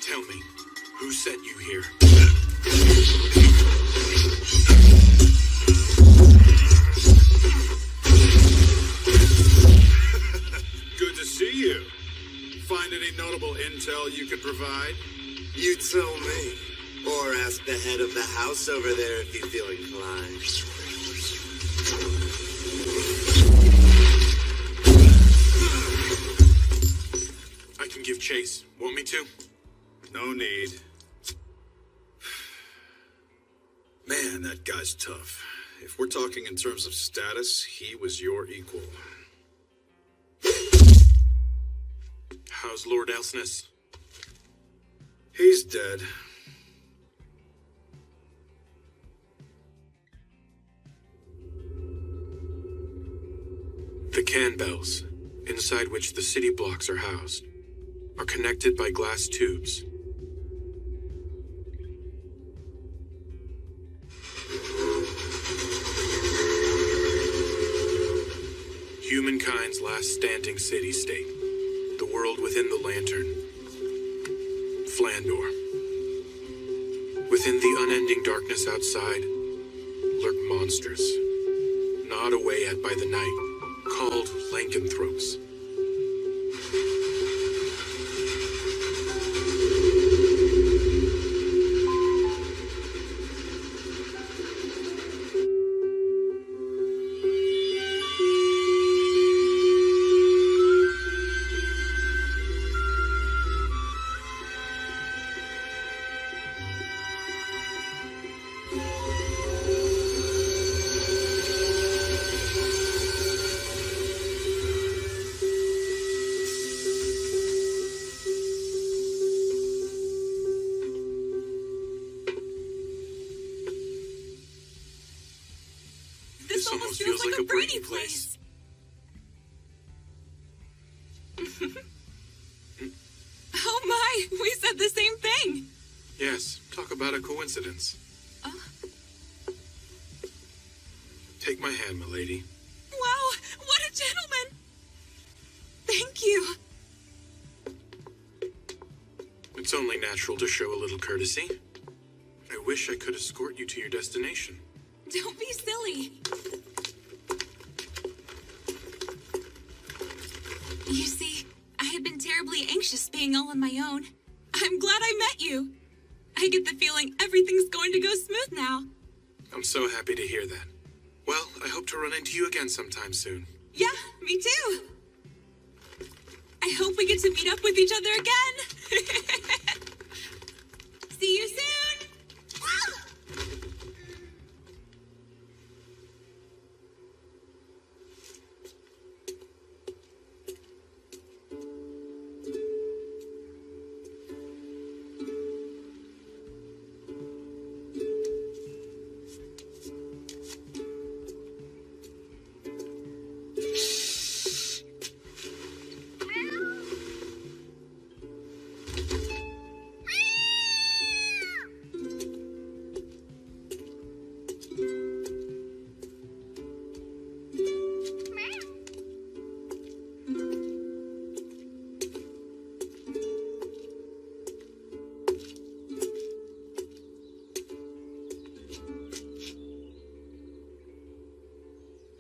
Tell me, who sent you here? Good to see you. Find any notable intel you could provide? You tell me. Or ask the head of the house over there if you feel inclined. I can give chase. Want me to? No need. Man, that guy's tough. If we're talking in terms of status, he was your equal. How's Lord Elsness? He's dead. The can bells, inside which the city blocks are housed, are connected by glass tubes. Humankind's last standing city-state, the world within the lantern, Flandor. Within the unending darkness outside lurk monsters, gnawed away at by the night, called lycanthropes. This almost feels like a Brady place. Oh my, we said the same thing. Yes, talk about a coincidence. Take my hand, milady. Wow, what a gentleman. Thank you. It's only natural to show a little courtesy. I wish I could escort you to your destination. Don't be silly. You see, I had been terribly anxious being all on my own. I'm glad I met you. I get the feeling everything's going to go smooth now. I'm so happy to hear that. Well, I hope to run into you again sometime soon. Yeah, me too. I hope we get to meet up with each other again. See you soon.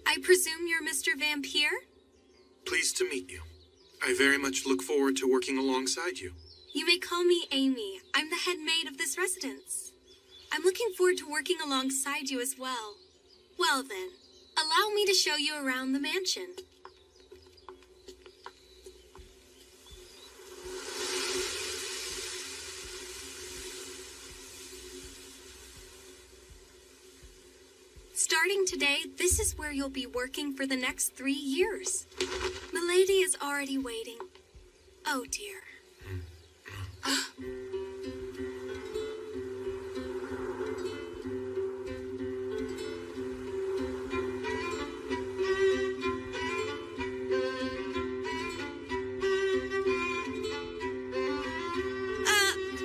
I presume you're Mr. Vampire? Pleased to meet you. I very much look forward to working alongside you. You may call me Amy. I'm the head maid of this residence. I'm looking forward to working alongside you as well. Well then, allow me to show you around the mansion. Starting Starting today, this is where you'll be working for the next 3 years. Milady is already waiting. Oh, dear.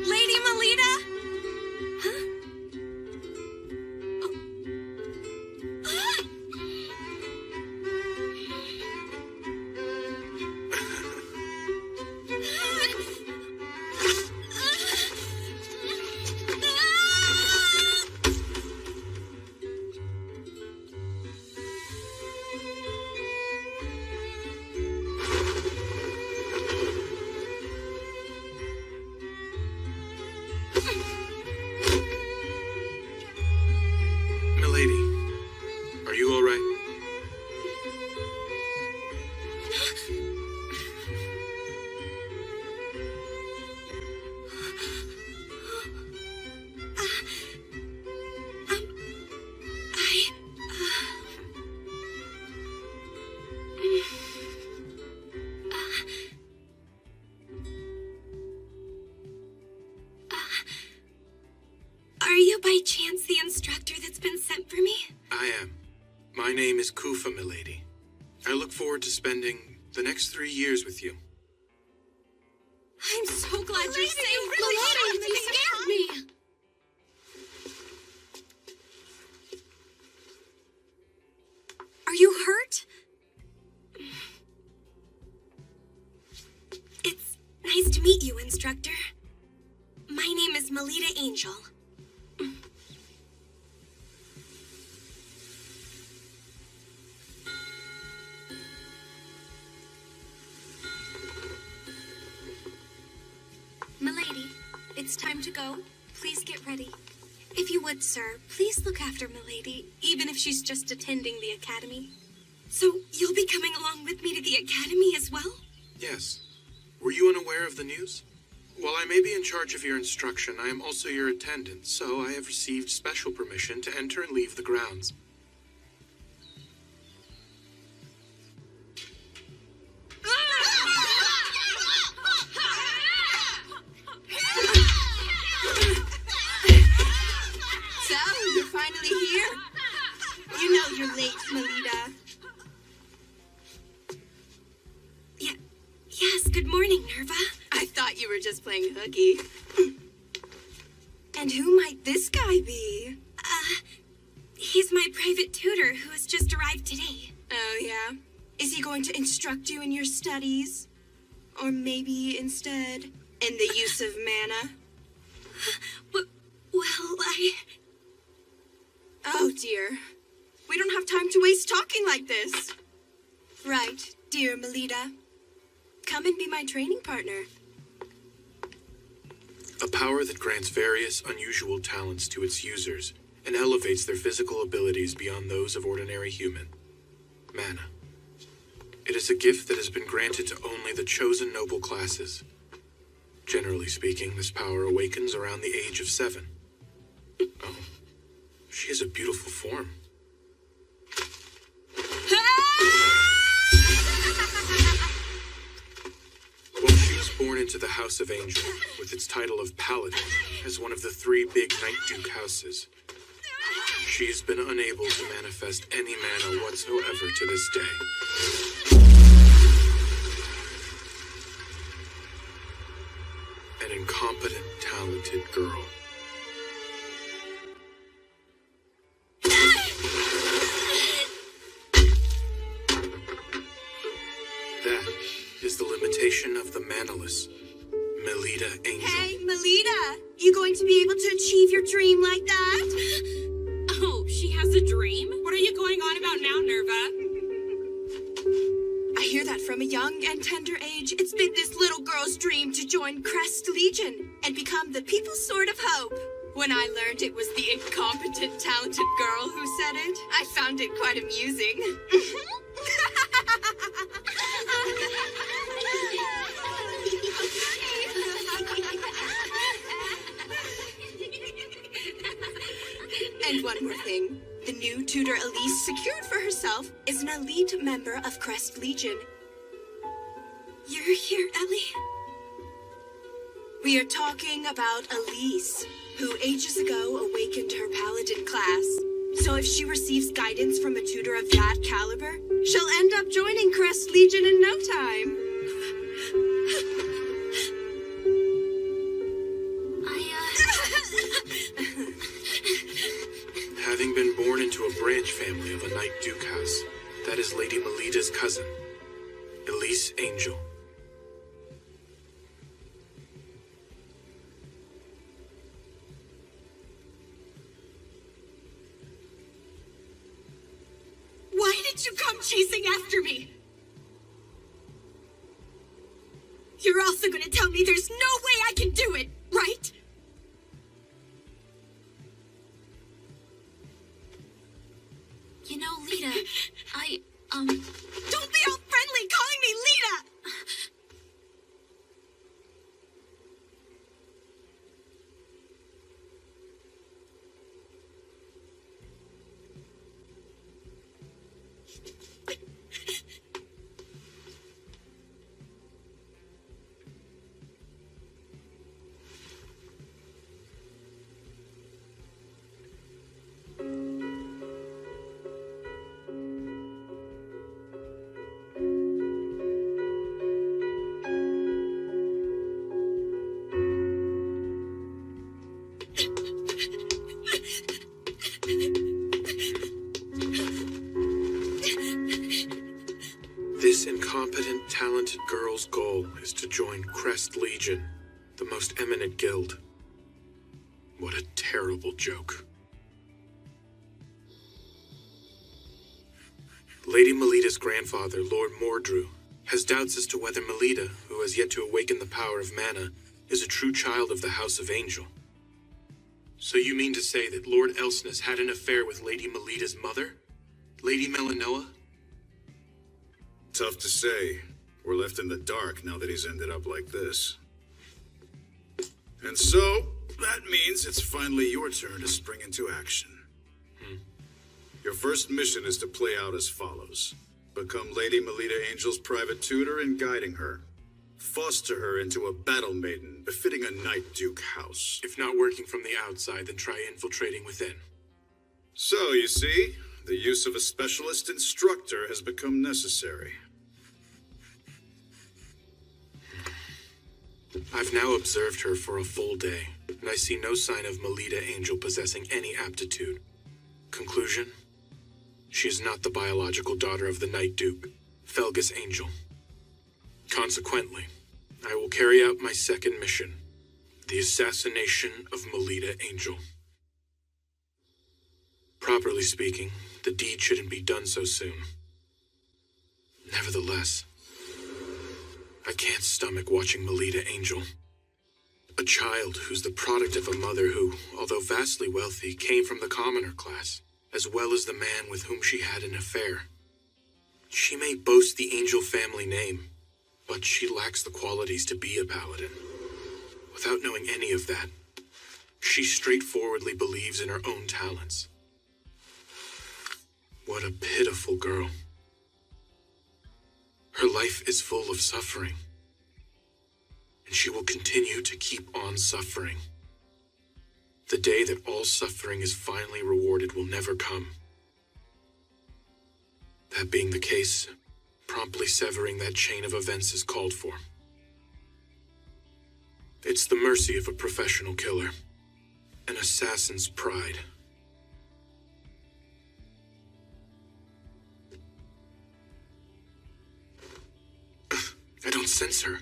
Lady Melita? Huh? Milady, are you all right? Are you by chance the instructor that's been sent for me? I am. My name is Kufa, milady. I look forward to spending the next 3 years with you. I'm so glad you're safe. really Milady, you scared me. Are you hurt? It's nice to meet you, instructor. My name is Melita Angel. Milady, it's time to go. Please get ready. If you would, sir, please look after Milady, even if she's just attending the academy. So, you'll be coming along with me to the academy as well? Yes. Were you unaware of the news? While I may be in charge of your instruction, I am also your attendant, so I have received special permission to enter and leave the grounds. So, you're finally here? You know you're late, Melita. Yes, good morning, Nerva. I thought you were just playing hooky. And who might this guy be? He's my private tutor who has just arrived today. Oh, yeah? Is he going to instruct you in your studies? Or maybe instead in the use of mana? Well, Oh, dear. We don't have time to waste talking like this. Right, dear Melita. Come and be my training partner. A power that grants various unusual talents to its users and elevates their physical abilities beyond those of ordinary human. Mana. It is a gift that has been granted to only the chosen noble classes. Generally speaking, this power awakens around the age of 7. Oh, she has a beautiful form. Well, she was born into the House of Angel, with its title of Paladin, as one of the 3 big Night Duke houses. She has been unable to manifest any mana whatsoever to this day. An incompetent, talented girl. That is the limitation of the manaless, Melita Angel. Hey, Melita! You going to be able to achieve your dream like that? Oh, she has a dream? What are you going on about now, Nerva? I hear that from a young and tender age. It's been this little girl's dream to join Crest Legion and become the people's sword of hope. When I learned it was the incompetent, talented girl who said it, I found it quite amusing. And one more thing. The new tutor Elise secured for herself is an elite member of Crest Legion. You're here, Ellie? We are talking about Elise, who ages ago awakened her paladin class. So if she receives guidance from a tutor of that caliber, she'll end up joining Crest Legion in no time. Having been born into a branch family of a Knight Duke house, that is Lady Melida's cousin, Elise Angel. Why did you come chasing after me? You're also gonna tell me there's no way I can do it, right? You know, Lita, Don't be all friendly calling me Lita! This incompetent, talented girl's goal is to join Crest Legion, the most eminent guild. What a terrible joke. Lady Melida's grandfather, Lord Mordrew, has doubts as to whether Melida, who has yet to awaken the power of mana, is a true child of the House of Angel. So you mean to say that Lord Elsness had an affair with Lady Melida's mother? Lady Melanoa? Tough to say. We're left in the dark now that he's ended up like this. And so, that means it's finally your turn to spring into action. Your first mission is to play out as follows. Become Lady Melida Angel's private tutor and guiding her. Foster her into a battle maiden befitting a Knight Duke house. If not working from the outside, then try infiltrating within. So, you see, the use of a specialist instructor has become necessary. I've now observed her for a full day, and I see no sign of Melida Angel possessing any aptitude. Conclusion? She is not the biological daughter of the Knight Duke, Felgus Angel. Consequently, I will carry out my second mission, the assassination of Melida Angel. Properly speaking, the deed shouldn't be done so soon. Nevertheless, I can't stomach watching Melida Angel. A child who's the product of a mother who, although vastly wealthy, came from the commoner class, as well as the man with whom she had an affair. She may boast the Angel family name, but she lacks the qualities to be a paladin. Without knowing any of that, she straightforwardly believes in her own talents. What a pitiful girl. Her life is full of suffering, and she will continue to keep on suffering. The day that all suffering is finally rewarded will never come. That being the case, promptly severing that chain of events is called for. It's the mercy of a professional killer, an assassin's pride. I don't sense her.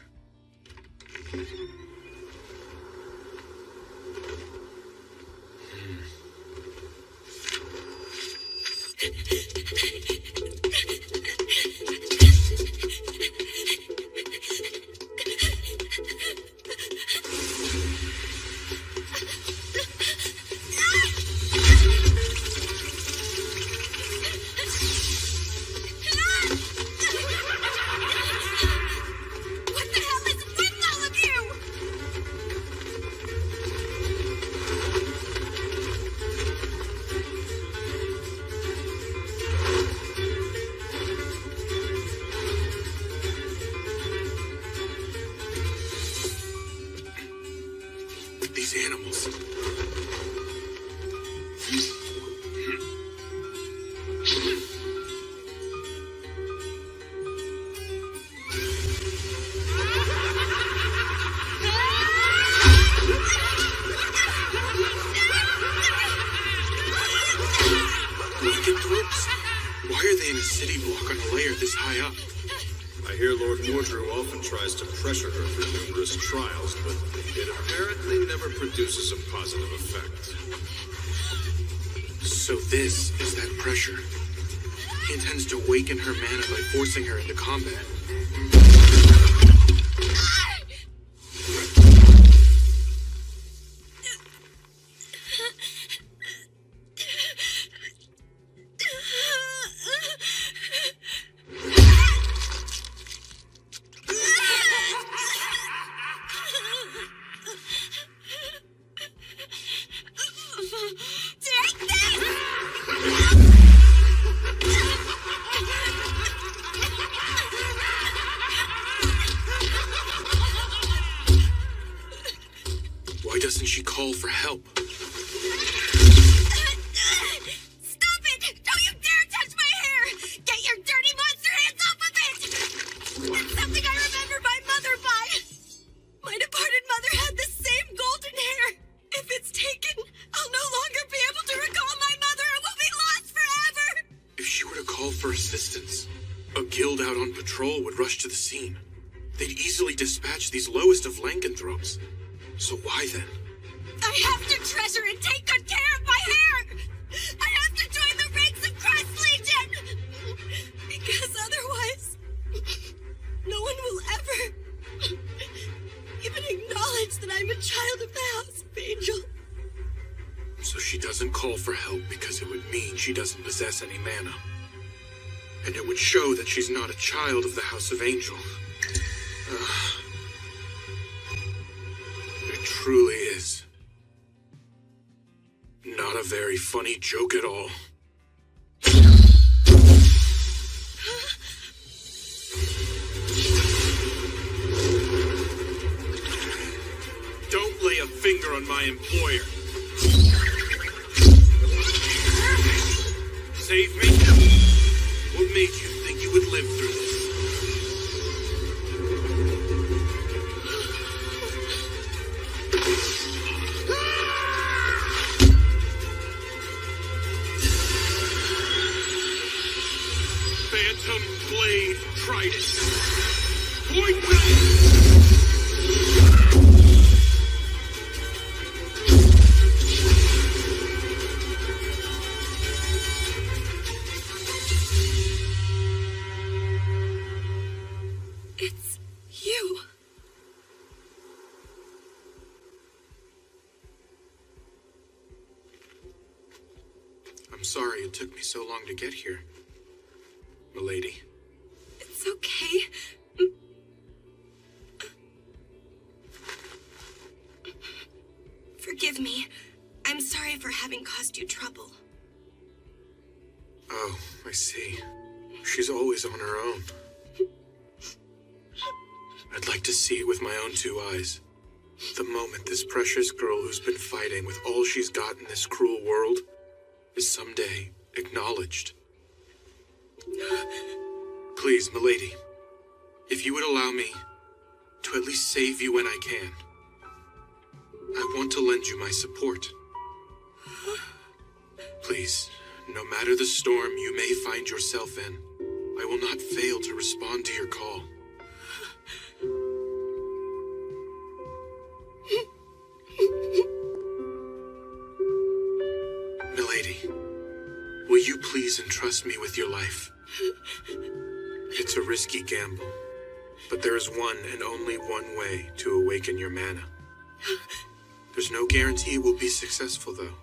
What the hell is with all of you? Why are they in a city block on a layer this high up? I hear Lord Mordrew often tries to pressure her through numerous trials, but it apparently never produces a positive effect. So this is that pressure. He intends to awaken her mana by forcing her into combat. Why doesn't she call for help? Stop it! Don't you dare touch my hair! Get your dirty monster hands off of it! It's something I remember my mother by. My departed mother had the same golden hair. If it's taken, I'll no longer be able to recall my mother and we'll be lost forever! If she were to call for assistance, a guild out on patrol would rush to the scene. They'd easily dispatch these lowest of lycanthropes. So why then? I have to treasure and take good care of my hair! I have to join the ranks of Crest Legion! Because otherwise, no one will ever even acknowledge that I'm a child of the House of Angel. So she doesn't call for help because it would mean she doesn't possess any mana. And it would show that she's not a child of the House of Angel. It truly is not a very funny joke at all. Don't lay a finger on my employer. Save me? What made you think you would live through this? Phantom Blade Trident. Point blank! It's you. I'm sorry it took me so long to get here, milady. It's okay. Forgive me. I'm sorry for having caused you trouble. Oh, I see. She's always on her own. I'd like to see it with my own two eyes. The moment this precious girl who's been fighting with all she's got in this cruel world is someday acknowledged. Please, milady, if you would allow me to at least save you when I can, I want to lend you my support. Please, no matter the storm you may find yourself in, I will not fail to respond to your call. Milady, will you please entrust me with your life? It's a risky gamble, but there is one and only one way to awaken your mana. There's no guarantee it will be successful, though.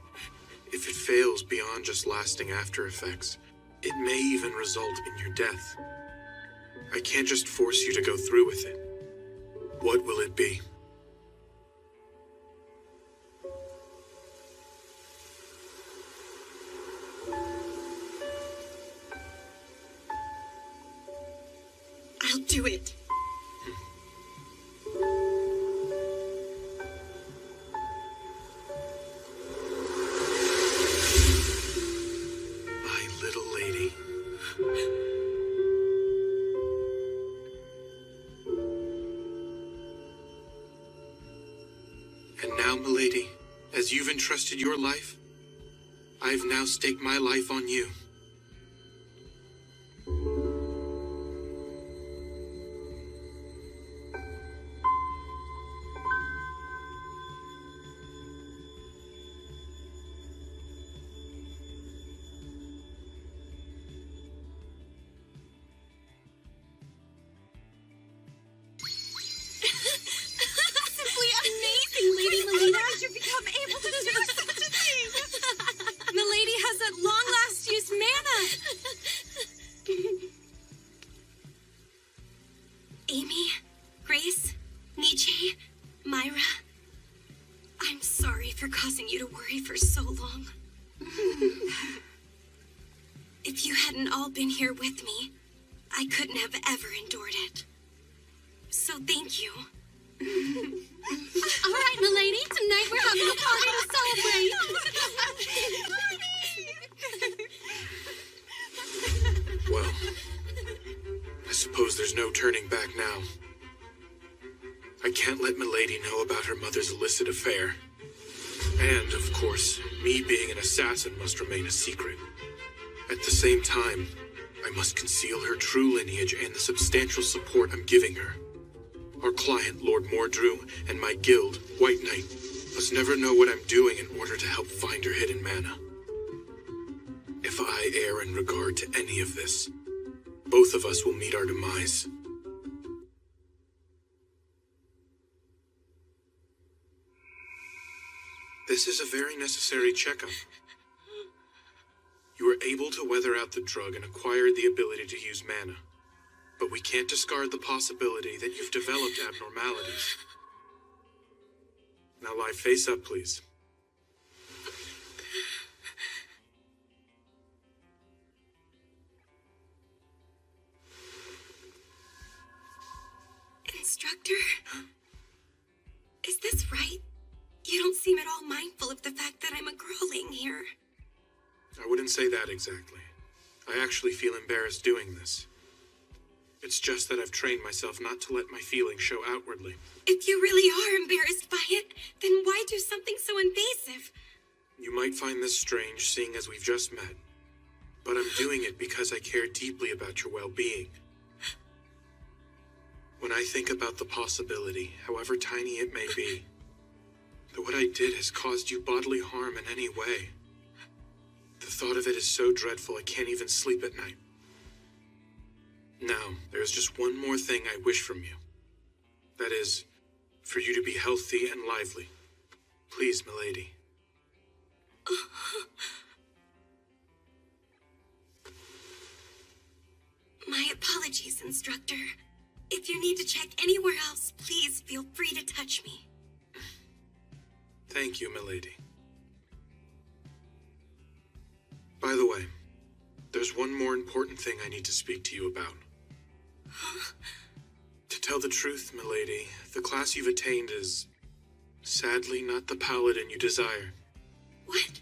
If it fails beyond just lasting after effects, it may even result in your death. I can't just force you to go through with it. What will it be? I'll do it. My little lady. And now, milady, as you've entrusted your life, I've now staked my life on you. hadn't all been here with me, I couldn't have ever endured it. So thank you. All right, milady, tonight we're having a party to celebrate. Well, I suppose there's no turning back now. I can't let Milady know about her mother's illicit affair. And, of course, me being an assassin must remain a secret. At the same time, I must conceal her true lineage and the substantial support I'm giving her. Our client, Lord Mordrew, and my guild, White Knight, must never know what I'm doing in order to help find her hidden mana. If I err in regard to any of this, both of us will meet our demise. This is a very necessary checkup. You were able to weather out the drug and acquired the ability to use mana. But we can't discard the possibility that you've developed abnormalities. Now lie face up, please. Instructor? Is this right? You don't seem at all mindful of the fact that I'm a girl laying here. I wouldn't say that exactly. I actually feel embarrassed doing this. It's just that I've trained myself not to let my feelings show outwardly. If you really are embarrassed by it, then why do something so invasive? You might find this strange, seeing as we've just met. But I'm doing it because I care deeply about your well-being. When I think about the possibility, however tiny it may be, that what I did has caused you bodily harm in any way, the thought of it is so dreadful I can't even sleep at night. Now, there's just one more thing I wish from you. That is, for you to be healthy and lively. Please, milady. My apologies, Instructor. If you need to check anywhere else, please feel free to touch me. Thank you, milady. By the way, there's one more important thing I need to speak to you about. To tell the truth, milady, the class you've attained is, sadly, not the paladin you desire. What?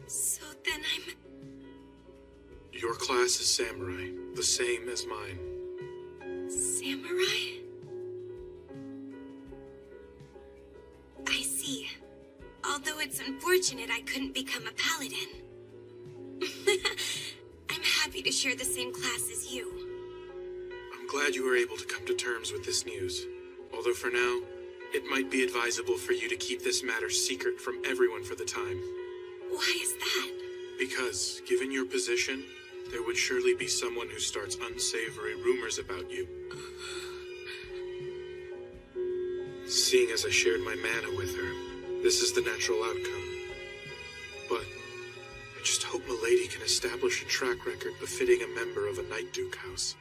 So then I'm... Your class is samurai, the same as mine. Samurai? I see. Although it's unfortunate I couldn't become a paladin. I'm happy to share the same class as you. I'm glad you were able to come to terms with this news. Although for now, it might be advisable for you to keep this matter secret from everyone for the time. Why is that? Because, given your position, there would surely be someone who starts unsavory rumors about you. Seeing as I shared my mana with her, this is the natural outcome. But I just hope Milady can establish a track record befitting a member of a Night Duke house.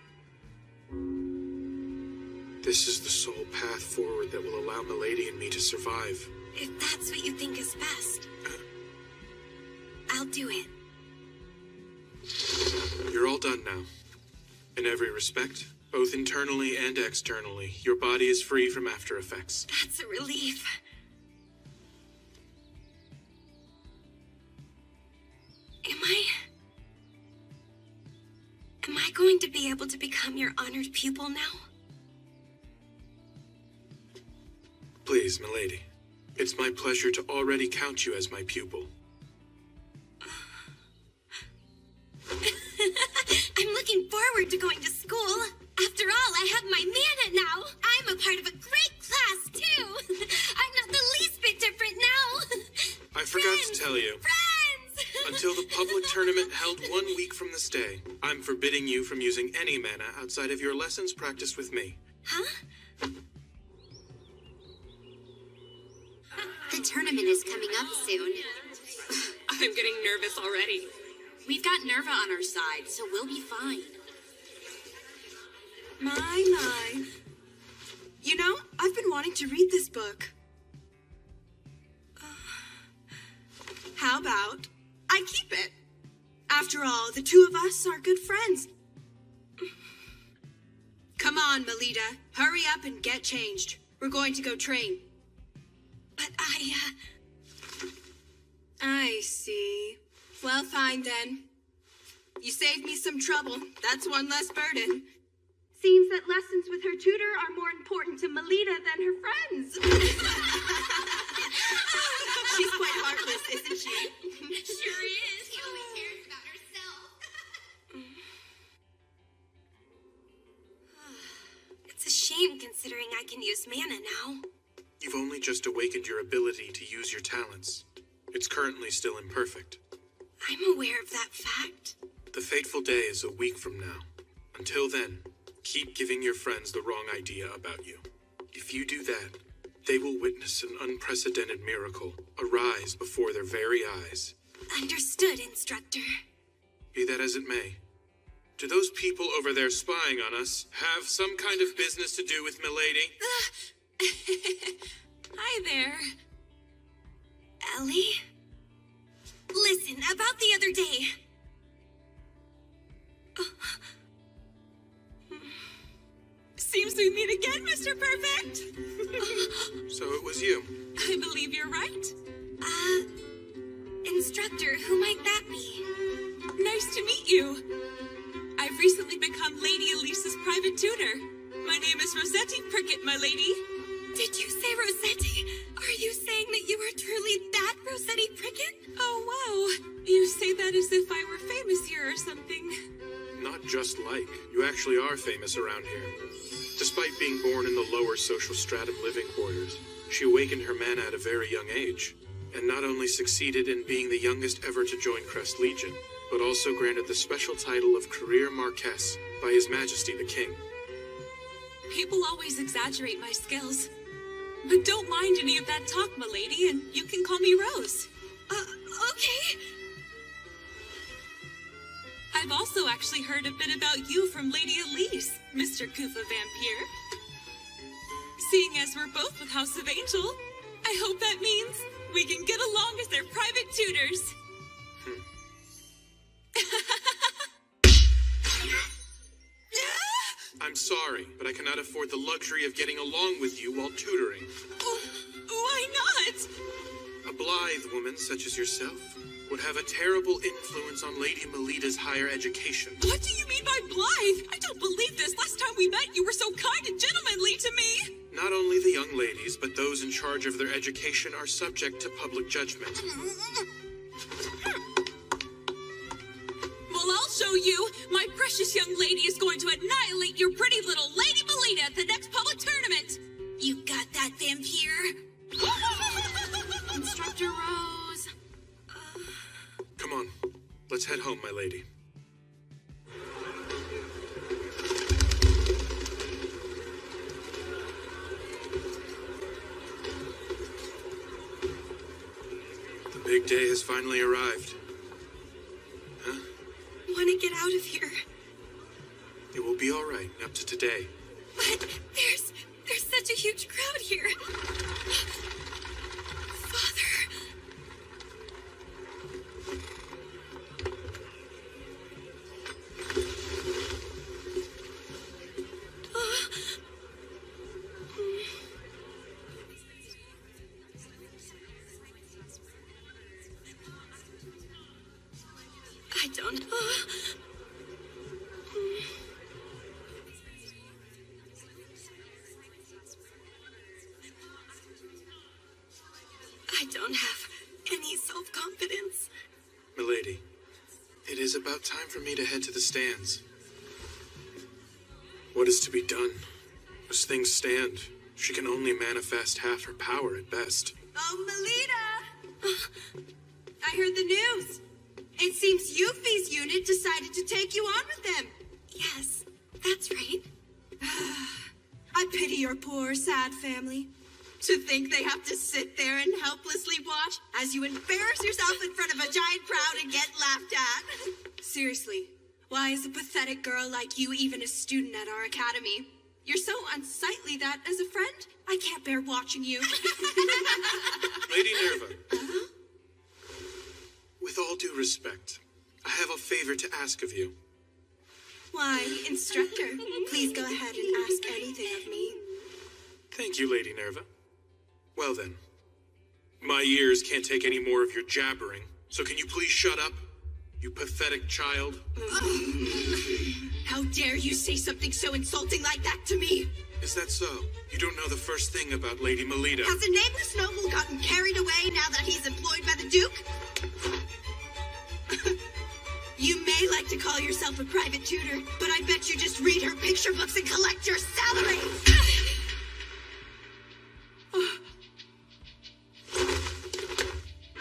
This is the sole path forward that will allow Milady and me to survive. If that's what you think is best, I'll do it. You're all done now. In every respect, both internally and externally, your body is free from after effects. That's a relief. Am I going to be able to become your honored pupil now? Please, milady. It's my pleasure to already count you as my pupil. I'm looking forward to going to school. After all, I have my mana now. I'm a part of a great class, too. I'm not the least bit different now. I forgot to tell you. Friends! Until the public tournament held 1 week from this day, I'm forbidding you from using any mana outside of your lessons practiced with me. Huh? The tournament is coming up soon. I'm getting nervous already. We've got Nerva on our side, so we'll be fine. My. You know, I've been wanting to read this book. How about I keep it? After all, the two of us are good friends. Come on, Melita. Hurry up and get changed. We're going to go train. But I see. Well, fine then. You saved me some trouble. That's one less burden. Seems that lessons with her tutor are more important to Melita than her friends. She's quite heartless, isn't she? Sure is. She only cares about herself. it's a shame considering I can use mana now. You've only just awakened your ability to use your talents. It's currently still imperfect. I'm aware of that fact. The fateful day is a week from now. Until then, keep giving your friends the wrong idea about you. If you do that, they will witness an unprecedented miracle arise before their very eyes. Understood, instructor. Be that as it may, do those people over there spying on us have some kind of business to do with Milady? Hi there. Ellie? Listen, about the other day. Seems we meet again, Mr. Perfect. So it was you. I believe you're right. Instructor, who might that be? Nice to meet you. I've recently become Lady Elise's private tutor. My name is Rossetti Prickett, my lady. Did you say Rossetti? Are you saying that you are truly that Rossetti Prickett? Oh, wow. You say that as if I were famous here or something. Not just like. You actually are famous around here. Despite being born in the lower social stratum living quarters, she awakened her mana at a very young age, and not only succeeded in being the youngest ever to join Crest Legion, but also granted the special title of Career Marquess by His Majesty the King. People always exaggerate my skills. But don't mind any of that talk, milady, and you can call me Rose. Okay. I've also actually heard a bit about you from Lady Elise, Mr. Koopa Vampire. Seeing as we're both with House of Angel, I hope that means we can get along as their private tutors. I'm sorry, but I cannot afford the luxury of getting along with you while tutoring. Why not? A blithe woman such as yourself would have a terrible influence on Lady Melita's higher education. What do you mean by blithe? I don't believe this. Last time we met, you were so kind and gentlemanly to me. Not only the young ladies, but those in charge of their education are subject to public judgment. Well, I'll show you. My precious young lady is going to annihilate your pretty little Lady Melita at the next public tournament. You got that, vampire? Instructor Rose. Come on, let's head home, my lady. The big day has finally arrived. Huh? Want to get out of here. It will be all right up to today. But there's such a huge crowd here. Father. I don't. I don't have any self-confidence. Milady, it is about time for me to head to the stands. What is to be done? As things stand, she can only manifest half her power at best. Oh, Melita! I heard the news. It seems Yuffie's unit decided to take you on with them. Yes, that's right. I pity your poor, sad family. To think they have to sit there and helplessly watch as you embarrass yourself in front of a giant crowd and get laughed at. Seriously, why is a pathetic girl like you even a student at our academy? You're so unsightly that, as a friend, I can't bear watching you. Lady Nerva, with all due respect, I have a favor to ask of you. Why, instructor, please go ahead and ask anything of me. Thank you, Lady Nerva. Well then, my ears can't take any more of your jabbering, so can you please shut up, you pathetic child? How dare you say something so insulting like that to me? Is that so? You don't know the first thing about Lady Melita. Has a nameless noble gotten carried away now that he's employed by the Duke? You may like to call yourself a private tutor, but I bet you just read her picture books and collect your salary!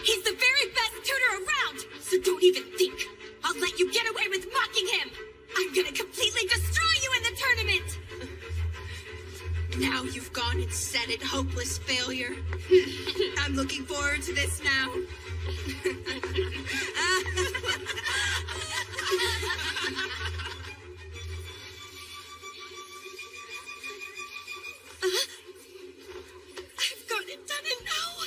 He's the very best tutor around, so don't even think. I'll let you get away with mocking him. I'm gonna completely destroy you in the tournament. Now you've gone and said it, hopeless failure. I'm looking forward to this now. I've gone and done it now.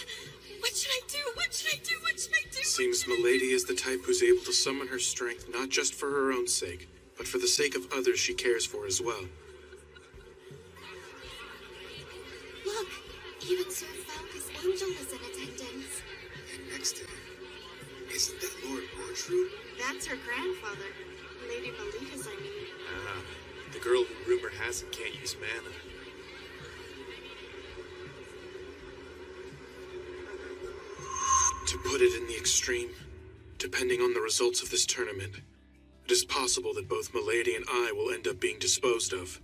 What should I do? What should I do? What should I do? Seems Milady is the type who's able to summon her strength not just for her own sake, but for the sake of others she cares for as well. Look, even Sir Falcus Angel is in attendance. And next to him, isn't that Lord Ortrud? That's her grandfather. Lady Melita's, I mean. Ah, the girl who rumor has it can't use mana. To put it in the extreme, depending on the results of this tournament, it is possible that both Milady and I will end up being disposed of.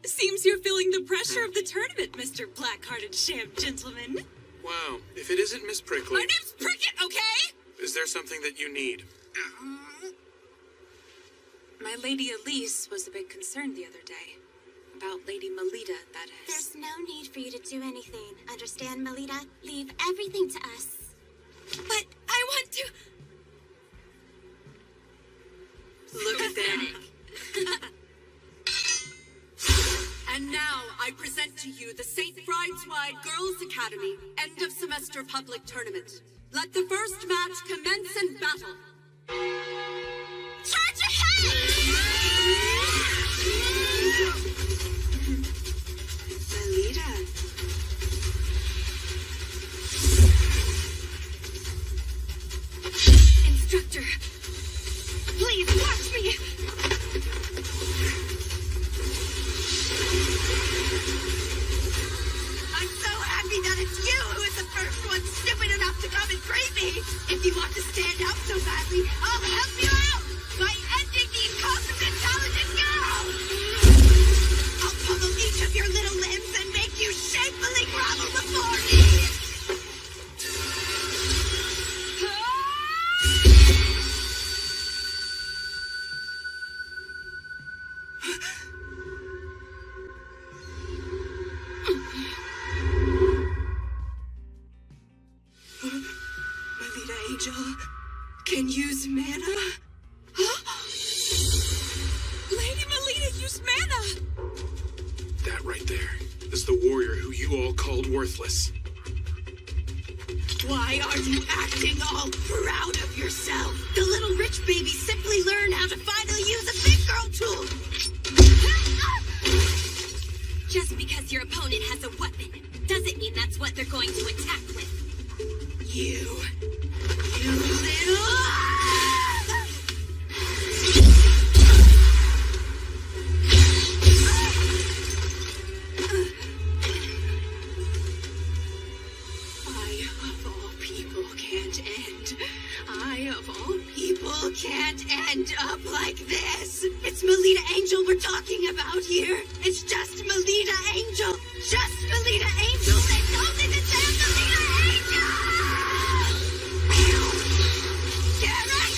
Seems you're feeling the pressure of the tournament, Mr. Black-Hearted Sham Gentleman. Wow, if it isn't Miss Prickly, My name's Prickett, okay? is there something that you need? My Lady Elise was a bit concerned the other day. About Lady Melita, that is. There's no need for you to do anything. Understand, Melita? Leave everything to us. But I want to. Look at them. And now I present to you the St. Brideswide Girls Academy end of semester public tournament. Let the first match commence in battle. Charge ahead! Melita. Instructor, please watch me. I'm so happy that it's you who is the first one stupid enough to come and free me. If you want to stand up so badly, I'll help you out by ending the incompetent talented girl. I'll pummel each of your little limbs and make you shamefully grovel before me. Melita Angel can use mana? Lady Melita used mana! That right there is the warrior who you all called worthless. Why are you acting all proud of yourself? The little rich baby simply learned how to finally use a big girl tool. Just because your opponent has a weapon doesn't mean that's what they're going to attack with. You little... I, of all people, can't end. I, of all people, can't end up like this. It's Melita Angel we're talking about here. It's just Melita Angel. Just Melita Angel. It's only the damn Melita Angel! Garrett,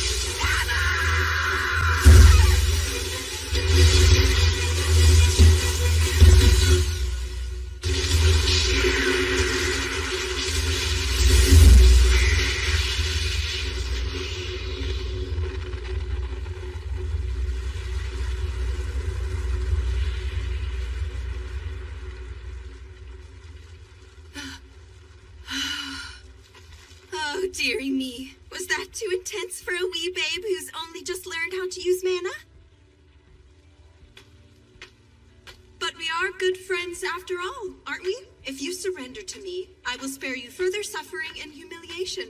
good friends after all, aren't we? If you surrender to me, I will spare you further suffering and humiliation.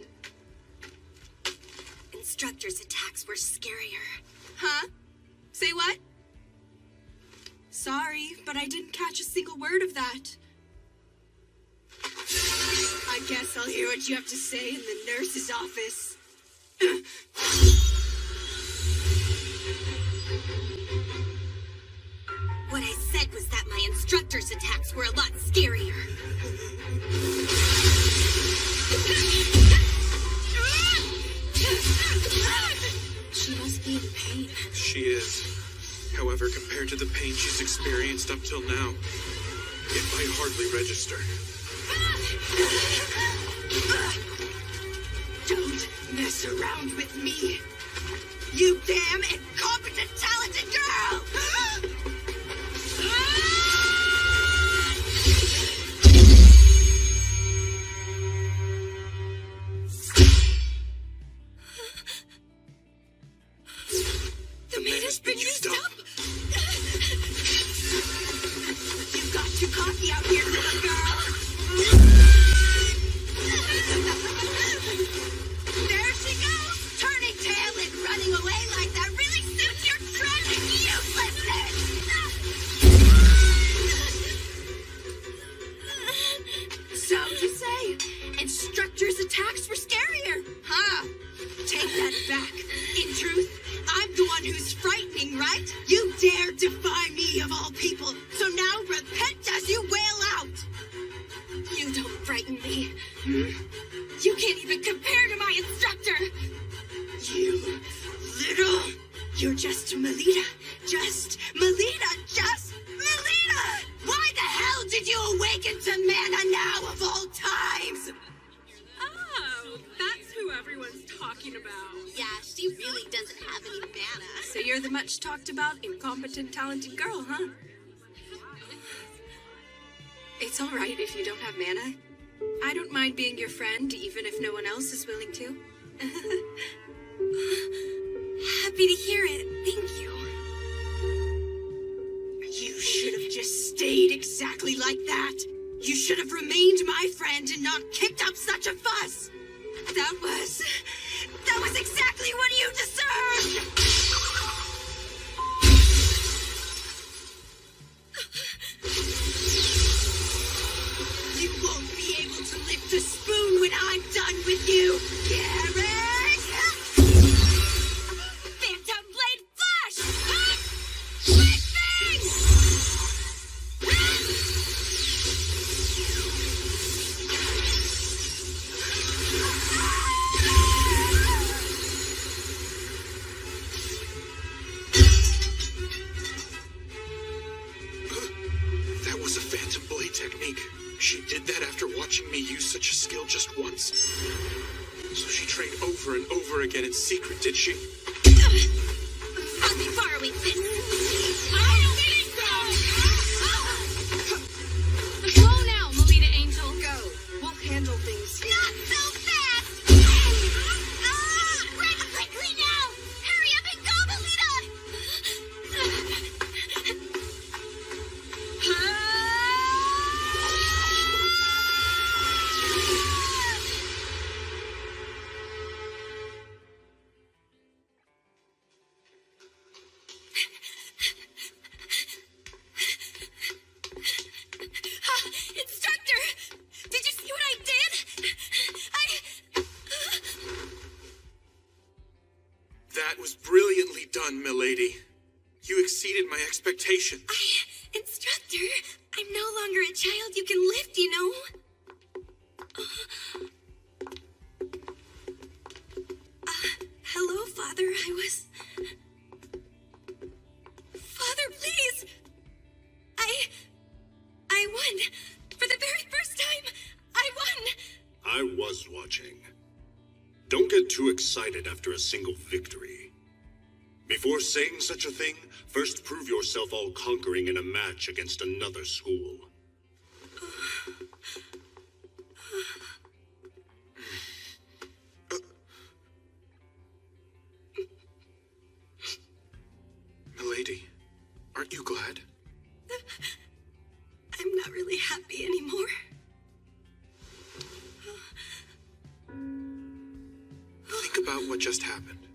Instructor's attacks were scarier. Huh? Say what? Sorry, but I didn't catch a single word of that. I guess I'll hear what you have to say in the nurse's office. What I said was that my instructor's attacks were a lot scarier. She must be in pain. She is. However, compared to the pain she's experienced up till now, it might hardly register. Don't mess around with me. You damn incompetent, talented girl! The man has been used up. You got too cocky out here, little girl. There she goes, turning tail and running away like that really suits your tragic uselessness. So you say, instructor's attacks were scarier, huh? Take that back. In truth, I'm the one who's frightening, right? You dare defy me of all people, so now repent as you wail out. You don't frighten me. You can't even compare to my instructor. You little... You're just Melita. Just Melita. Just Melita. Why the hell did you awaken to mana now of all times? Oh, that's who everyone's talking about. Yeah, she really doesn't have any mana. So you're the much talked about, incompetent, talented girl, huh? It's all right if you don't have mana. I don't mind being your friend, even if no one else is willing to. Happy to hear it. Thank you. You should have just stayed exactly like that. You should have remained my friend and not kicked up such a fuss. That was exactly what you deserved. You won't be able to lift a spoon when I'm done with you, Garrett! Phantom Blade Flash! Lightning! That was a Phantom Blade technique. She did that after watching me use such a skill just once. So she trained over and over again in secret, did she? Not too far away, sis. I don't think so! Go now, Melita Angel. Go. We'll handle things here. Not so fast! Run quickly now! Hurry up and go, Melita! Instructor! Did you see what I did? That was brilliantly done, milady. You exceeded my expectations. Instructor, I'm no longer a child you can lift, you know? Hello, Father. Father, please! I won! For the very first time, I won! I was watching. Don't get too excited after a single victory. Before saying such a thing, first prove yourself all-conquering in a match against another school. Milady, aren't you glad? I'm not really happy anymore. Think about what just happened.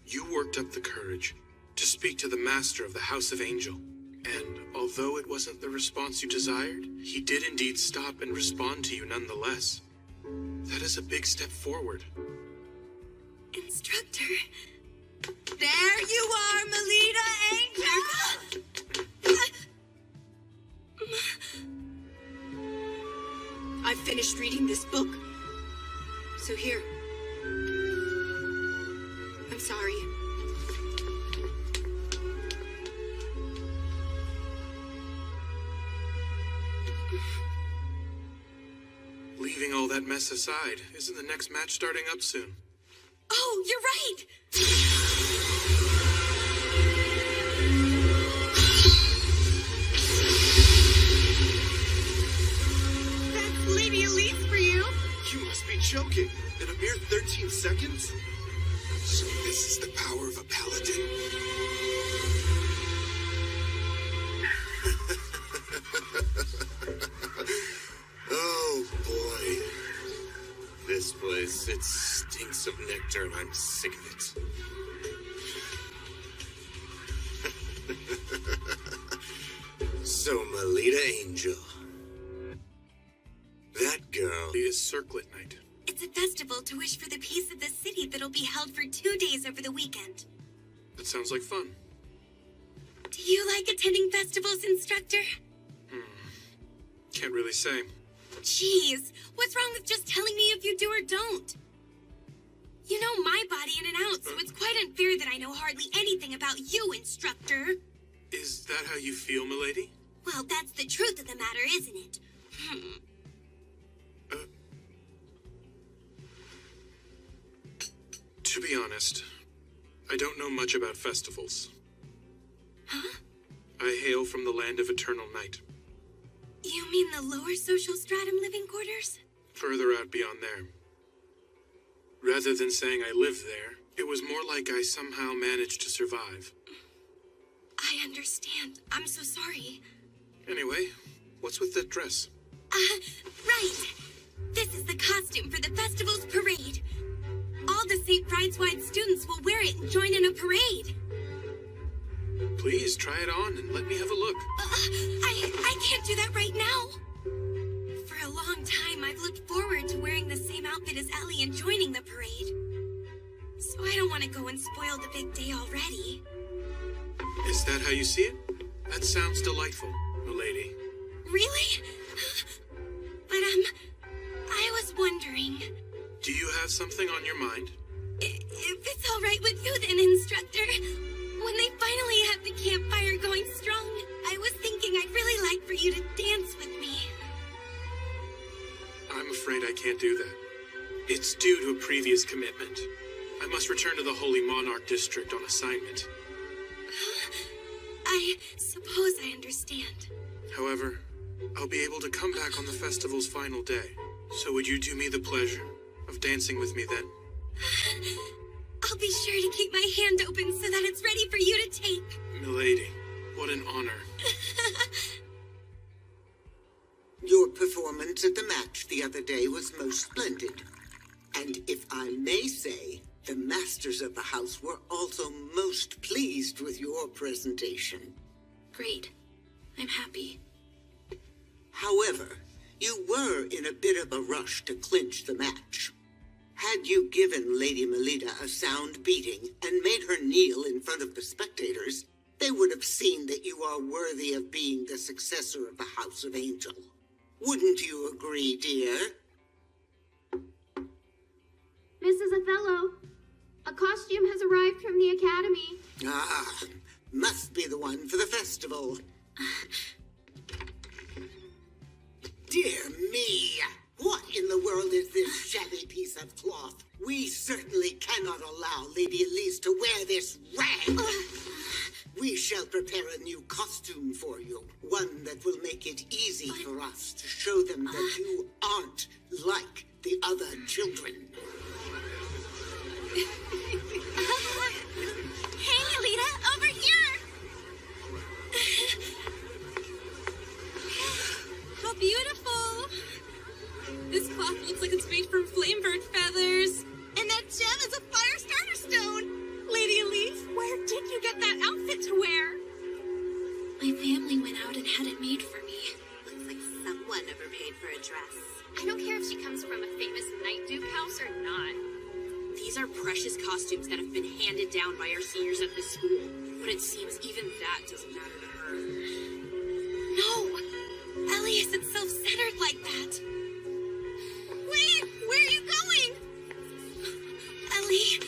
You worked up the courage to speak to the master of the House of Angel. And although it wasn't the response you desired, he did indeed stop and respond to you nonetheless. That is a big step forward. Instructor. There you are, Melita Angel! I've finished reading this book. So here. I'm sorry. Leaving all that mess aside, isn't the next match starting up soon? Oh, you're right! That's Lady Elise for you. You must be joking. In a mere 13 seconds? So this is the power of a paladin. Oh, boy. This place, it stinks of nectar and I'm sick of it. So, Melita Angel. That girl. Is Circlet Night. It's a festival to wish for the peace of the city that'll be held for 2 days over the weekend. That sounds like fun. Do you like attending festivals, Instructor? Can't really say. Jeez, what's wrong with just telling me if you do or don't? You know my body in and out, so it's quite unfair that I know hardly anything about you, Instructor. Is that how you feel, milady? Well, that's the truth of the matter, isn't it? To be honest, I don't know much about festivals. Huh? I hail from the land of eternal night. You mean the lower social stratum living quarters? Further out beyond there. Rather than saying I lived there, it was more like I somehow managed to survive. I understand. I'm so sorry. Anyway, what's with that dress? Right. This is the costume for the festival's parade. All the St. Fride's-wide students will wear it and join in a parade. Please try it on and let me have a look. I can't do that right now. For a long time, I've looked forward to wearing the same outfit as Ellie and joining the parade. So I don't want to go and spoil the big day already. Is that how you see it? That sounds delightful, milady. Really? But, I was wondering... Do you have something on your mind? If it's all right with you then, Instructor. When they finally had the campfire going strong, I was thinking I'd really like for you to dance with me. I'm afraid I can't do that. It's due to a previous commitment. I must return to the Holy Monarch District on assignment. I suppose I understand. However, I'll be able to come back on the festival's final day. So would you do me the pleasure of dancing with me then? I'll be sure to keep my hand open so that it's ready for you to take. Milady, what an honor. Your performance at the match the other day was most splendid. And if I may say, the masters of the house were also most pleased with your presentation. Great. I'm happy. However, you were in a bit of a rush to clinch the match. Had you given Lady Melita a sound beating and made her kneel in front of the spectators, they would have seen that you are worthy of being the successor of the House of Angel. Wouldn't you agree, dear? Mrs. Othello, a costume has arrived from the Academy. Ah, must be the one for the festival. Dear me! What in the world is this shabby piece of cloth? We certainly cannot allow Lady Elise to wear this rag. We shall prepare a new costume for you. One that will make it easy for us to show them that you aren't like the other children. Hey, Melita, over here! My family went out and had it made for me. Looks like someone never paid for a dress. I don't care if she comes from a famous Night Duke house or not. These are precious costumes that have been handed down by our seniors at this school. But it seems even that doesn't matter to her. No! Ellie isn't self-centered like that. Wait! Where are you going? Ellie!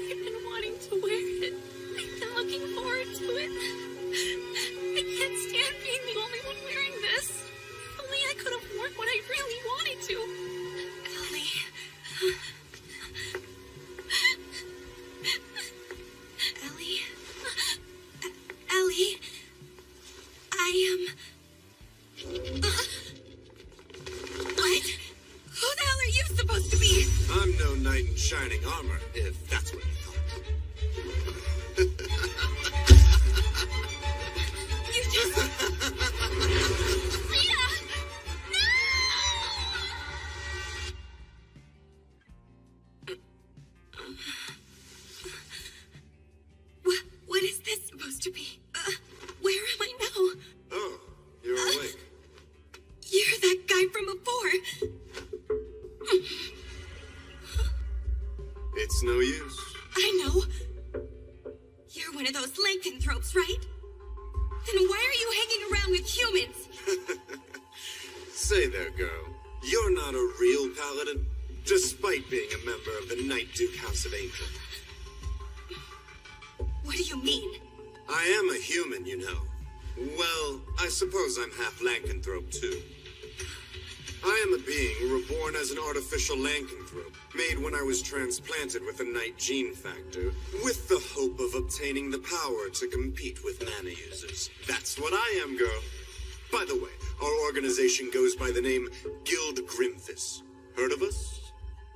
I've been wanting to wear it. I've been looking forward to it. I can't stand being the only one wearing this. If only I could have worn what I really wanted to. Ellie. Ellie? Ellie? What? Who the hell are you supposed to be? I'm no knight in shining armor, if that's what you thought. You just... Leah! No! What is this supposed to be? Where am I now? Oh, you're awake. You're that guy from before. It's no use. I know. You're one of those lycanthropes, right? Then why are you hanging around with humans? Say there, girl. You're not a real paladin, despite being a member of the Night Duke House of Angel. What do you mean? I am a human, you know. Well, I suppose I'm half lycanthrope, too. I am a being reborn as an artificial lycanthrope, made when I was transplanted with a night gene factor, with the hope of obtaining the power to compete with mana users. That's what I am, girl. By the way, our organization goes by the name Guild Grimthis. Heard of us?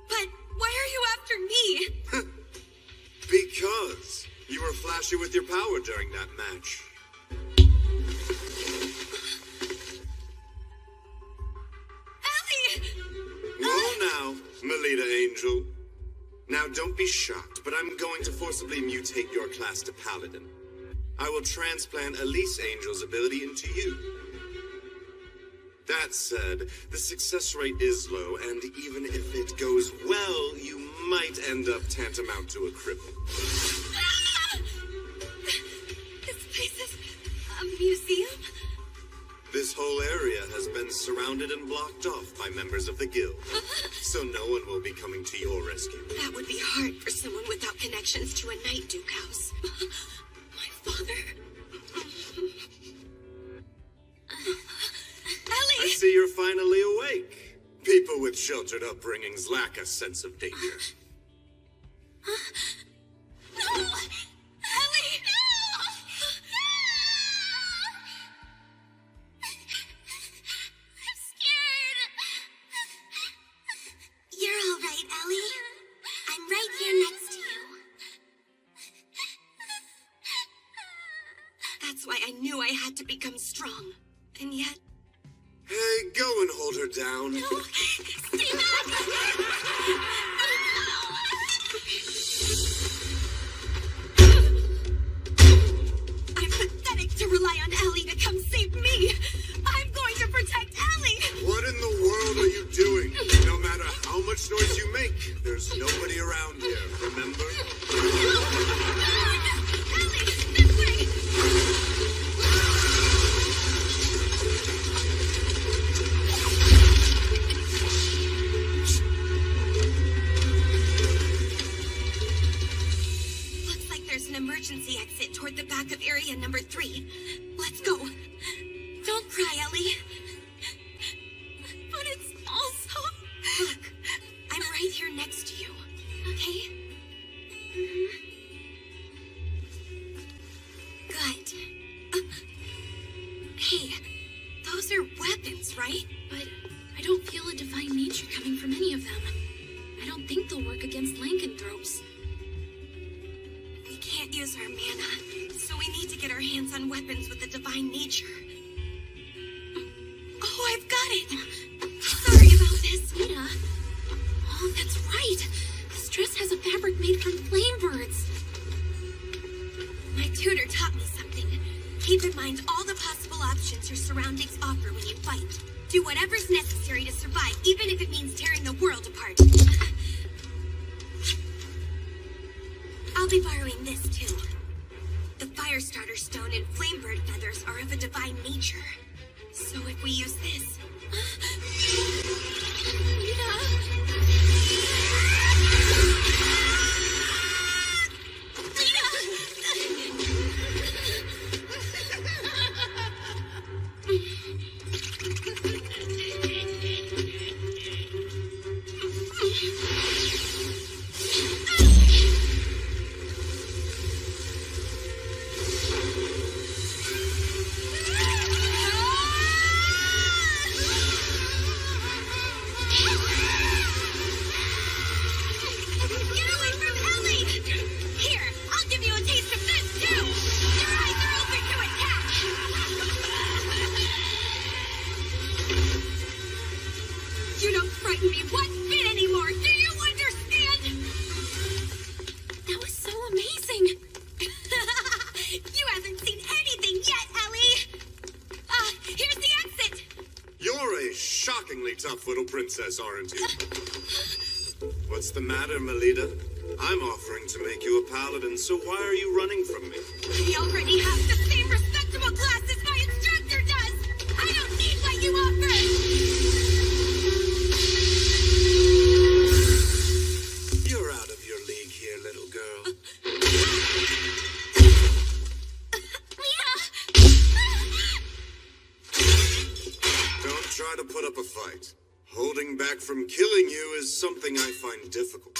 But why are you after me? Because you were flashy with your power during that match. Whoa now, Melita Angel. Now don't be shocked, but I'm going to forcibly mutate your class to Paladin. I will transplant Elise Angel's ability into you. That said, the success rate is low, and even if it goes well, you might end up tantamount to a cripple. This place is a museum? This whole area has been surrounded and blocked off by members of the guild, so no one will be coming to your rescue. That would be hard for someone without connections to a Night Duke house. My father... Ellie! I see you're finally awake. People with sheltered upbringings lack a sense of danger. No! Ellie! No! I'm scared. You're all right, Ellie. I'm right here next to you. That's why I knew I had to become strong. And yet... Hey, go and hold her down. No! Stay back! I'm pathetic to rely on Ellie to come save me. I'm going to protect Ellie. What in the world are you doing? No matter how much noise you make, there's nobody around here, remember? Ellie, this way! Looks like there's an emergency exit toward the back of area number 3. Let's go. Don't cry, Ellie. But it's also... Look, I'm right here next to you, okay? Good. Hey, those are weapons, right? But I don't feel a divine nature coming from any of them. I don't think they'll work against lycanthropes. We can't use our mana, so we need to get our hands on weapons with a divine nature. Oh, I've got it! Sorry about this, Nita. Oh, that's right. This dress has a fabric made from flame birds. tutor taught me something. Keep in mind all the possible options your surroundings offer when you fight. Do whatever's necessary to survive, even if it means tearing the world apart. I'll be borrowing this, too. The Firestarter Stone and Flamebird Feathers are of a divine nature. So if we use this... Tough little princess, aren't you? What's the matter, Melita? I'm offering to make you a paladin, so why are you running from me? I already have the same respectable class as my instructor does! I don't need what you offer! You're out of your league here, little girl. Don't try to put up a fight. Holding back from killing you is something I find difficult.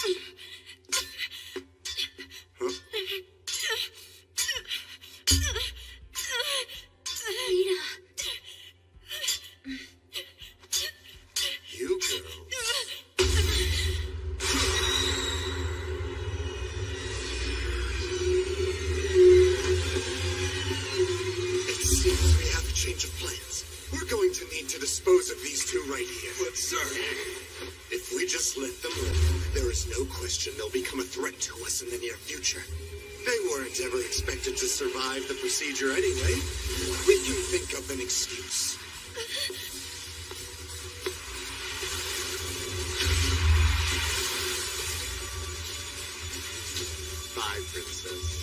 Huh? You girls. It seems we have a change of plans. We're going to need to dispose of these two right here. But, sir, if we just let them live, there is no question they'll become a threat to us in the near future. They weren't ever expected to survive the procedure anyway. We can think of an excuse. Bye, princess.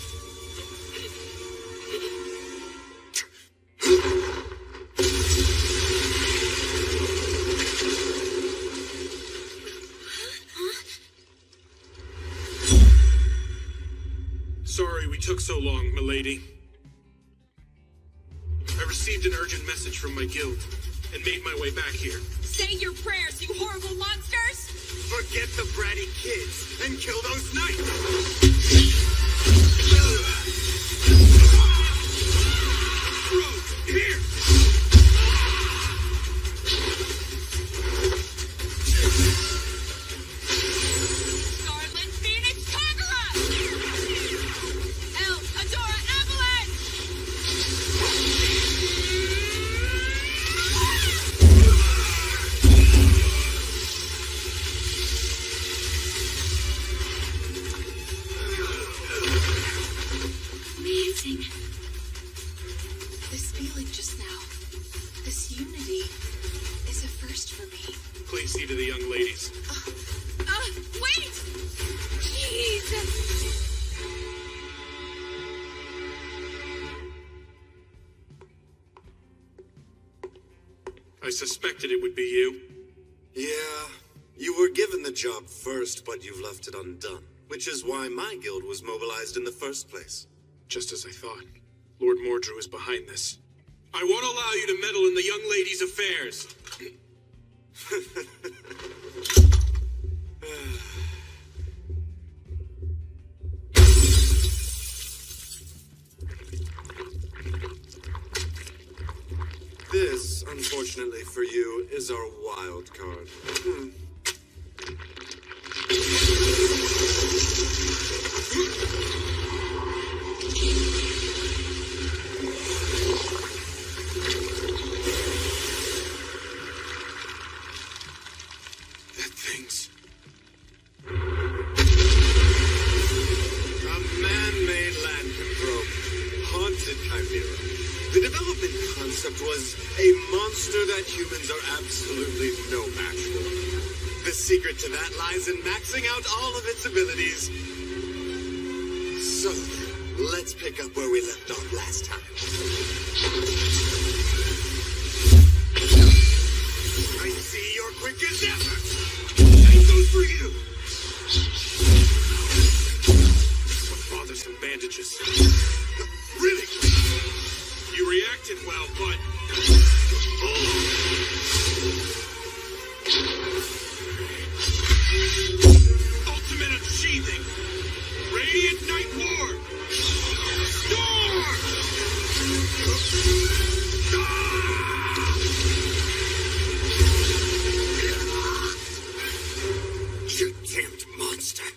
Sorry we took so long, milady. I received an urgent message from my guild and made my way back here. Say your prayers, you horrible monsters! Forget the bratty kids and kill those knights! Here! Scarlet Phoenix Kagura! El Adora Avalanche! Amazing. This feeling just now, this unity, is a first for me. Please see to the young ladies. Wait! Jeez! I suspected it would be you. Yeah, you were given the job first, but you've left it undone. Which is why my guild was mobilized in the first place. Just as I thought. Lord Mordrew is behind this. I won't allow you to meddle in the young lady's affairs. This, unfortunately for you, is our wild card. That thing's... A man-made lycanthrope. concept was a monster that humans are absolutely no match for. The secret to that lies in maxing out all of its abilities. So, let's pick up where we left off last time. I see you're quick as ever. Same goes for you. What bothersome bandages? Really? You reacted well, but... Ultimate unsheathing! Radiant Night War! Storm! You damned monster!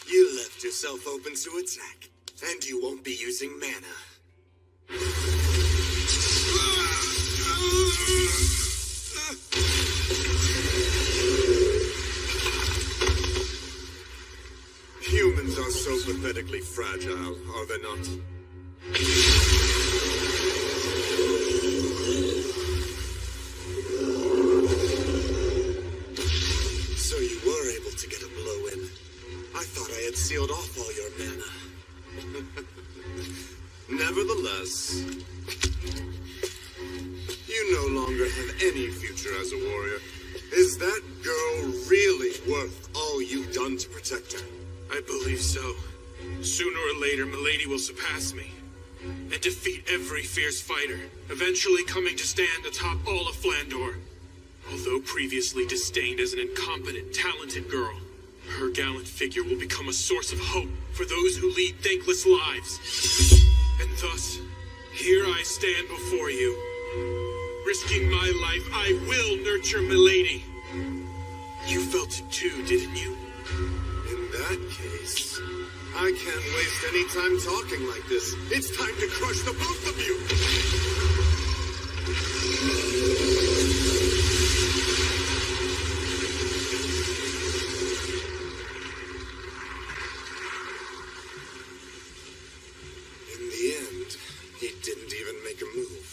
You left yourself open to attack, and you won't be using mana. Humans are so pathetically fragile, are they not? So you were able to get a blow in. I thought I had sealed off all your mana. Nevertheless, you no longer have any future as a warrior. Is that girl really worth all you've done to protect her? I believe so. Sooner or later, Milady will surpass me and defeat every fierce fighter, eventually coming to stand atop all of Flandor. Although previously disdained as an incompetent, talented girl, her gallant figure will become a source of hope for those who lead thankless lives. And thus, here I stand before you. Risking my life, I will nurture Milady. You felt it too, didn't you? In that case, I can't waste any time talking like this. It's time to crush the both of you! In the end, he didn't even make a move.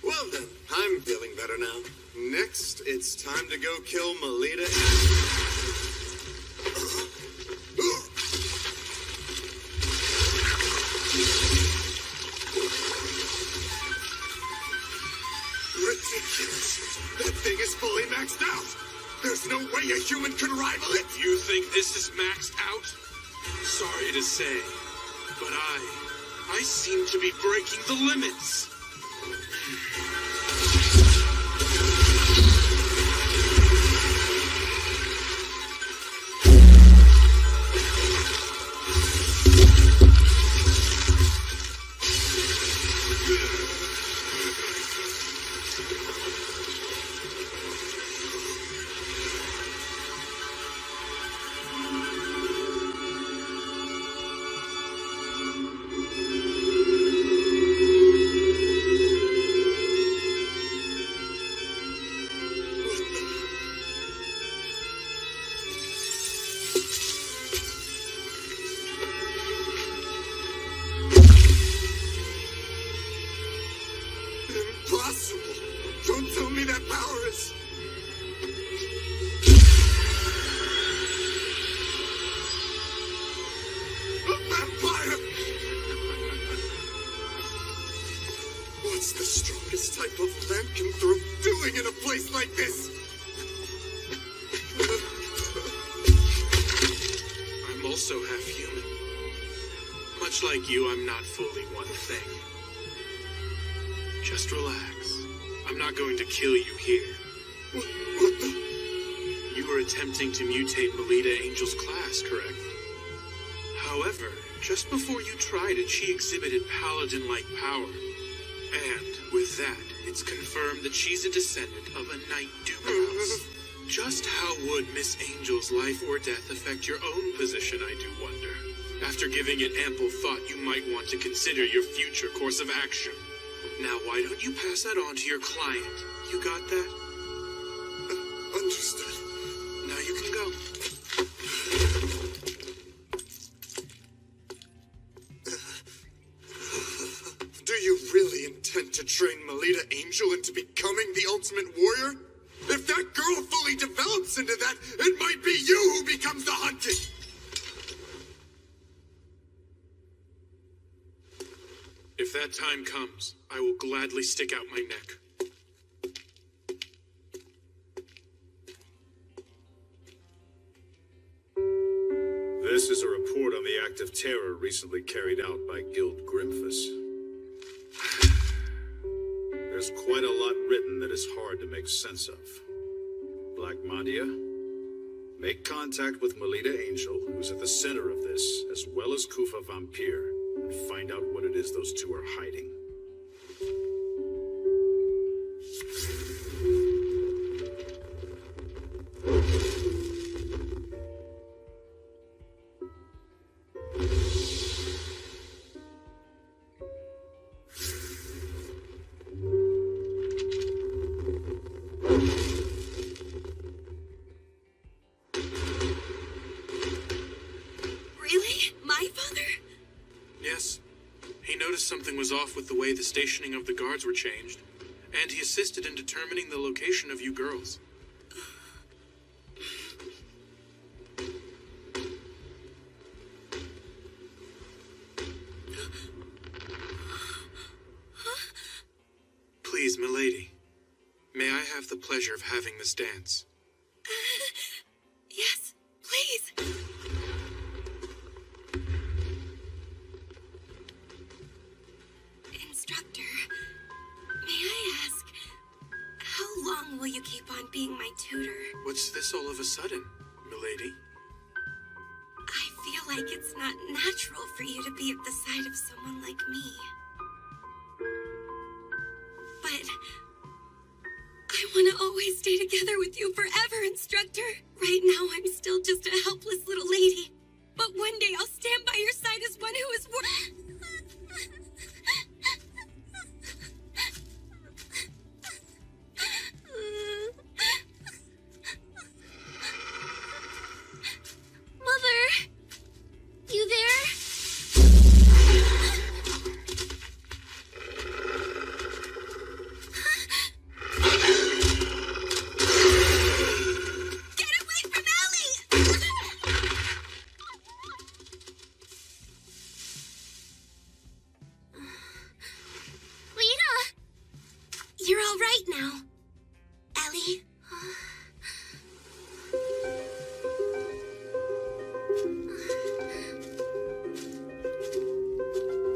Well then, I'm feeling better now. Next, it's time to go kill Melita. Ridiculous! That thing is fully maxed out! There's no way a human can rival it! You think this is maxed out? Sorry to say, but I seem to be breaking the limits. Impossible! Don't tell me that power is... a vampire! What's the strongest type of lycanthrope doing in a place like this? I'm also half human. Much like you, I'm not fully one thing. Just relax. I'm not going to kill you here. What the... You were attempting to mutate Melita Angel's class, correct? However, just before you tried it, she exhibited paladin-like power. And with that, it's confirmed that she's a descendant of a Night Duke house. Just how would Miss Angel's life or death affect your own position, I do wonder. After giving it ample thought, you might want to consider your future course of action. Now, why don't you pass that on to your client? You got that? Understood. Now you can go. train Melita Angel into becoming the ultimate warrior? If that girl fully develops into that, it might be you who becomes the hunted! If that time comes, I will gladly stick out my neck. This is a report on the act of terror recently carried out by Guild Grimphus. There's quite a lot written that is hard to make sense of. Black Madia, make contact with Melita Angel, who's at the center of this, as well as Kufa Vampire, and find out what it is those two are hiding. Something was off with the way the stationing of the guards were changed, and he assisted in determining the location of you girls. Please, milady, may I have the pleasure of having this dance? Yes, please. Instructor, may I ask, how long will you keep on being my tutor? What's this all of a sudden, milady? I feel like it's not natural for you to be at the side of someone like me. But I want to always stay together with you forever, Instructor. Right now, I'm still just a helpless little lady. But one day, I'll stand by your side as one who is Mother! You there? Get away from Ellie! Lita! You're all right now, Ellie.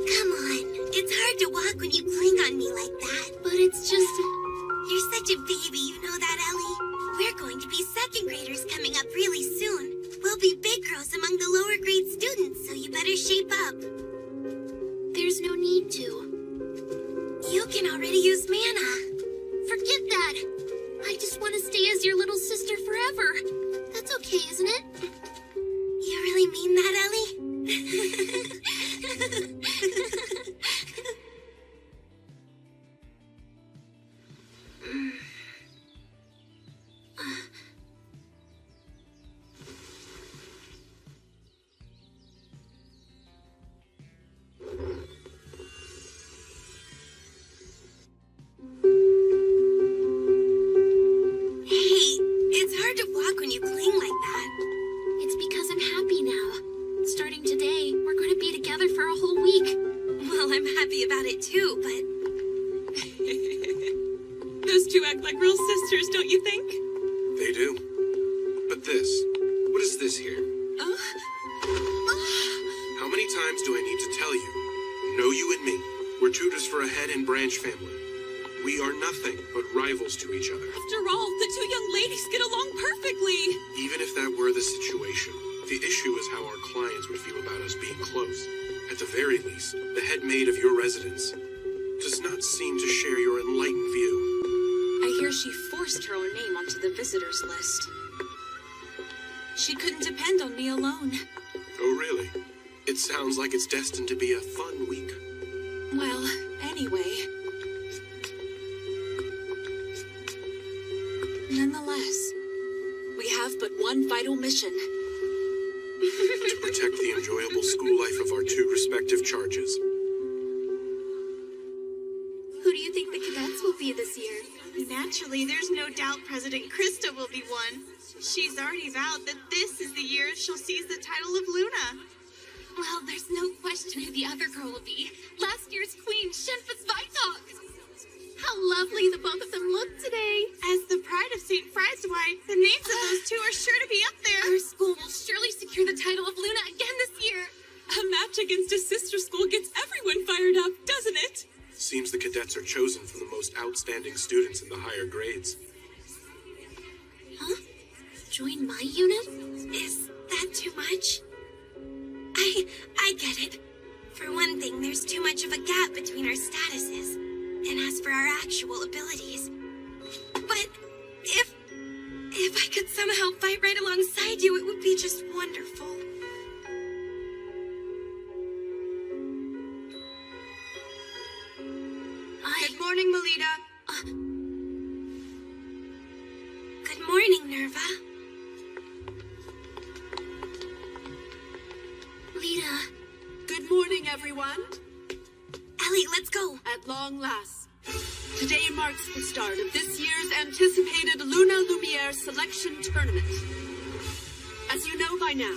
Come on. It's hard to walk when you cling on me like that. But it's just... You're such a baby, you know that, Ellie? We're going to be second graders coming up really soon. We'll be big girls among the lower grade students, so you better shape up. There's no need to. You can already use mana. Forget that. I just want to stay as your little sister forever. That's okay, isn't it? You really mean that, Ellie? Hey, it's hard to walk when you cling like that. It's because I'm happy now. Starting today, we're going to be together for a whole week. Well, I'm happy about it too, but... Those two act like real sisters, don't you think? They do. But this, what is this here? How many times do I need to tell you? Know you and me, we're tutors for a head and branch family. We are nothing but rivals to each other. After all, the two young ladies get along perfectly. Even if that were the situation, the issue is how our clients would feel about us being close. At the very least, the head maid of your residence does not seem to share your enlightened view. I hear she forced her own name onto the visitors list. She couldn't depend on me alone. Oh, really? It sounds like it's destined to be a fun week. Well, anyway. Nonetheless, we have but one vital mission. To protect the enjoyable school life of our two respective charges. Who do you think cadets will be this year. Naturally, there's no doubt President Krista will be one. She's already vowed that this is the year she'll seize the title of Luna. Well, there's no question who the other girl will be. Last year's queen, Shenfa's Vitok. How lovely the both of them look today. As the pride of St. Frieswide, the names of those two are sure to be up there. Our school will surely secure the title of Luna again this year. A match against a sister school gets everyone fired up, doesn't it? Seems the cadets are chosen from the most outstanding students in the higher grades. Huh? Join my unit? Is that too much? I get it. For one thing, there's too much of a gap between our statuses. And as for our actual abilities. But if I could somehow fight right alongside you, it would be just wonderful. Good morning, Melita. Good morning, Nerva. Lita. Good morning, everyone. Ellie, let's go. At long last. Today marks the start of this year's anticipated Luna Lumiere Selection Tournament. As you know by now,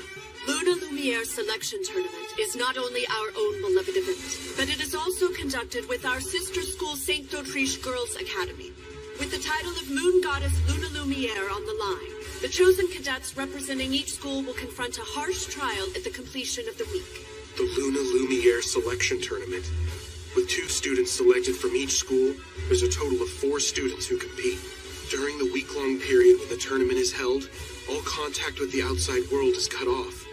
Luna Lumiere Selection Tournament is not only our own beloved event, but it is also conducted with our sister school St. D'Autriche Girls Academy. With the title of Moon Goddess Luna Lumiere on the line, the chosen cadets representing each school will confront a harsh trial at the completion of the week. The Luna Lumiere Selection Tournament. With 2 students selected from each school, there's a total of 4 students who compete. During the week-long period when the tournament is held, all contact with the outside world is cut off.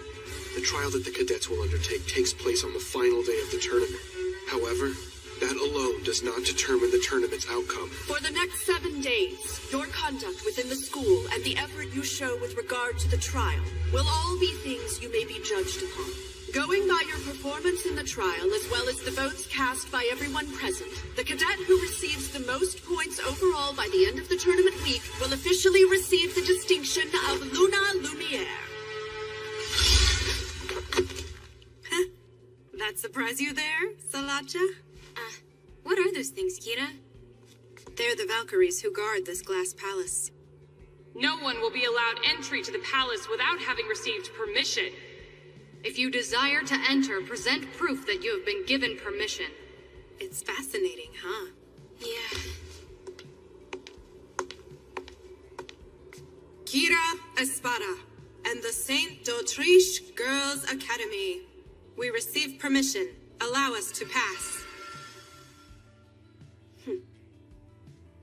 The trial that the cadets will undertake takes place on the final day of the tournament. However, that alone does not determine the tournament's outcome. For the next 7 days, your conduct within the school and the effort you show with regard to the trial will all be things you may be judged upon. Going by your performance in the trial, as well as the votes cast by everyone present, the cadet who receives the most points overall by the end of the tournament week will officially receive the distinction of Luna Lumiere. That surprise you there, Salacha? What are those things, Kira? They're the Valkyries who guard this glass palace. No one will be allowed entry to the palace without having received permission. If you desire to enter, present proof that you have been given permission. It's fascinating, huh? Yeah. Kira Espada and the St. D'Autriche Girls Academy. We receive permission. Allow us to pass.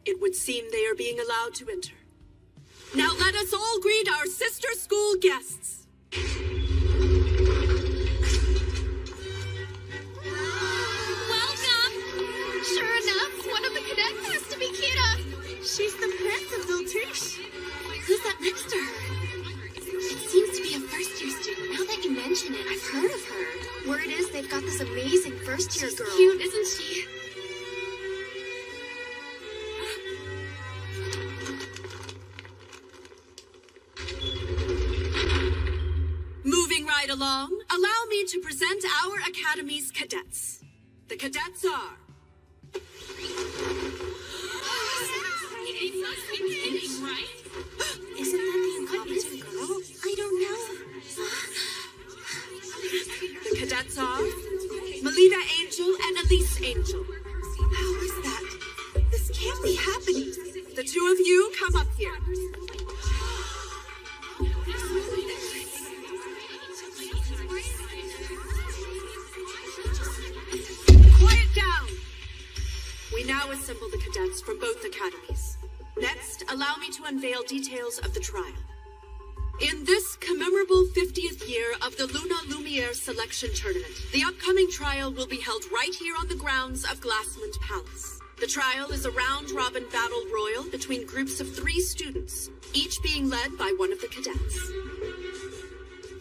It would seem they are being allowed to enter. Now let us all greet our sister school guests. Welcome! Sure enough, one of the cadets has to be Kira. She's the Prince of D'Autriche. Who's that next to her? It seems to be a first-year student. Now that you mention it, I've heard of her. Word is they've got this amazing first-year girl. She's cute, isn't she? Moving right along, allow me to present our Academy's cadets. The cadets are... Isn't that the incompetent girl? I don't know. The cadets are Melita Angel and Elise Angel. How is that? This can't be happening. The two of you come up here. Quiet down. We now assemble the cadets from both academies. Next, allow me to unveil details of the trial. In this commemorable 50th year of the Luna Lumiere Selection Tournament, the upcoming trial will be held right here on the grounds of Glassmond Palace. The trial is a round-robin battle royal between groups of 3 students, each being led by one of the cadets.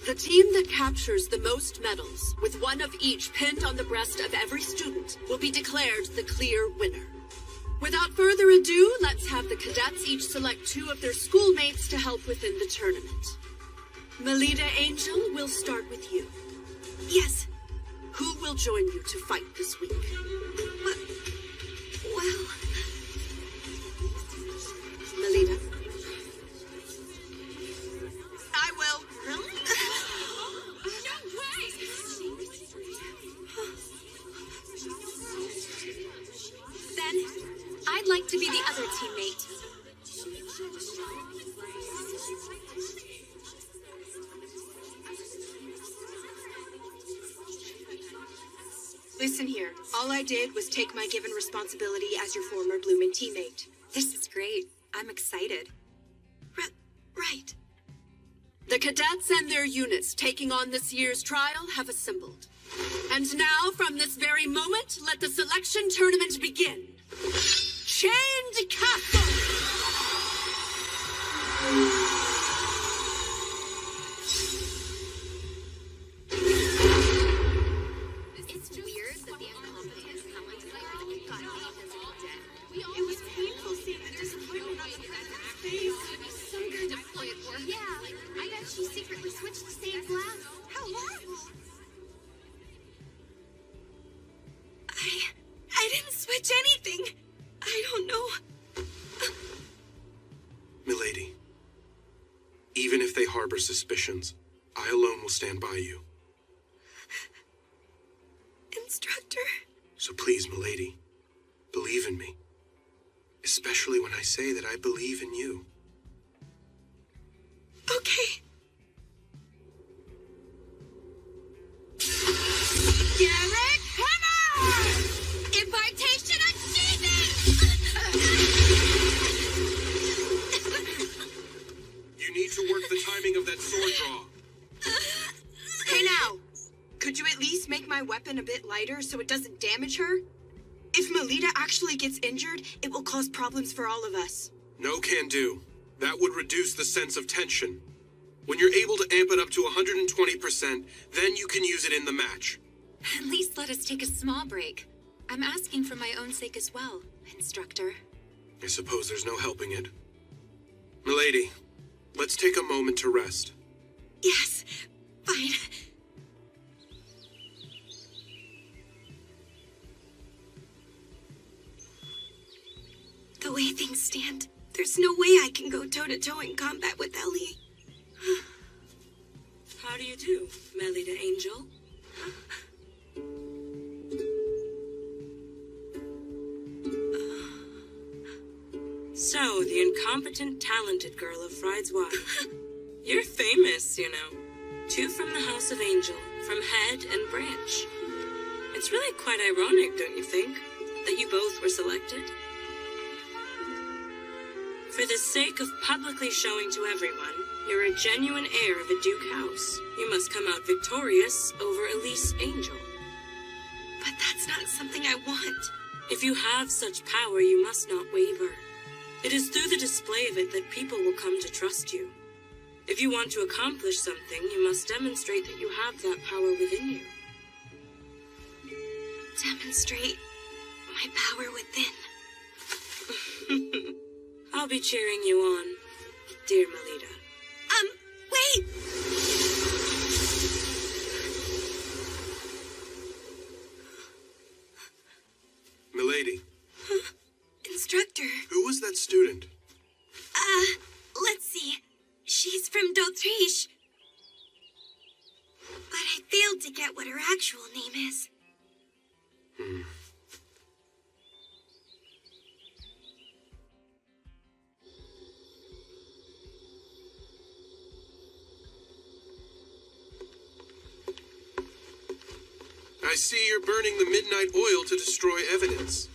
The team that captures the most medals, with one of each pinned on the breast of every student, will be declared the clear winner. Without further ado, let's have the cadets each select 2 of their schoolmates to help within the tournament. Melita Angel, we'll start with you. Yes. Who will join you to fight this week? Well, Melita. I will. Really? No way! Then, I'd like to be the other teammate. Listen here. All I did was take my given responsibility as your former Bloomin' teammate. This is great. I'm excited. Right. The cadets and their units taking on this year's trial have assembled. And now, from this very moment, let the selection tournament begin. Chained Castle! It's weird that the incompetent talented girl got named as a cadet. It was painful seeing the disappointment on the president's face. So good to play it for. Yeah, I bet she secretly switched to stained glass. How horrible! I didn't switch anything. I don't know. Milady, even if they harbor suspicions, I alone will stand by you. Instructor? So please, Milady, believe in me. Especially when I say that I believe in you. Okay. Garrett, come on! Invitation achievement! You need to work the timing of that sword draw. Hey now, could you at least make my weapon a bit lighter so it doesn't damage her? If Melita actually gets injured, it will cause problems for all of us. No can do. That would reduce the sense of tension. When you're able to amp it up to 120%, then you can use it in the match. At least let us take a small break. I'm asking for my own sake as well, Instructor. I suppose there's no helping it. Milady, let's take a moment to rest. Yes, fine. The way things stand, there's no way I can go toe-to-toe in combat with Ellie. How do you do, Melita Angel? So, the incompetent, talented girl of Fried's wife. You're famous, you know. 2 from the House of Angel, from Head and Branch. It's really quite ironic, don't you think, that you both were selected? For the sake of publicly showing to everyone you're a genuine heir of a Duke house, you must come out victorious over Elise Angel. But that's not something I want. If you have such power, you must not waver. It is through the display of it that people will come to trust you. If you want to accomplish something, you must demonstrate that you have that power within you. Demonstrate my power within. I'll be cheering you on, dear Melita. Wait! Milady. Instructor. Who was that student? Let's see. She's from d'Autriche. But I failed to get what her actual name is. I see you're burning the midnight oil to destroy evidence.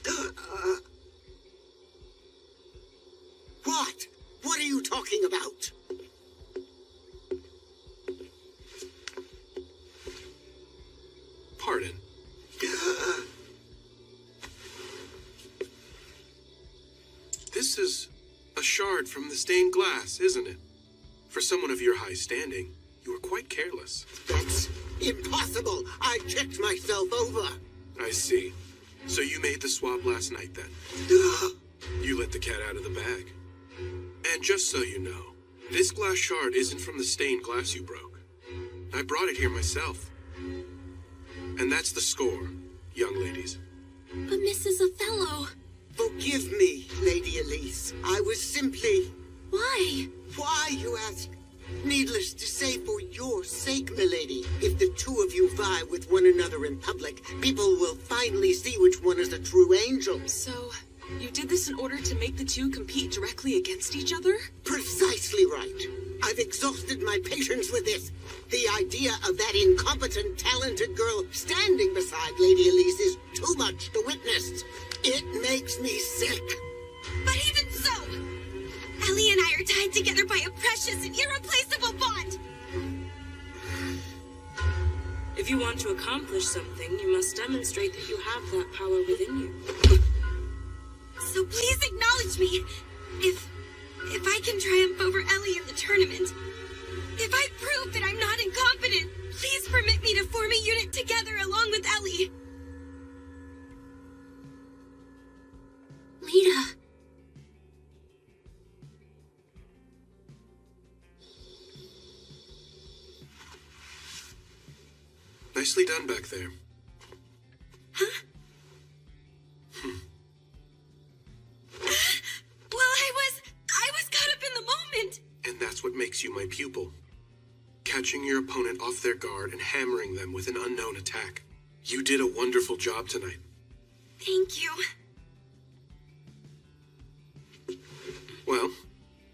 What? What are you talking about? Pardon. This is a shard from the stained glass, isn't it? For someone of your high standing, you were quite careless. That's impossible. I checked myself over. I see. So you made the swap last night, then? You let the cat out of the bag. And just so you know, this glass shard isn't from the stained glass you broke. I brought it here myself. And that's the score, young ladies. But Mrs. Othello... Forgive me, Lady Elise. I was simply... Why? Why, you ask? Needless to say, for your sake, milady. If the two of you vie with one another in public, people will finally see which one is the true angel. So, you did this in order to make the two compete directly against each other? Precisely right. I've exhausted my patience with this. The idea of that incompetent, talented girl standing beside Lady Elise is too much to witness. It makes me sick. But even so, Ellie and I are tied together by a precious and irreplaceable bond. If you want to accomplish something, you must demonstrate that you have that power within you. So please acknowledge me. If I can triumph over Ellie in the tournament, if I prove that I'm not incompetent, please permit me to form a unit together along with Ellie. Lita. Nicely done back there. Huh? Well, I was caught up in the moment. And that's what makes you my pupil. Catching your opponent off their guard and hammering them with an unknown attack. You did a wonderful job tonight. Thank you. Well,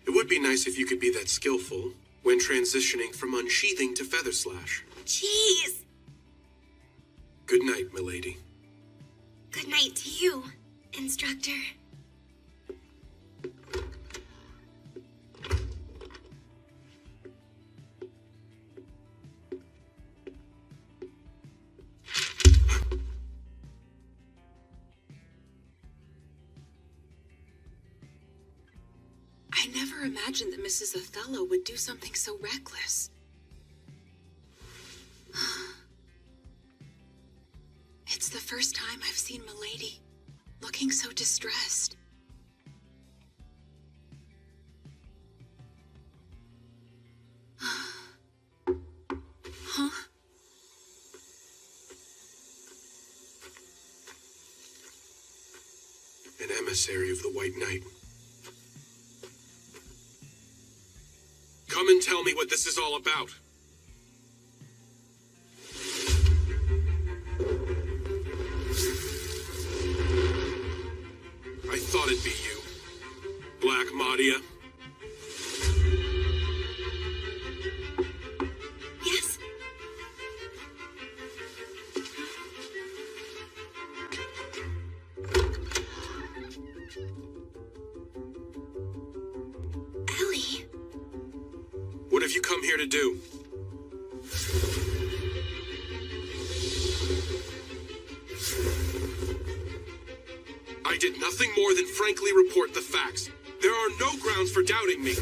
it would be nice if you could be that skillful when transitioning from unsheathing to feather slash. Jeez. Good night, milady. Good night to you, instructor. I never imagined that Mrs. Othello would do something so reckless. It's the first time I've seen Milady looking so distressed. Huh? An emissary of the White Knight. Come and tell me what this is all about. I thought it'd be you, Black Madia. Yes? Ellie. What have you come here to do? I did nothing more than frankly report the facts. There are no grounds for doubting me.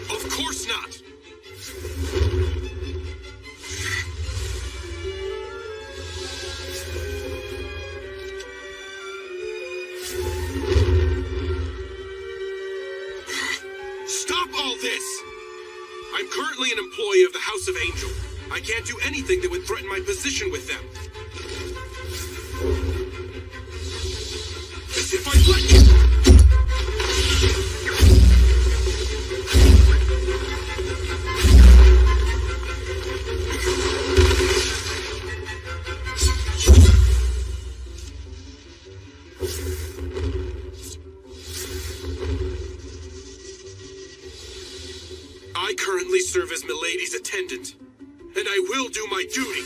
Of course not. Stop all this! I'm currently an employee of the House of Angel. I can't do anything that would threaten my position with them. As if I'd let you! I currently serve as Milady's attendant, and I will do my duty.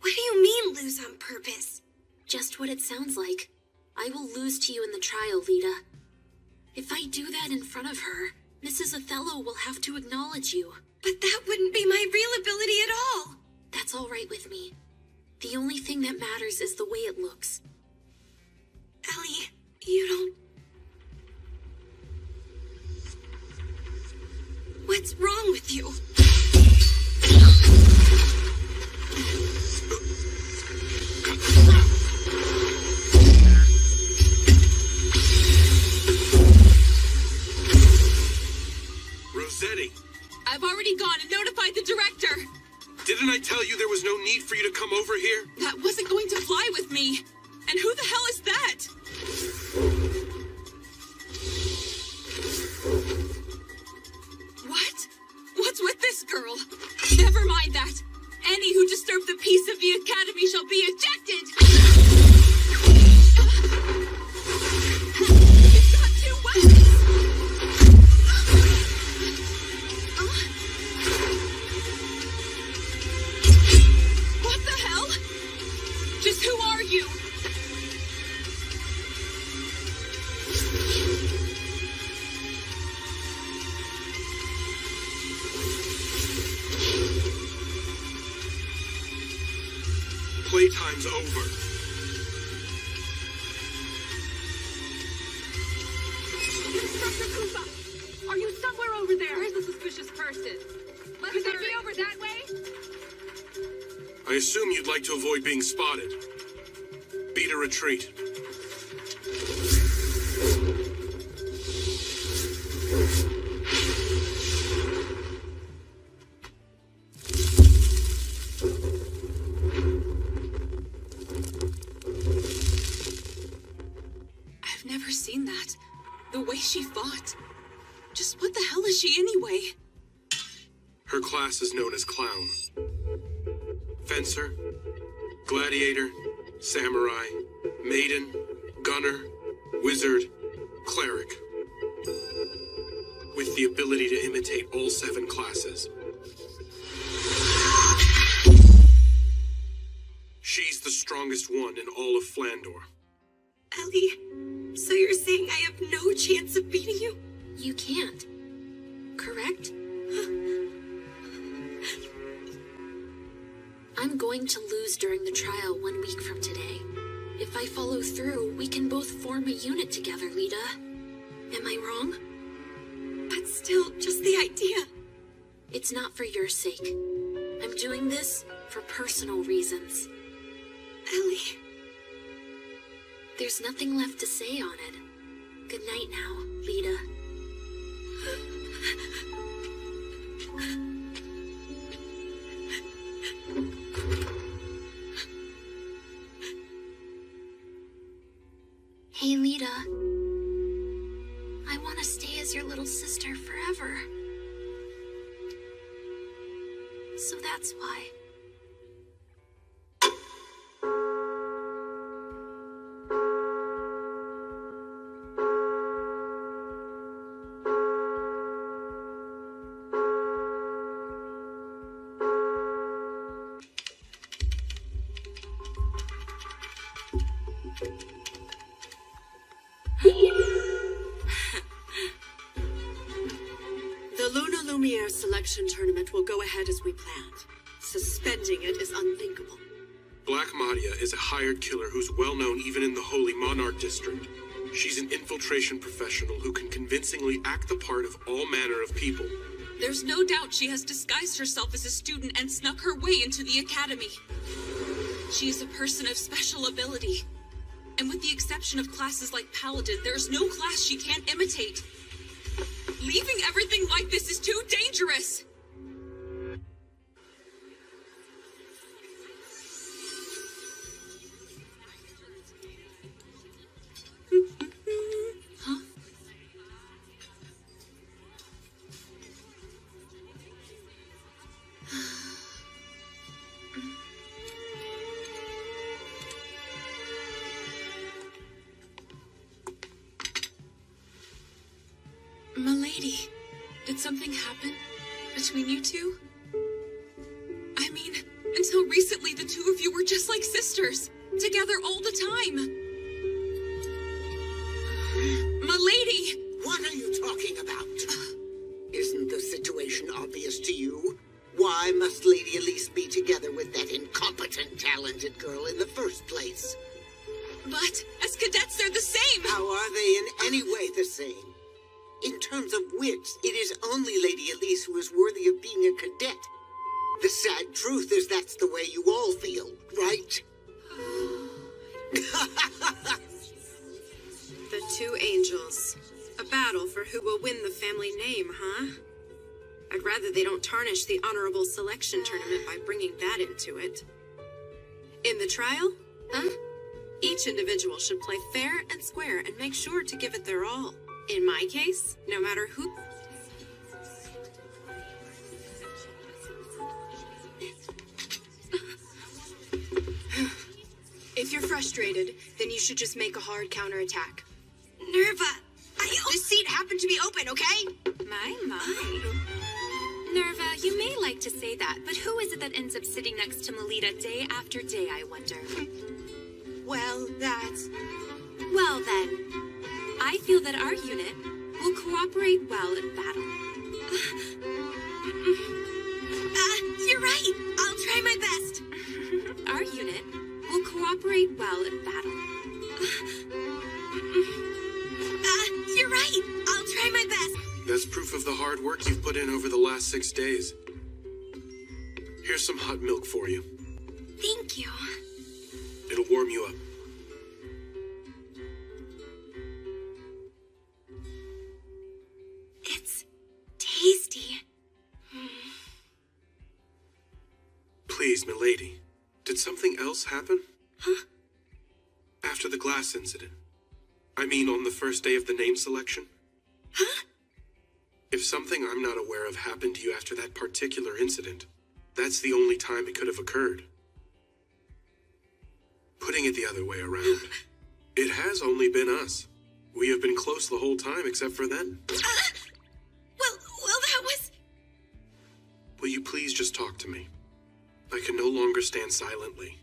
What do you mean, lose on purpose? Just what it sounds like. I will lose to you in the trial, Lita. If I do that in front of her, Mrs. Othello will have to acknowledge you. But that wouldn't be my real ability at all. That's all right with me. The only thing that matters is the way it looks. Ellie, you don't... What's wrong with you? Rossetti, rejected! You've got two weapons! What the hell? Just who are you? Playtime's over. Instructor Koopa, are you somewhere over there? Where's the suspicious person? Could they be over that way? I assume you'd like to avoid being spotted. Beat a retreat. I've never seen that. The way she fought. Just what the hell is she anyway? Her class is known as Clown. Fencer, Gladiator, Samurai, Maiden, Gunner, Wizard, Cleric. With the ability to imitate all 7 classes. She's the strongest one in all of Flandor. Ellie, so you're saying I have no chance of beating you? You can't. Correct? I'm going to lose during the trial 1 week from today. If I follow through, we can both form a unit together, Lita. Am I wrong? But still, just the idea. It's not for your sake. I'm doing this for personal reasons. Ellie. There's nothing left to say on it. Good night now, Lita. Hey, Lita. I want to stay as your little sister forever. So that's why. Selection tournament will go ahead as we planned. Suspending it is unthinkable. Black Madia is a hired killer who's well known even in the Holy Monarch District. She's an infiltration professional who can convincingly act the part of all manner of people. There's no doubt she has disguised herself as a student and snuck her way into the academy. She is a person of special ability. And with the exception of classes like Paladin, there is no class she can't imitate. Leaving everything like this is too dangerous! Huh? Milady, did something happen between you two? I mean, until recently the two of you were just like sisters, together all the time. Milady! What are you talking about? Isn't the situation obvious to you? Why must Lady Elise be together with that incompetent, talented girl in the first place? But as cadets, they're the same! How are they in any way the same? In terms of wits, it is only Lady Elise who is worthy of being a cadet. The sad truth is that's the way you all feel, right? The two angels. A battle for who will win the family name, huh? I'd rather they don't tarnish the honorable selection tournament by bringing that into it. In the trial, huh? Each individual should play fair and square and make sure to give it their all. In my case, no matter who... If you're frustrated, then you should just make a hard counterattack. Nerva, This seat happened to be open, okay? My. Nerva, you may like to say that, but who is it that ends up sitting next to Melita day after day, I wonder? Well, that's... Well then, I feel that our unit will cooperate well in battle. You're right. I'll try my best. Our unit will cooperate well in battle. You're right. I'll try my best. That's proof of the hard work you've put in over the last 6 days. Here's some hot milk for you. Thank you. It'll warm you up. It's tasty. Please, milady. Did something else happen? Huh? After the glass incident. I mean, on the first day of the name selection? Huh? If something I'm not aware of happened to you after that particular incident, that's the only time it could have occurred. Putting it the other way around, it has only been us. We have been close the whole time except for then. Well, that was... Will you please just talk to me? I can no longer stand silently,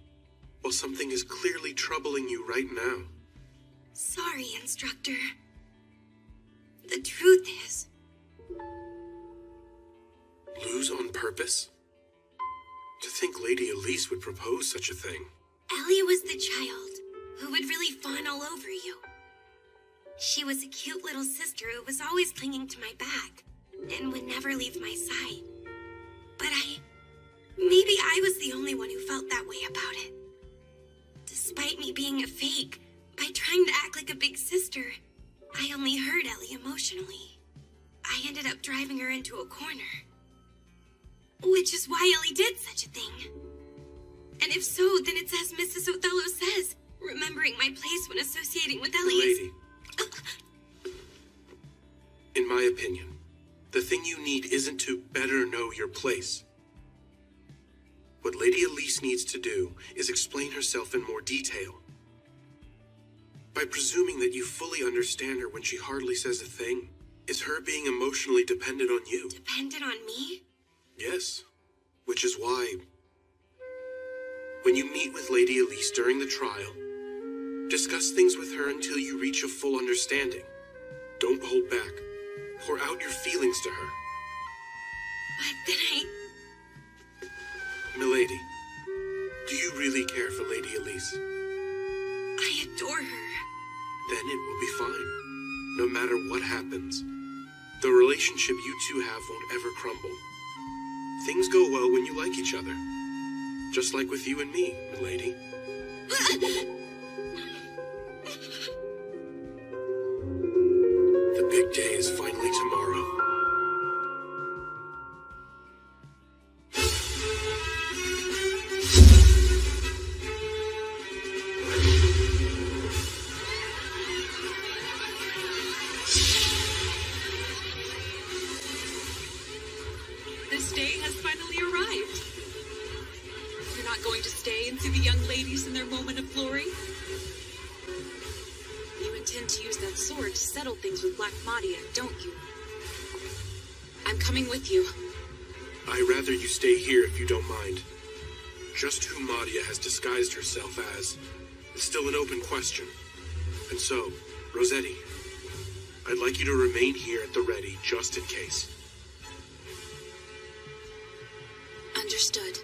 while something is clearly troubling you right now. Sorry, instructor. The truth is... Lose on purpose? To think Lady Elise would propose such a thing. Ellie was the child who would really fawn all over you. She was a cute little sister who was always clinging to my back and would never leave my side. But maybe I was the only one who felt that way about it. Despite me being a fake, by trying to act like a big sister, I only hurt Ellie emotionally. I ended up driving her into a corner. Which is why Ellie did such a thing. And if so, then it's as Mrs. Othello says, remembering my place when associating with Ellie is... Lady. In my opinion, the thing you need isn't to better know your place. What Lady Elise needs to do is explain herself in more detail. By presuming that you fully understand her when she hardly says a thing, is her being emotionally dependent on you. Dependent on me? Yes, which is why, when you meet with Lady Elise during the trial, discuss things with her until you reach a full understanding. Don't hold back. Pour out your feelings to her. But then Milady, do you really care for Lady Elise? I adore her. Then it will be fine. No matter what happens, the relationship you two have won't ever crumble. Things go well when you like each other. Just like with you and me, milady. The big day is finally tomorrow. This day has finally arrived. You're not going to stay and see the young ladies in their moment of glory? You intend to use that sword to settle things with Black Madia, don't you? I'm coming with you. I'd rather you stay here if you don't mind. Just who Madia has disguised herself as is still an open question. And so, Rossetti, I'd like you to remain here at the ready just in case. Understood.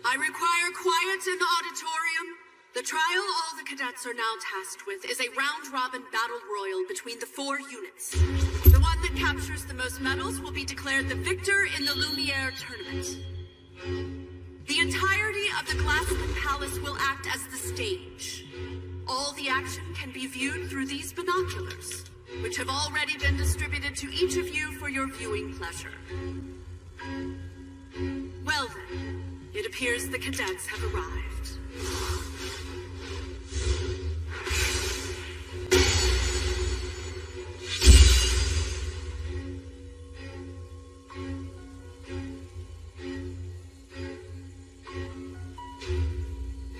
I require quiet in the auditorium. The trial all the cadets are now tasked with is a round-robin battle royal between the 4 units. The one that captures the most medals will be declared the victor in the Lumiere tournament. The entirety of the Glassman Palace will act as the stage. All the action can be viewed through these binoculars, which have already been distributed to each of you for your viewing pleasure. Well then, it appears the cadets have arrived.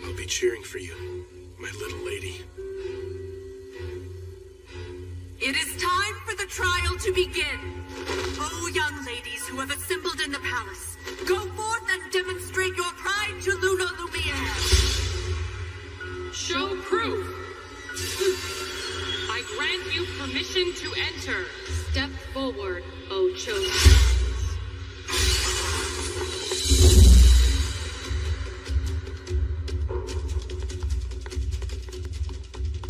I'll be cheering for you, my little lady. It is time for the trial to begin. Oh, young ladies who have assembled in the palace, go forth and demonstrate your pride to Luna Lumiere. Show proof. I grant you permission to enter. Step forward, O chosen.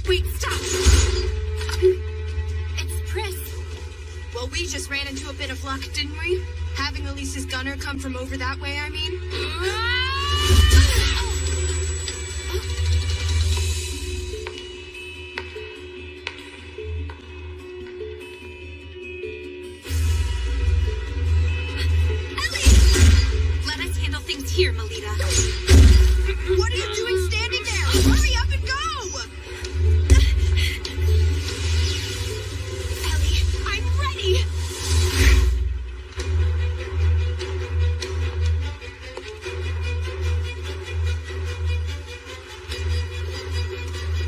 Wait, stop! It's Pris. Well, we just ran into a bit of luck, didn't we? Having Elise's gunner come from over that way, I mean. Let us handle things here, Melita. What are you doing standing there? Hurry up and go! Ellie, I'm ready!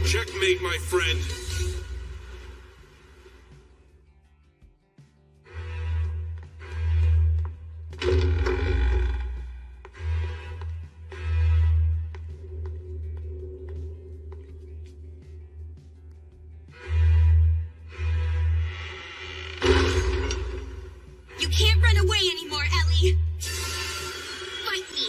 Checkmate, my friend. You can't run away anymore, Ellie! Fight me!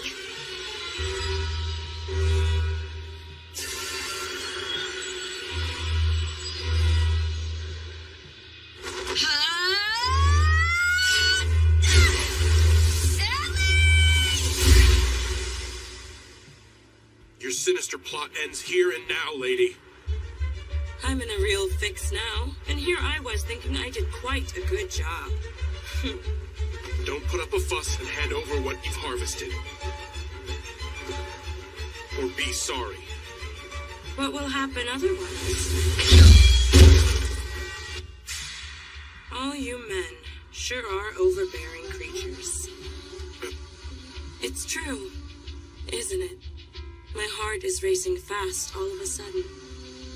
Your sinister plot ends here and now, lady. I'm in a real fix now, and here I was thinking I did quite a good job. Don't put up a fuss and hand over what you've harvested. Or be sorry. What will happen otherwise? All you men sure are overbearing creatures. It's true, isn't it? My heart is racing fast all of a sudden,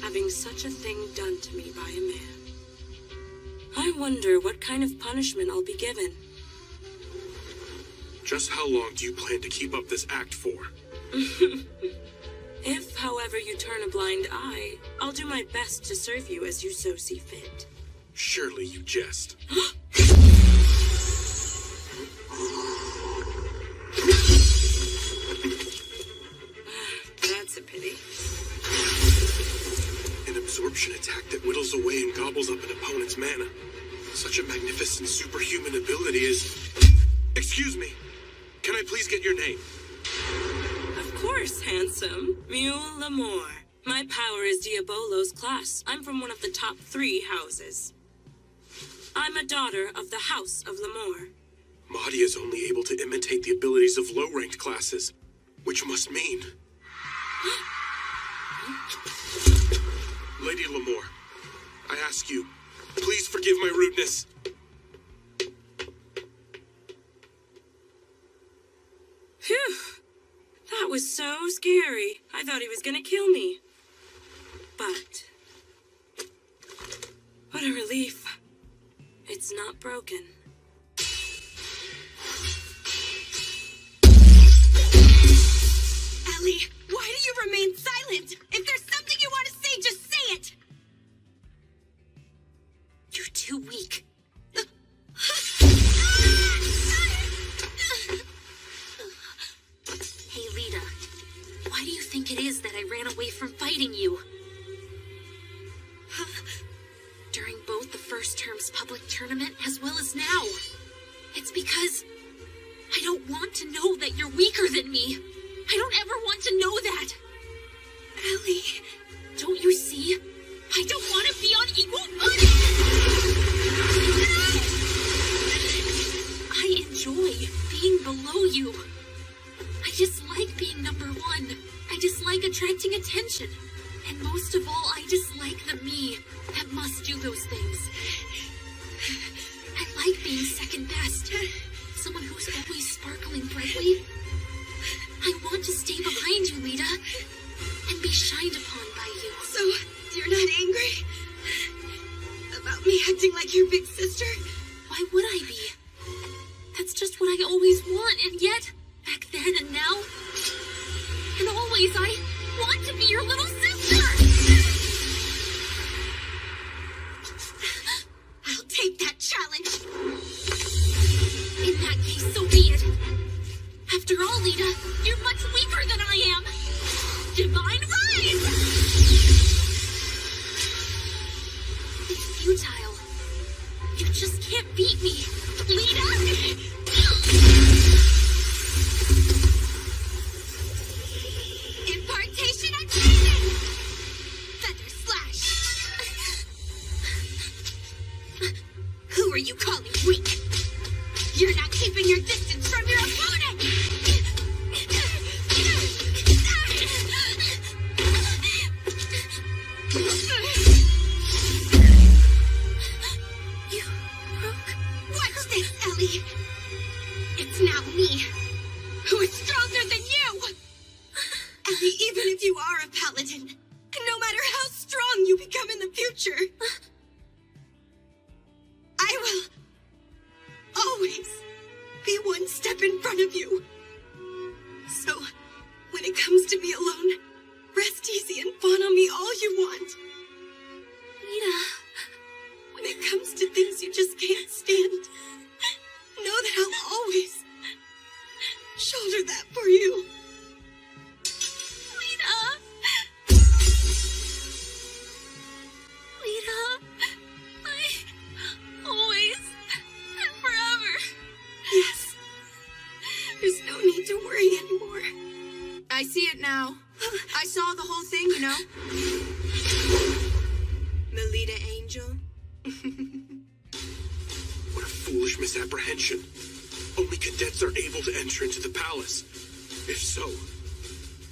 having such a thing done to me by a man. I wonder what kind of punishment I'll be given. Just how long do you plan to keep up this act for? If, however, you turn a blind eye, I'll do my best to serve you as you so see fit. Surely you jest. That's a pity. An absorption attack that whittles away and gobbles up an opponent's mana. Such a magnificent superhuman ability is... Excuse me. Can I please get your name? Of course, handsome. Mule Lamore. My power is Diabolo's class. I'm from one of the top 3 houses. I'm a daughter of the House of Lamore. Mahdi is only able to imitate the abilities of low-ranked classes, which must mean... Lady Lamore, I ask you, please forgive my rudeness. Phew! That was so scary. I thought he was gonna kill me. But... what a relief. It's not broken. Ellie, why do you remain silent? If there's something you want to say, just say it! You're too weak. Hey, Lita. Why do you think it is that I ran away from fighting you? During both the first term's public tournament as well as now. It's because I don't want to know that you're weaker than me. I don't ever want to know that. Ellie, don't you see? I don't want to be on equal footing. I enjoy being below you. I dislike being number 1. I dislike attracting attention. And most of all, I dislike the me that must do those things. I like being second best. Someone who's always sparkling brightly. I want to stay behind you, Lita. and be shined upon by you. So, you're not angry about me acting like your big sister? Why would I be? That's just what I always want, and yet, back then and now, and always, I want to be your little sister! I'll take that challenge. In that case, so be it. After all, Lita, you're much weaker than I am. Divine Rise! It's futile. You just can't beat me, Lita! Impartation and training! Thunder Slash! Who are you calling weak? You're not keeping your distance from your opponent! You broke. Watch this, Ellie! It's now me, who is stronger than you! Ellie, even if you are a paladin, and no matter how strong you become in the future, I will always be one step in front of you. So, when it comes to me alone, rest easy and fawn on me all you want. Lita. When it comes to things you just can't stand, know that I'll always shoulder that for you. Lita, I always and forever. Yes. There's no need to worry anymore. I see it now. I saw the whole thing, you know. Melita Angel. What a foolish misapprehension. Only cadets are able to enter into the palace. If so,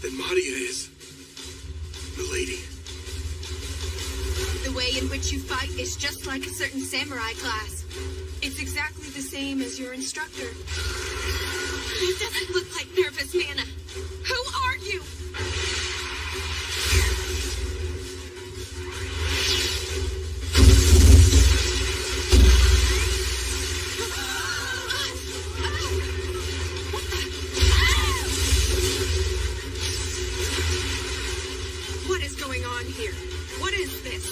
then Madia is Milady. The way in which you fight is just like a certain samurai class. It's exactly the same as your instructor. It doesn't look like nervous Mana. Who are you? What is going on here? What is this?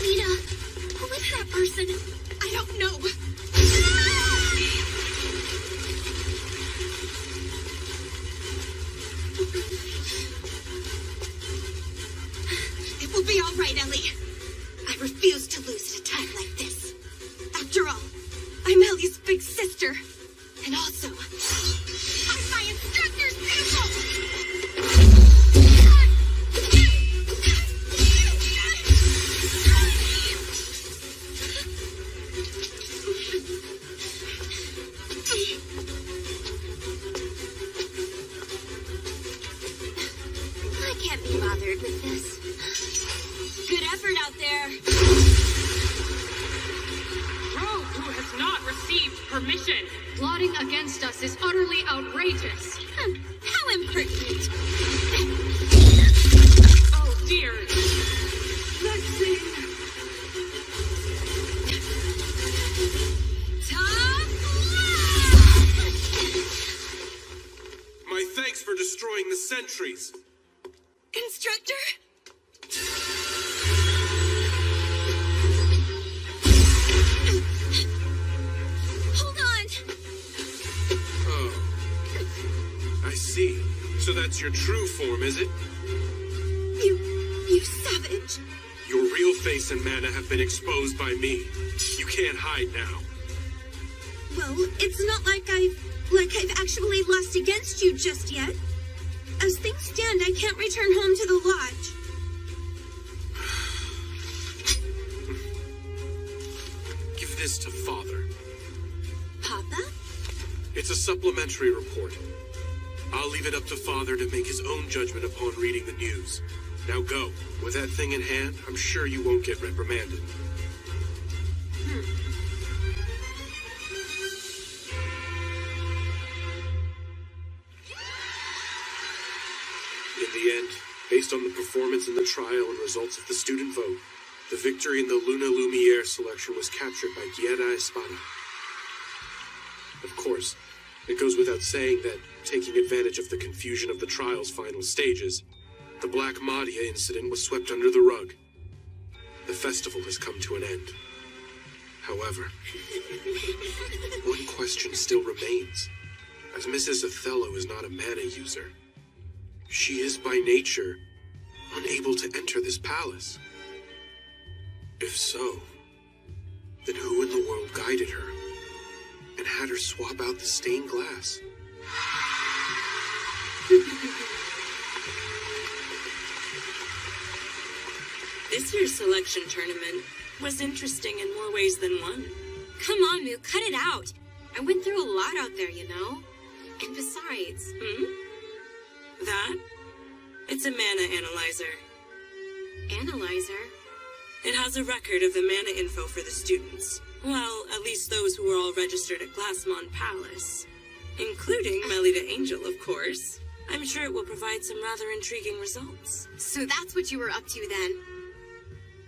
Lita, who is that person? I don't know. It will be all right, Ellie. I refuse to lose at a time like this. After all, I'm Ellie's big sister. And also, I'm my instructor's pupil! I can't be bothered with this. Good effort out there. Rogue who has not received permission. Plotting against us is utterly outrageous. How impertinent. Oh dear. Let's sing. My thanks for destroying the sentries. Instructor? Hold on. Oh. I see. So that's your true form, is it? You savage. Your real face and mana have been exposed by me. You can't hide now. Well, it's not like I've actually lost against you just yet. As things stand, I can't return home to the lodge. Give this to Father. Papa? It's a supplementary report. I'll leave it up to Father to make his own judgment upon reading the news. Now go. With that thing in hand, I'm sure you won't get reprimanded. In the end, Based on the performance in the trial and results of the student vote, the victory in the Luna Lumiere selection was captured by Guerra Espada. Of course, it goes without saying that, taking advantage of the confusion of the trial's final stages, the Black Madia incident was swept under the rug. The festival has come to an end. However, one question still remains. As Mrs. Othello is not a mana user, she is by nature unable to enter this palace. If so, then who in the world guided her and had her swap out the stained glass? This year's selection tournament was interesting in more ways than one. Come on, Moo, cut it out. I went through a lot out there, you know? And besides... That? It's a mana analyzer. Analyzer? It has a record of the mana info for the students. Well, at least those who were all registered at Glassmon Palace. Including Melita Angel, of course. I'm sure it will provide some rather intriguing results. So that's what you were up to then?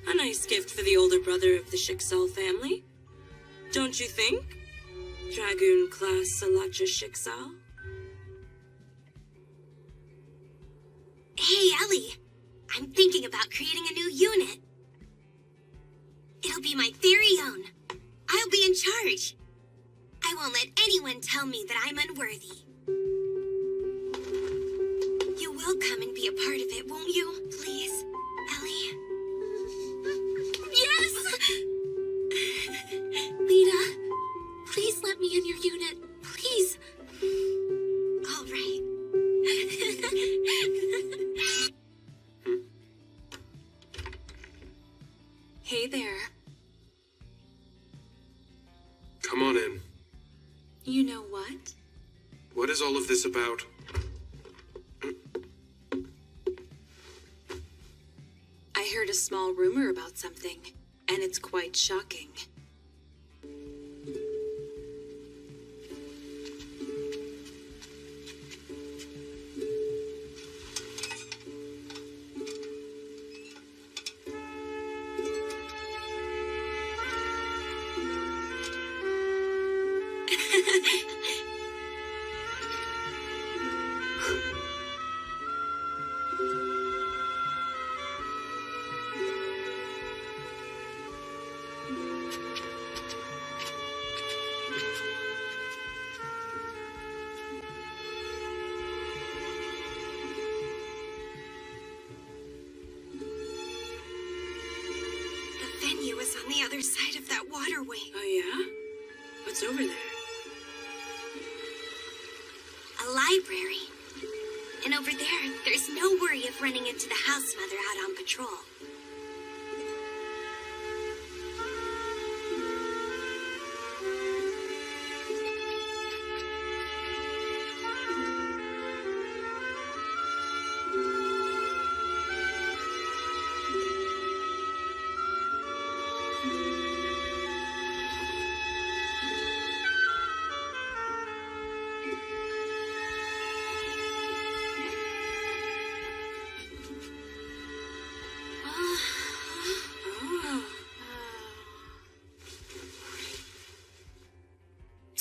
A nice gift for the older brother of the Schicksal family. Don't you think? Dragoon class Salacha Schicksal? Hey, Ellie. I'm thinking about creating a new unit. It'll be my very own. I'll be in charge. I won't let anyone tell me that I'm unworthy. You will come and be a part of it, won't you? Please, Ellie? Yes! Lita, please let me in your unit. Please. All right. Hey there. Come on in. You know what? What is all of this about? I heard a small rumor about something, and it's quite shocking. The venue is on the other side of that waterway. Oh, yeah? What's over there? A library. And over there, there's no worry of running into the house mother out on patrol.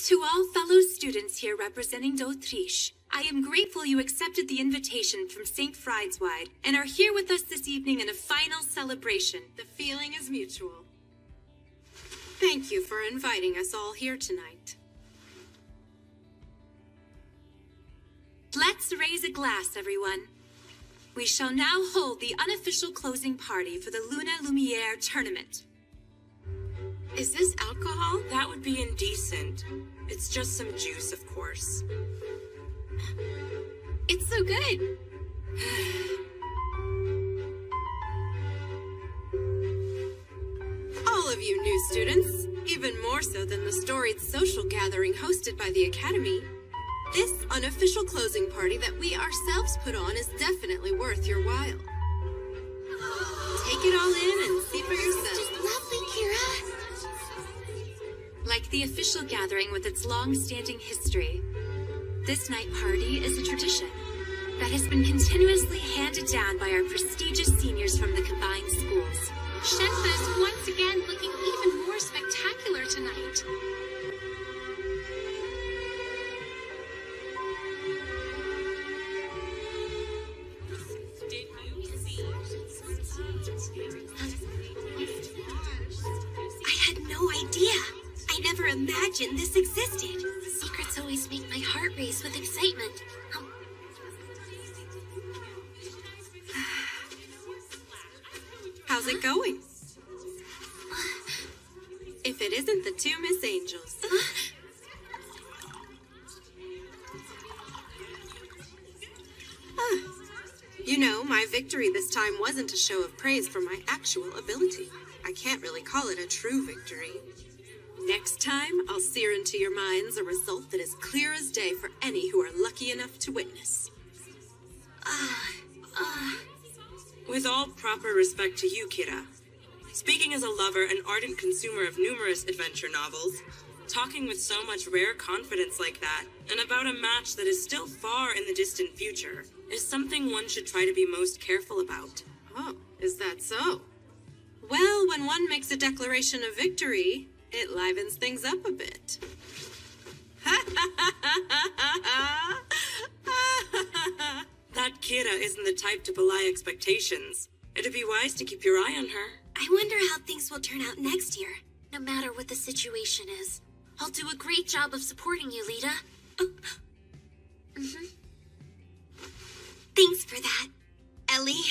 To all fellow students here representing d'Autriche, I am grateful you accepted the invitation from St. Friedeswide and are here with us this evening in a final celebration. The feeling is mutual. Thank you for inviting us all here tonight. Let's raise a glass, everyone. We shall now hold the unofficial closing party for the Luna Lumiere tournament. Is this alcohol? That would be indecent. It's just some juice, of course. It's so good. All of you new students, even more so than the storied social gathering hosted by the Academy, this unofficial closing party that we ourselves put on is definitely worth your while. Take it all in and see for yourself. Lovely, Kira. Like the official gathering with its long-standing history, this night party is a tradition. that has been continuously handed down by our prestigious seniors from the combined schools. Shenfa is once again looking even more spectacular tonight. I had no idea. I never imagined this existed. Secrets always make my heart race with excitement. How's it going? If it isn't the two Miss Angels. You know, my victory this time wasn't a show of praise for my actual ability. I can't really call it a true victory. Next time, I'll sear into your minds a result that is clear as day for any who are lucky enough to witness. With all proper respect to you, Kira, speaking as a lover and ardent consumer of numerous adventure novels, talking with so much rare confidence like that, and about a match that is still far in the distant future, is something one should try to be most careful about. Oh, is that so? Well, when one makes a declaration of victory, it livens things up a bit. That Kira isn't the type to belie expectations. It'd be wise to keep your eye on her. I wonder how things will turn out next year. No matter what the situation is, I'll do a great job of supporting you, Lita. Thanks for that, Ellie.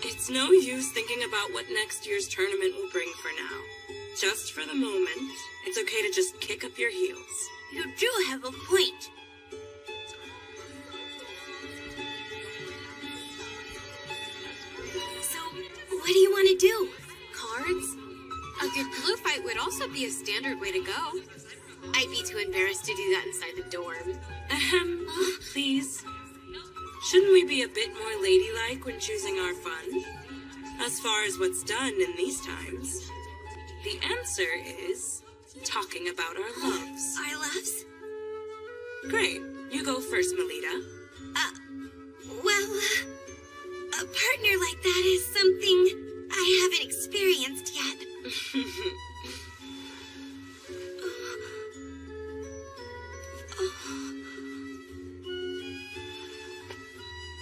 It's no use thinking about what next year's tournament will bring for now. Just for the moment, it's okay to just kick up your heels. You do have a point. So, what do you want to do? Cards? A good blue fight would also be a standard way to go. I'd be too embarrassed to do that inside the dorm. Please. Shouldn't we be a bit more ladylike when choosing our fun? As far as what's done in these times, the answer is talking about our loves. Our loves? Great. You go first, Melita. Well, a partner like that is something I haven't experienced yet.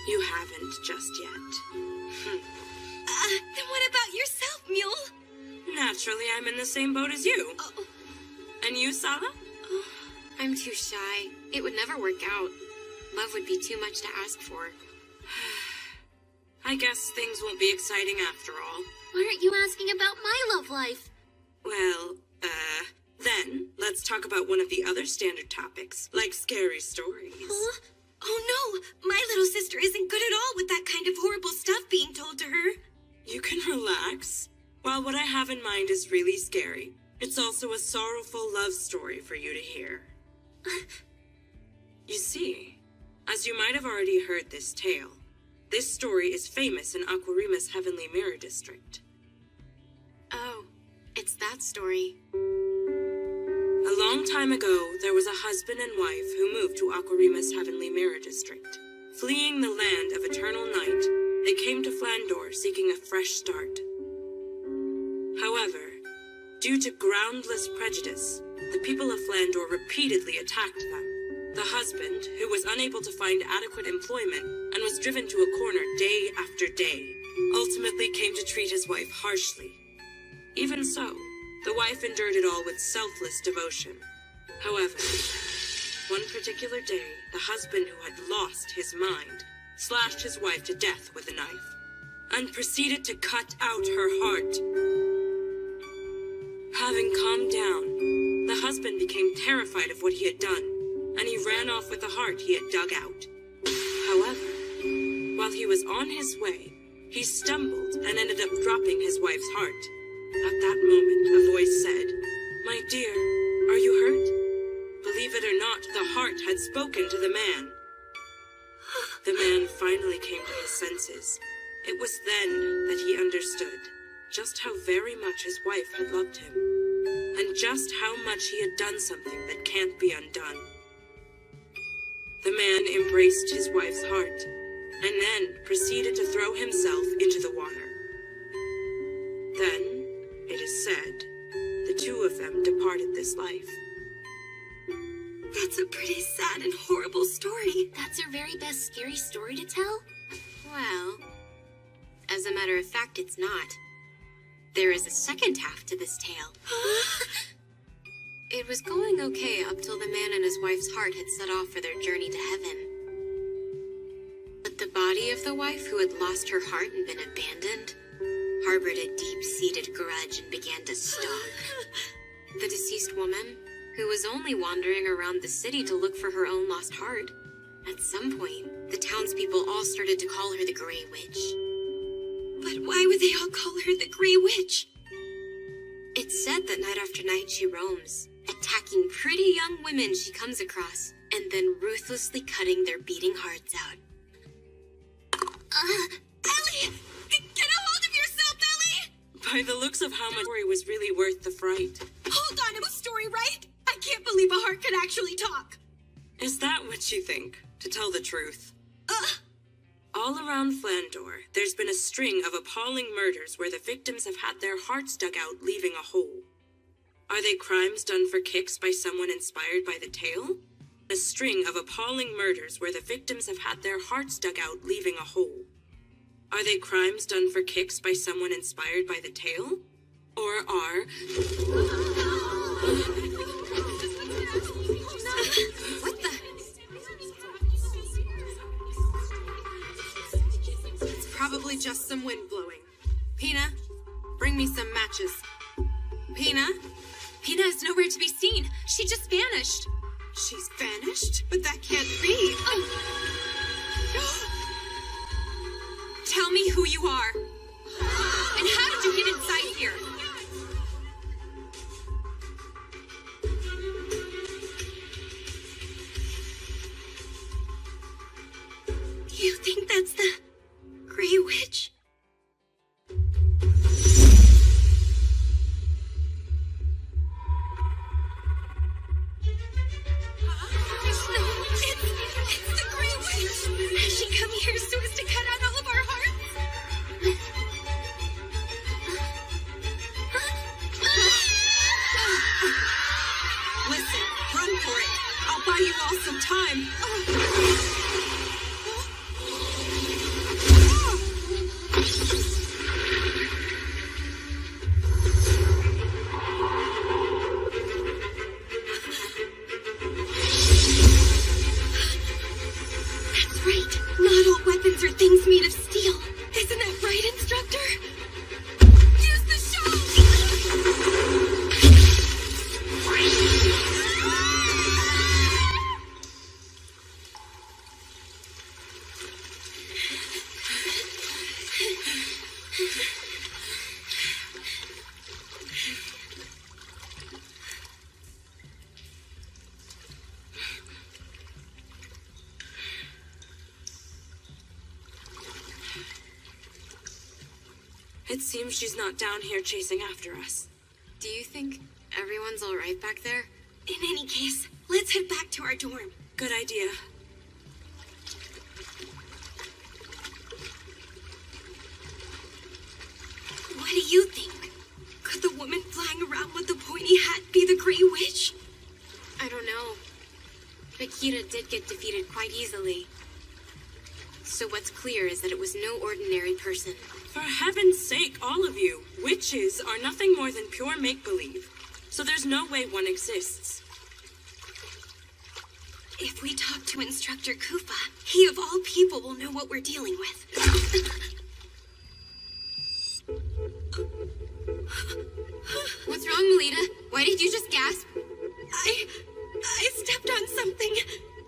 You haven't just yet. Then what about yourself, Mule? Naturally, I'm in the same boat as you. And you, Sala? I'm too shy. It would never work out. Love would be too much to ask for. I guess things won't be exciting after all. Why aren't you asking about my love life? Well, then let's talk about one of the other standard topics, like scary stories. Huh? Oh no, my little sister isn't good at all with that kind of horrible stuff being told to her. You can relax. While what I have in mind is really scary, it's also a sorrowful love story for you to hear. You see, as you might have already heard this tale, this story is famous in Aquarima's Heavenly Mirror District. Oh, it's that story. A long time ago, there was a husband and wife who moved to Aquarima's Heavenly Mirror District. Fleeing the land of eternal night, they came to Flandor seeking a fresh start. However, due to groundless prejudice, the people of Flandor repeatedly attacked them. The husband, who was unable to find adequate employment and was driven to a corner day after day, ultimately came to treat his wife harshly. Even so, the wife endured it all with selfless devotion. However, one particular day, the husband who had lost his mind slashed his wife to death with a knife and proceeded to cut out her heart. Having calmed down, the husband became terrified of what he had done, and he ran off with the heart he had dug out. However, while he was on his way, he stumbled and ended up dropping his wife's heart. At that moment, a voice said, "My dear, are you hurt?" Believe it or not, the heart had spoken to the man. The man finally came to his senses. It was then that he understood. just how very much his wife had loved him, and just how much he had done something that can't be undone. The man embraced his wife's heart, and then proceeded to throw himself into the water. Then, it is said, the two of them departed this life. That's a pretty sad and horrible story. That's our very best scary story to tell? Well, as a matter of fact, it's not. There is a second half to this tale. It was going okay up till the man and his wife's heart had set off for their journey to heaven. But the body of the wife, who had lost her heart and been abandoned, harbored a deep-seated grudge and began to stalk. The deceased woman, who was only wandering around the city to look for her own lost heart. At some point, the townspeople all started to call her the Grey Witch. But why would they all call her the Grey Witch? It's said that night after night she roams, attacking pretty young women she comes across, and then ruthlessly cutting their beating hearts out. Ellie! Get a hold of yourself, Ellie! By the looks of how much story was really worth the fright. Hold on, it was story, right? I can't believe a heart could actually talk. Is that what you think, to tell the truth? All around Flandor, there's been a string of appalling murders where the victims have had their hearts dug out, leaving a hole. Are they crimes done for kicks by someone inspired by the tale? A string of appalling murders where the victims have had their hearts dug out, leaving a hole. Are they crimes done for kicks by someone inspired by the tale? Or are... What the? It's probably just some wind blowing. Pina, bring me some matches. Pina? Pina is nowhere to be seen. She just vanished. She's vanished? But that can't be. Tell me who you are. And how did you get inside here? You think that's the Grey Witch? It's the Grey Witch! Has she come here so as to cut out all of our hearts? Listen, run for it. I'll buy you all some time. That's right. Not all weapons are things made of steel. Isn't that right, instructor? Use the show! It seems she's not down here chasing after us. Do you think everyone's all right back there? In any case, let's head back to our dorm. Good idea. What do you think? Could the woman flying around with the pointy hat be the Grey Witch? I don't know. But Kira did get defeated quite easily. So what's clear is that it was no ordinary person. For heaven's sake, all of you, witches are nothing more than pure make-believe. So there's no way one exists. If we talk to Instructor Koopa, he of all people will know what we're dealing with. What's wrong, Melita? Why did you just gasp? I stepped on something.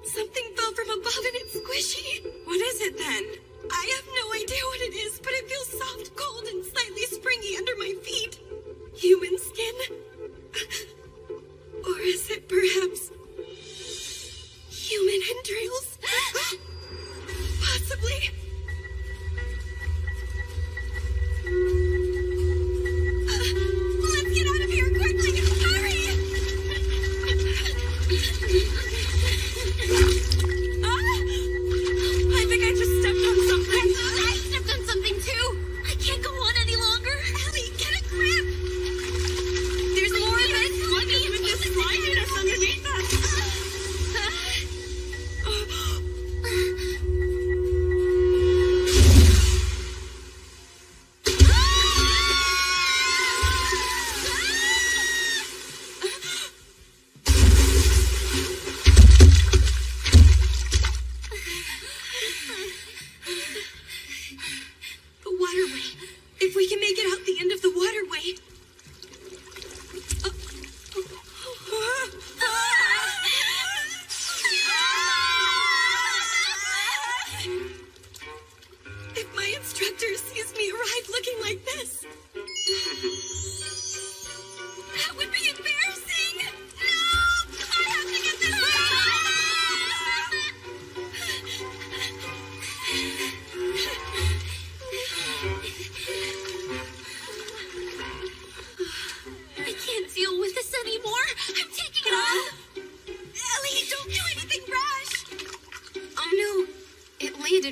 Something fell from above and it's squishy. What is it then? I have no idea what it is, but it feels soft, cold, and slightly springy under my feet. Human skin? Or is it perhaps human entrails? Possibly.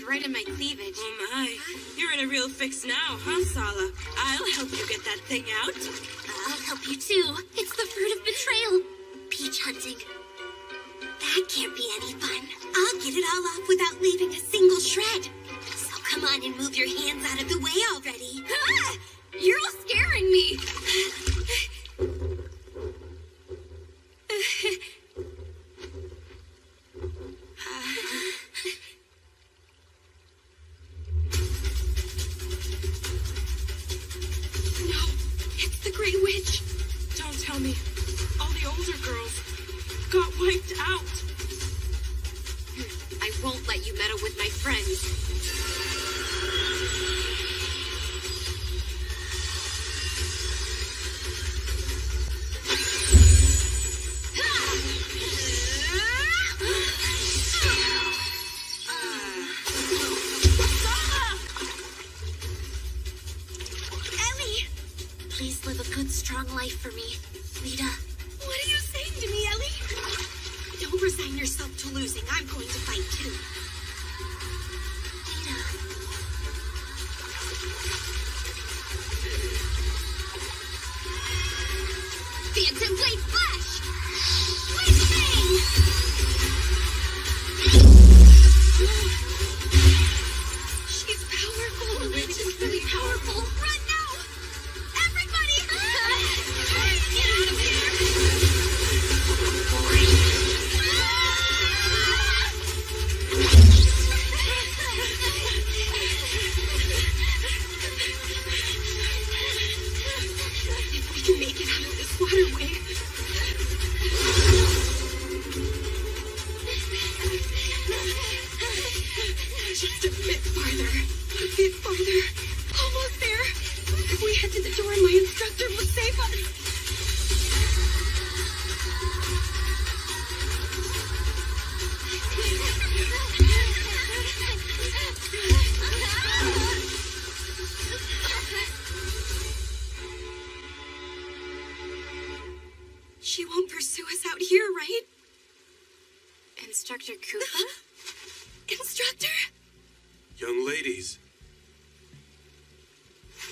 bled right in my cleavage. Oh my, you're in a real fix now, huh, Sala? I'll help you get that thing out. I'll help you too. It's the fruit of betrayal. Peach hunting. That can't be any fun. I'll get it all off without leaving a single shred. So come on and move your hands out of the way already. Ah! You're all scaring me. No, it's the Grey Witch. Don't tell me. All the older girls got wiped out. I won't let you meddle with my friends. Ellie! Please live a good, strong life for me. Lita. What are you saying to me, Ellie? Don't resign yourself to losing. I'm going to fight too. Phantom Blade Flash! Witch Bang! She's powerful. The witch is really powerful. Run now! Everybody! Get out of If we can make it out of this waterway. Just a bit farther. A bit farther. Almost there. If we head to the door, my instructor will save us. She won't pursue us out here, right? Instructor Koopa? Instructor? Young ladies,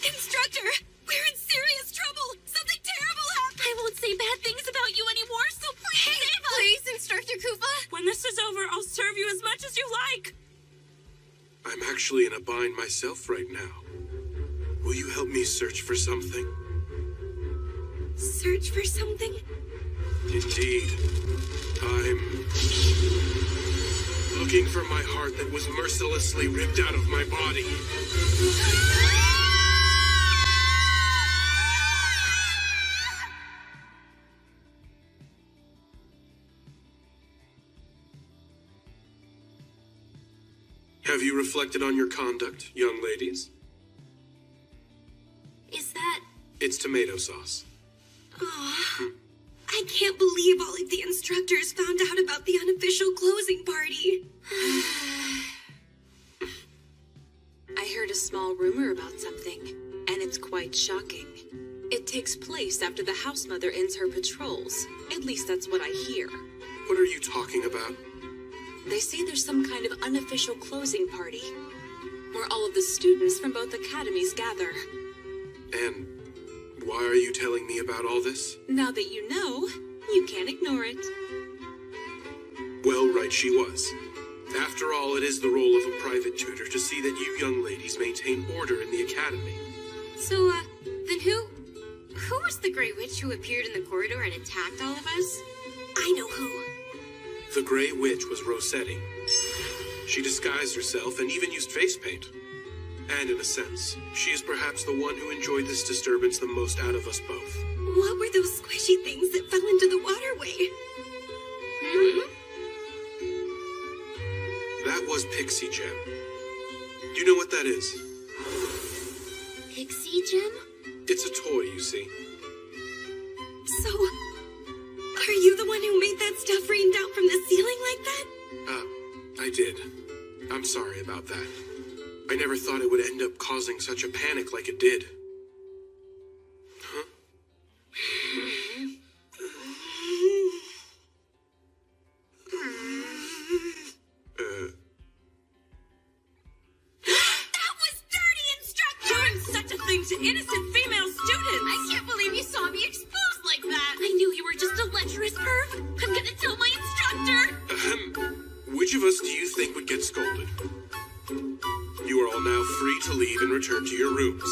Instructor! We're in serious trouble! Something terrible happened! I won't say bad things about you anymore, so please save us! Please, Instructor Koopa? When this is over, I'll serve you as much as you like. I'm actually in a bind myself right now. Will you help me search for something? Search for something? Indeed. I'm looking for my heart that was mercilessly ripped out of my body. Have you reflected on your conduct, young ladies? Is that... It's tomato sauce. Oh, I can't believe all of the instructors found out about the unofficial closing party. I heard a small rumor about something, and it's quite shocking. It takes place after the house mother ends her patrols. At least that's what I hear. What are you talking about? They say there's some kind of unofficial closing party, where all of the students from both academies gather. And why are you telling me about all this? Now that you know, you can't ignore it. Well, right she was. After all, it is the role of a private tutor to see that you young ladies maintain order in the academy. So, then who was the Grey Witch who appeared in the corridor and attacked all of us? I know who. The Grey Witch was Rossetti. She disguised herself and even used face paint. And in a sense, she is perhaps the one who enjoyed this disturbance the most out of us both. What were those squishy things that fell into the waterway? That was Pixie Gem. Do you know what that is? Pixie Gem? It's a toy, you see. So, are you the one who made that stuff rain down from the ceiling like that? I did. I'm sorry about that. I never thought it would end up causing such a panic like it did. Huh? innocent female students! I can't believe you saw me exposed like that! I knew you were just a lecherous perv! I'm gonna tell my instructor! Ahem. Which of us do you think would get scolded? You are all now free to leave and return to your rooms.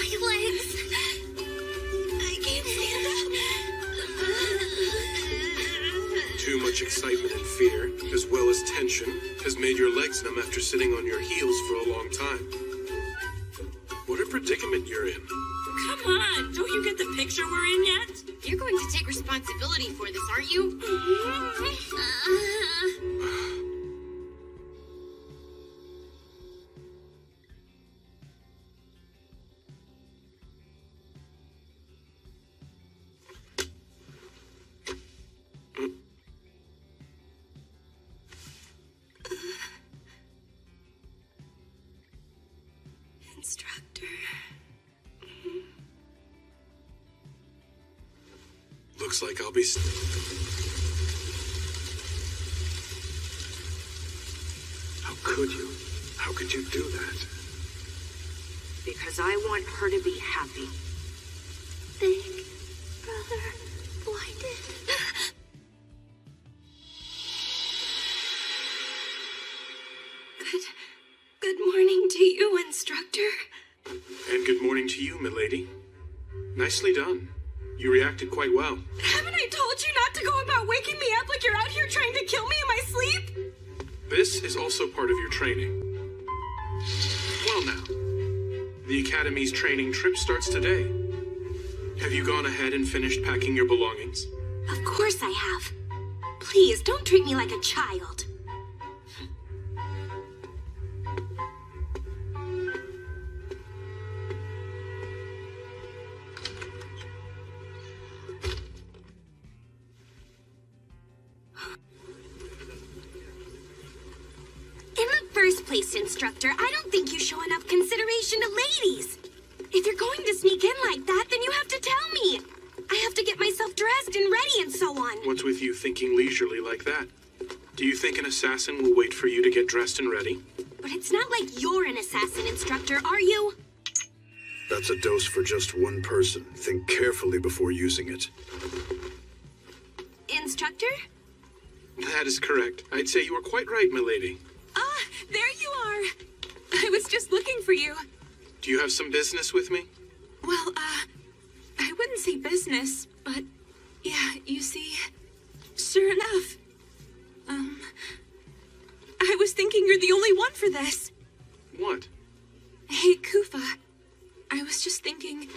My legs. I can't stand up. Too much excitement and fear, as well as tension, has made your legs numb after sitting on your heels for a long time. What a predicament you're in. Come on, don't you get the picture we're in yet? You're going to take responsibility for this, aren't you? Instructor. Looks like I'll be... How could you? How could you do that? Because I want her to be happy. Big brother blinded. Good morning to you, instructor. And good morning to you, milady. Nicely done. You reacted quite well. Haven't I told you not to go about waking me up like you're out here trying to kill me in my sleep? This is also part of your training. Well now, the Academy's training trip starts today. Have you gone ahead and finished packing your belongings? Of course I have. Please, don't treat me like a child. In the first place, instructor, I don't think you show enough consideration to ladies. If you're going to sneak in like that, then you have to tell me. I have to get myself dressed and ready and so on. What's with you thinking leisurely like that? Do you think an assassin will wait for you to get dressed and ready? But it's not like you're an assassin, instructor, are you? That's a dose for just one person. Think carefully before using it. Instructor? That is correct. I'd say you were quite right, milady. Ah, there you are. I was just looking for you. Do you have some business with me? Well, I wouldn't say business, but yeah, you see, sure enough. I was thinking you're the only one for this. What? Hey, Kufa, I was just thinking,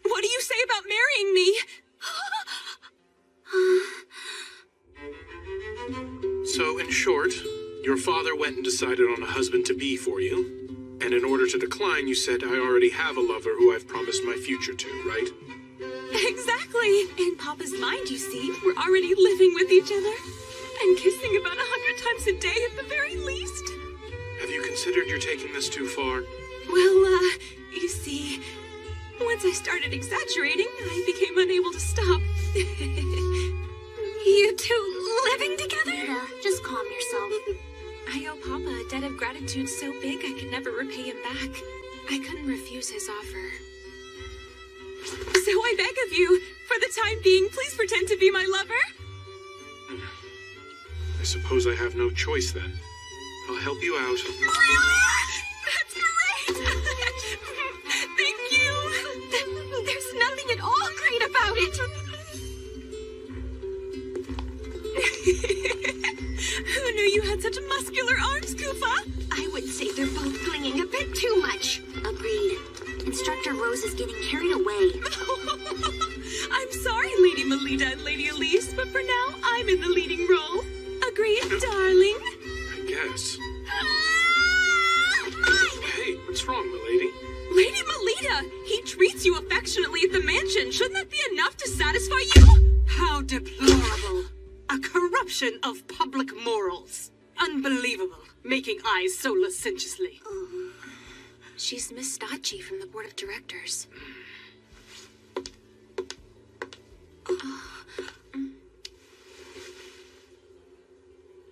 what do you say about marrying me? So, in short, your father went and decided on a husband-to-be for you. And in order to decline, you said, I already have a lover who I've promised my future to, right? Exactly. In Papa's mind, you see, we're already living with each other. And kissing about 100 times a day at the very least. Have you considered you're taking this too far? Well, you see, once I started exaggerating, I became unable to stop. You two living together? Rita, just calm yourself. I owe Papa a debt of gratitude so big I could never repay him back. I couldn't refuse his offer. So I beg of you, for the time being, please pretend to be my lover. I suppose I have no choice then. I'll help you out. That's great! Thank you! There's nothing at all great about it! Who knew you had such muscular arms, Kufa? I would say they're both clinging a bit too much. Agreed. Instructor Rose is getting carried away. I'm sorry, Lady Melita and Lady Elise, but for now, I'm in the leading role. Agreed, darling? I guess. Hey, what's wrong, milady? Lady Melita, he treats you affectionately at the mansion. Shouldn't that be enough to satisfy you? How deplorable. A corruption of public morals. Unbelievable, making eyes so licentiously. She's Miss Stacci from the board of directors.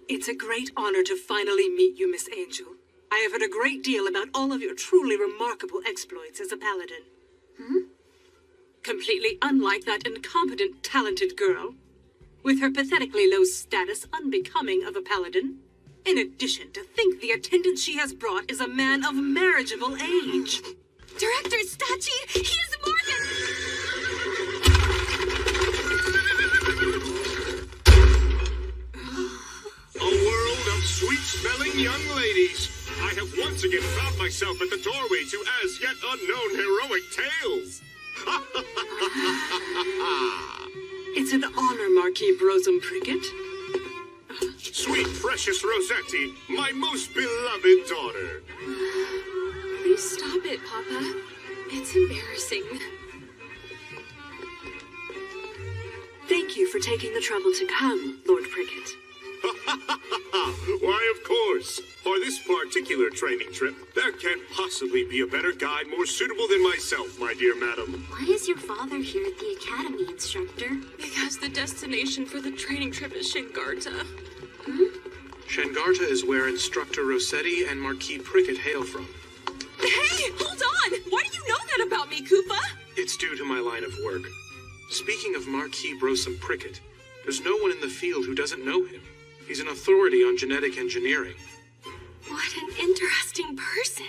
It's a great honor to finally meet you, Miss Angel. I have heard a great deal about all of your truly remarkable exploits as a paladin. Completely unlike that incompetent, talented girl, with her pathetically low status unbecoming of a paladin. In addition, to think the attendant she has brought is a man of marriageable age. Director Stacci, he is Morgan! A world of sweet-smelling young ladies. I have once again found myself at the doorway to as yet unknown heroic tales. It's an honor, Marquis Brosum Prickett. Sweet, precious Rossetti, my most beloved daughter. Please stop it, Papa. It's embarrassing. Thank you for taking the trouble to come, Lord Prickett. Why, of course. For this particular training trip, there can't possibly be a better guide more suitable than myself, my dear madam. Why is your father here at the academy, instructor? Because the destination for the training trip is Shengarta. Shengarta is where Instructor Rossetti and Marquis Prickett hail from. Hey, hold on! Why do you know that about me, Koopa? It's due to my line of work. Speaking of Marquis Brosum Prickett, there's no one in the field who doesn't know him. He's an authority on genetic engineering. What an interesting person.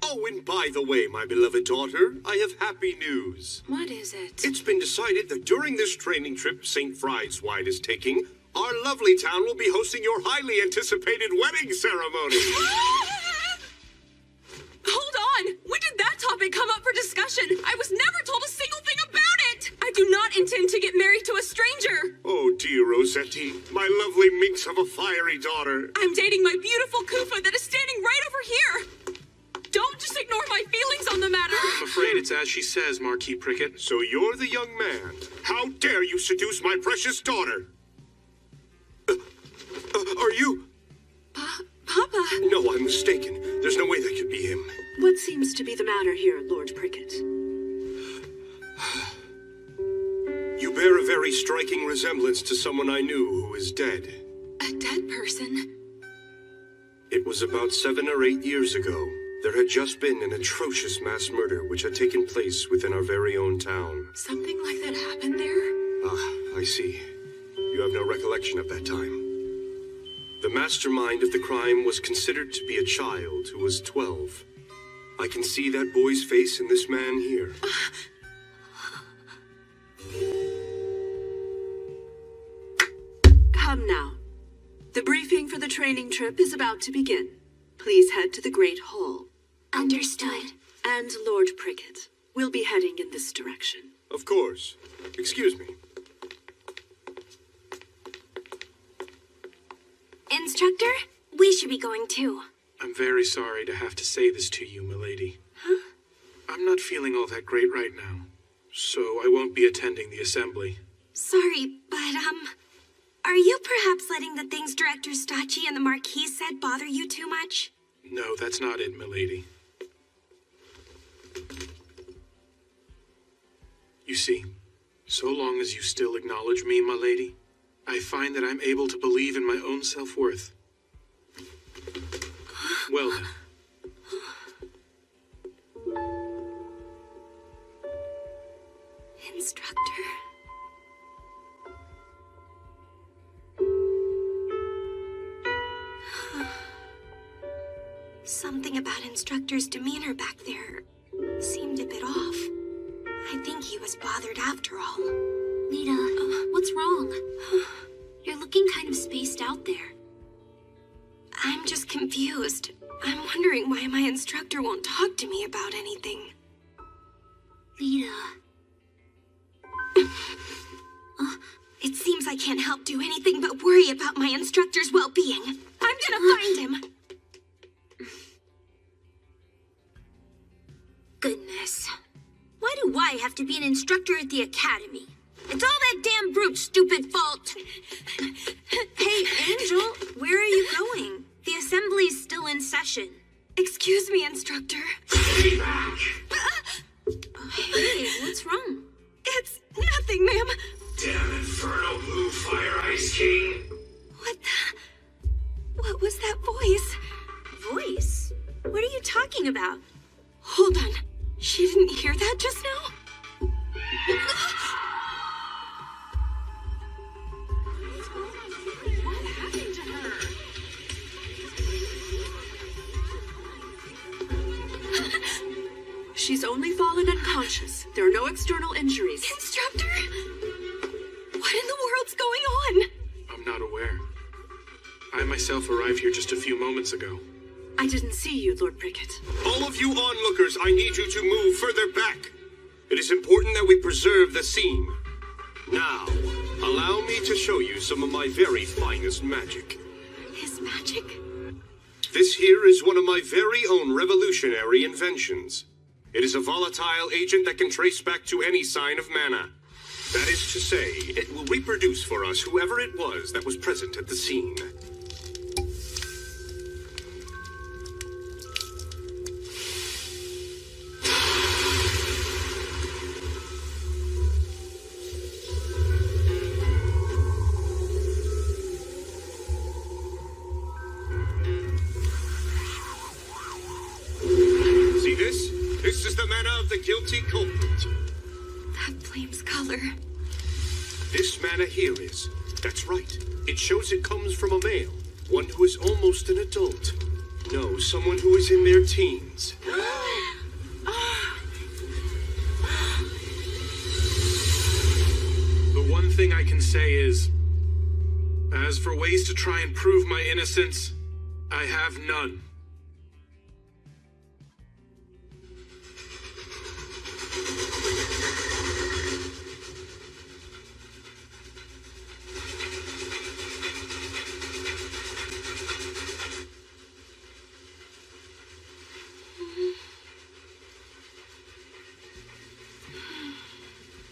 Oh, and by the way, my beloved daughter, I have happy news. What is it? It's been decided that during this training trip St. Friedwide is taking, our lovely town will be hosting your highly anticipated wedding ceremony. Hold on! When did that topic come up for discussion? I was never told a single thing about it! I do not intend to get married to a stranger! Oh, dear Rossetti, my lovely minx of a fiery daughter. I'm dating my beautiful Koopa that is standing right over here! Don't just ignore my feelings on the matter! I'm afraid it's as she says, Marquis Prickett. So you're the young man. How dare you seduce my precious daughter? Are you? Papa? No, I'm mistaken. There's no way that could be him. What seems to be the matter here, Lord Prickett? You bear a very striking resemblance to someone I knew who is dead. A dead person? It was about 7 or 8 years ago. There had just been an atrocious mass murder which had taken place within our very own town. Something like that happened there? Ah, I see. You have no recollection of that time. The mastermind of the crime was considered to be a child who was 12. I can see that boy's face in this man here. Come now. The briefing for the training trip is about to begin. Please head to the Great Hall. Understood. And Lord Prickett, we'll be heading in this direction. Of course. Excuse me. Instructor, we should be going too. I'm very sorry to have to say this to you, milady. Huh? I'm not feeling all that great right now, so I won't be attending the assembly. Sorry, but, are you perhaps letting the things Director Stacci and the Marquis said bother you too much? No, that's not it, milady. You see, so long as you still acknowledge me, milady, I find that I'm able to believe in my own self-worth. Well then. Instructor. Something about Instructor's demeanor back there seemed a bit off. I think he was bothered after all. Lita, what's wrong? You're looking kind of spaced out there. I'm just confused. I'm wondering why my instructor won't talk to me about anything. Lita. It seems I can't help do anything but worry about my instructor's well-being. I'm gonna find him. Goodness. Why do I have to be an instructor at the academy? It's all that damn brute's stupid fault. Hey, Angel, where are you going? The assembly's still in session. Excuse me, instructor. voice, King. What was that voice? Voice? What are you talking about? Hold on. She didn't hear that just now? What happened to her? She's only fallen unconscious. There are no external injuries. Instructor? What in the world's going on? I'm not aware. I myself arrived here just a few moments ago. I didn't see you, Lord Prickett. All of you onlookers, I need you to move further back. It is important that we preserve the scene. Now, allow me to show you some of my very finest magic. His magic? This here is one of my very own revolutionary inventions. It is a volatile agent that can trace back to any sign of mana. That is to say, it will reproduce for us whoever it was that was present at the scene. See this? This is the mana of the guilty culprit. That flame's color. This mana here is. That's right. It shows it comes from a male. One who is almost an adult. No, someone who is in their teens. The one thing I can say is, as for ways to try and prove my innocence, I have none.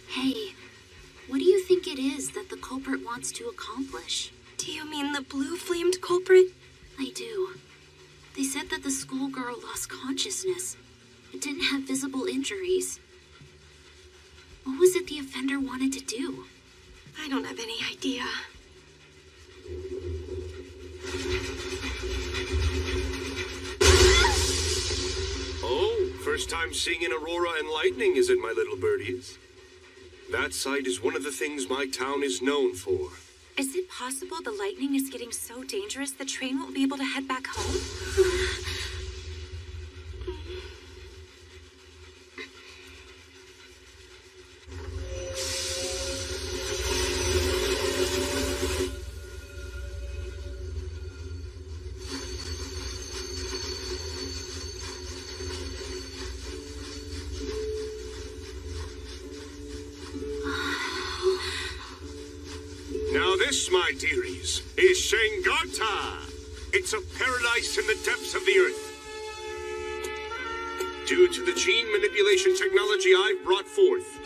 Hey, what do you think it is that the culprit wants to accomplish? Do you mean the blue-flamed culprit? I do. They said that the schoolgirl lost consciousness. It didn't have visible injuries. What was it the offender wanted to do? I don't have any idea. Oh, first time seeing an aurora and lightning, is it, my little birdies? That sight is one of the things my town is known for. Is it possible the lightning is getting so dangerous the train won't be able to head back home? Now this, my dearies, is Shengarta. It's a paradise in the depths of the earth. Due to the gene manipulation technology I've brought forth,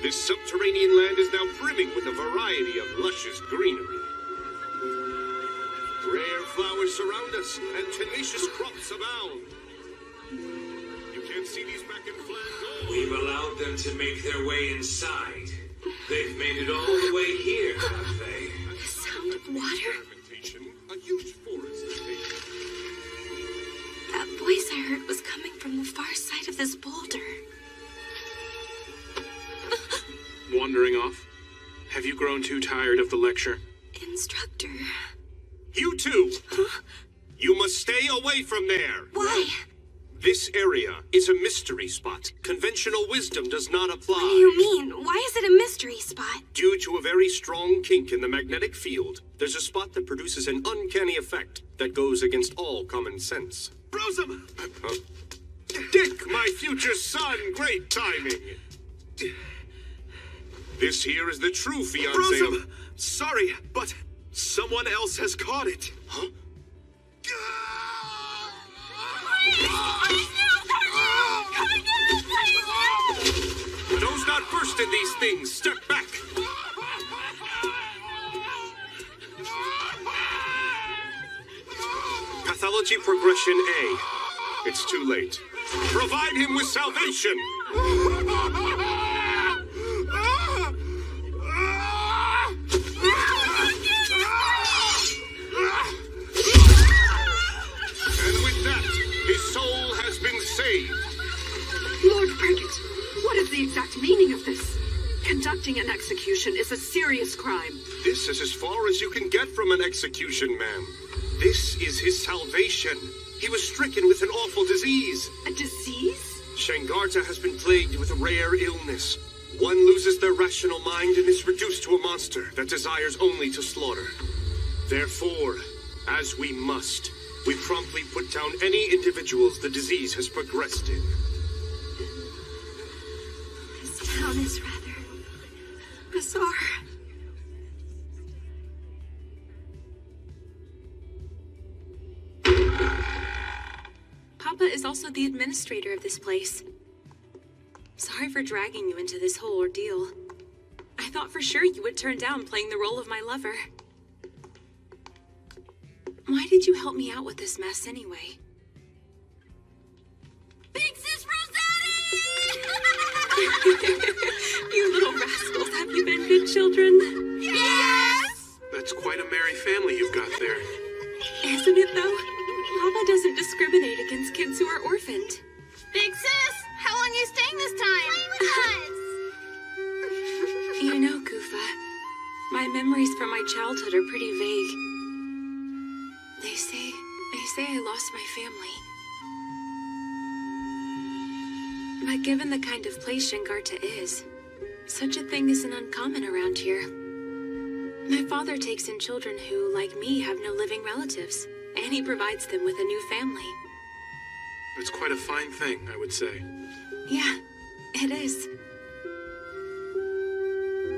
this subterranean land is now brimming with a variety of luscious greenery. Rare flowers surround us, and tenacious crops abound. You can't see these back in flat. We've allowed them to make their way inside. They've made it all the way here, have they? The sound of water. A huge forest. That voice I heard was coming from the far side of this boulder. Wandering off? Have you grown too tired of the lecture? Instructor. You too! Huh? You must stay away from there! Why? This area is a mystery spot. Conventional wisdom does not apply. What do you mean? Why is it a mystery spot? Due to a very strong kink in the magnetic field, there's a spot that produces an uncanny effect that goes against all common sense. Brosum! Huh? Dick, my future son! Great timing! This here is the true fiancé Brosum! of... Sorry, but someone else has caught it. Huh? Those not versed in these things, step back! Pathology progression A. It's too late. Provide him with salvation! Attempting an execution is a serious crime. This is as far as you can get from an execution, ma'am. This is his salvation. He was stricken with an awful disease. A disease? Shangarta has been plagued with a rare illness. One loses their rational mind and is reduced to a monster that desires only to slaughter. Therefore, as we must, we promptly put down any individuals the disease has progressed in. This town is rather bizarre. Papa is also the administrator of this place. Sorry for dragging you into this whole ordeal. I thought for sure you would turn down playing the role of my lover. Why did you help me out with this mess anyway? Big Sis Rossetti! You little rascals, have you been good children? Yes! That's quite a merry family you've got there. Isn't it though? Papa doesn't discriminate against kids who are orphaned. Big Sis, how long are you staying this time? Play with us! You know, Kufa, my memories from my childhood are pretty vague. They say I lost my family. But given the kind of place Shangarta is, such a thing isn't uncommon around here. My father takes in children who, like me, have no living relatives, and he provides them with a new family. It's quite a fine thing, I would say. Yeah, it is.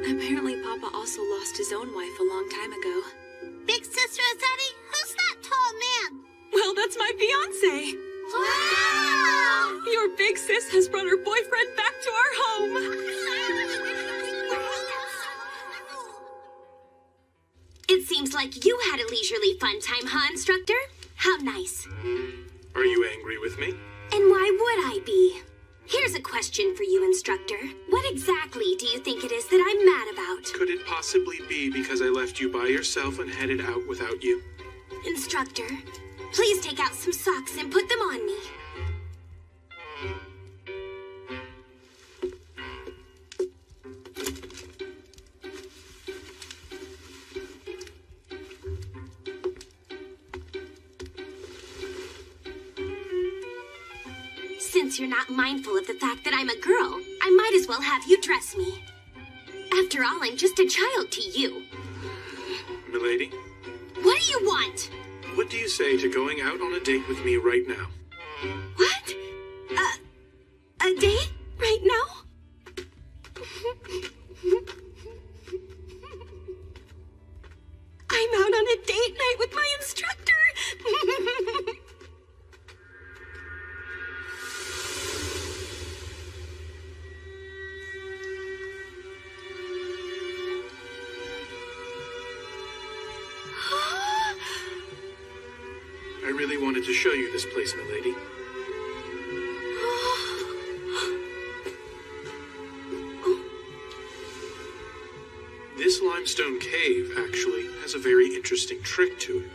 Apparently Papa also lost his own wife a long time ago. Big Sis Rossetti, who's that tall man? Well, that's my fiancé. Wow! Your big sis has brought her boyfriend back to our home. It seems like you had a leisurely fun time, huh, instructor? How nice. Are you angry with me? And why would I be? Here's a question for you, instructor. What exactly do you think it is that I'm mad about? Could it possibly be because I left you by yourself and headed out without you? Instructor, please take out some socks and put them on me. Since you're not mindful of the fact that I'm a girl, I might as well have you dress me. After all, I'm just a child to you. Milady? What do you want? What do you say to going out on a date with me right now? What? A date? Right now? I'm out on a date night with my instructor. I really wanted to show you this place, milady. This limestone cave, actually, has a very interesting trick to it.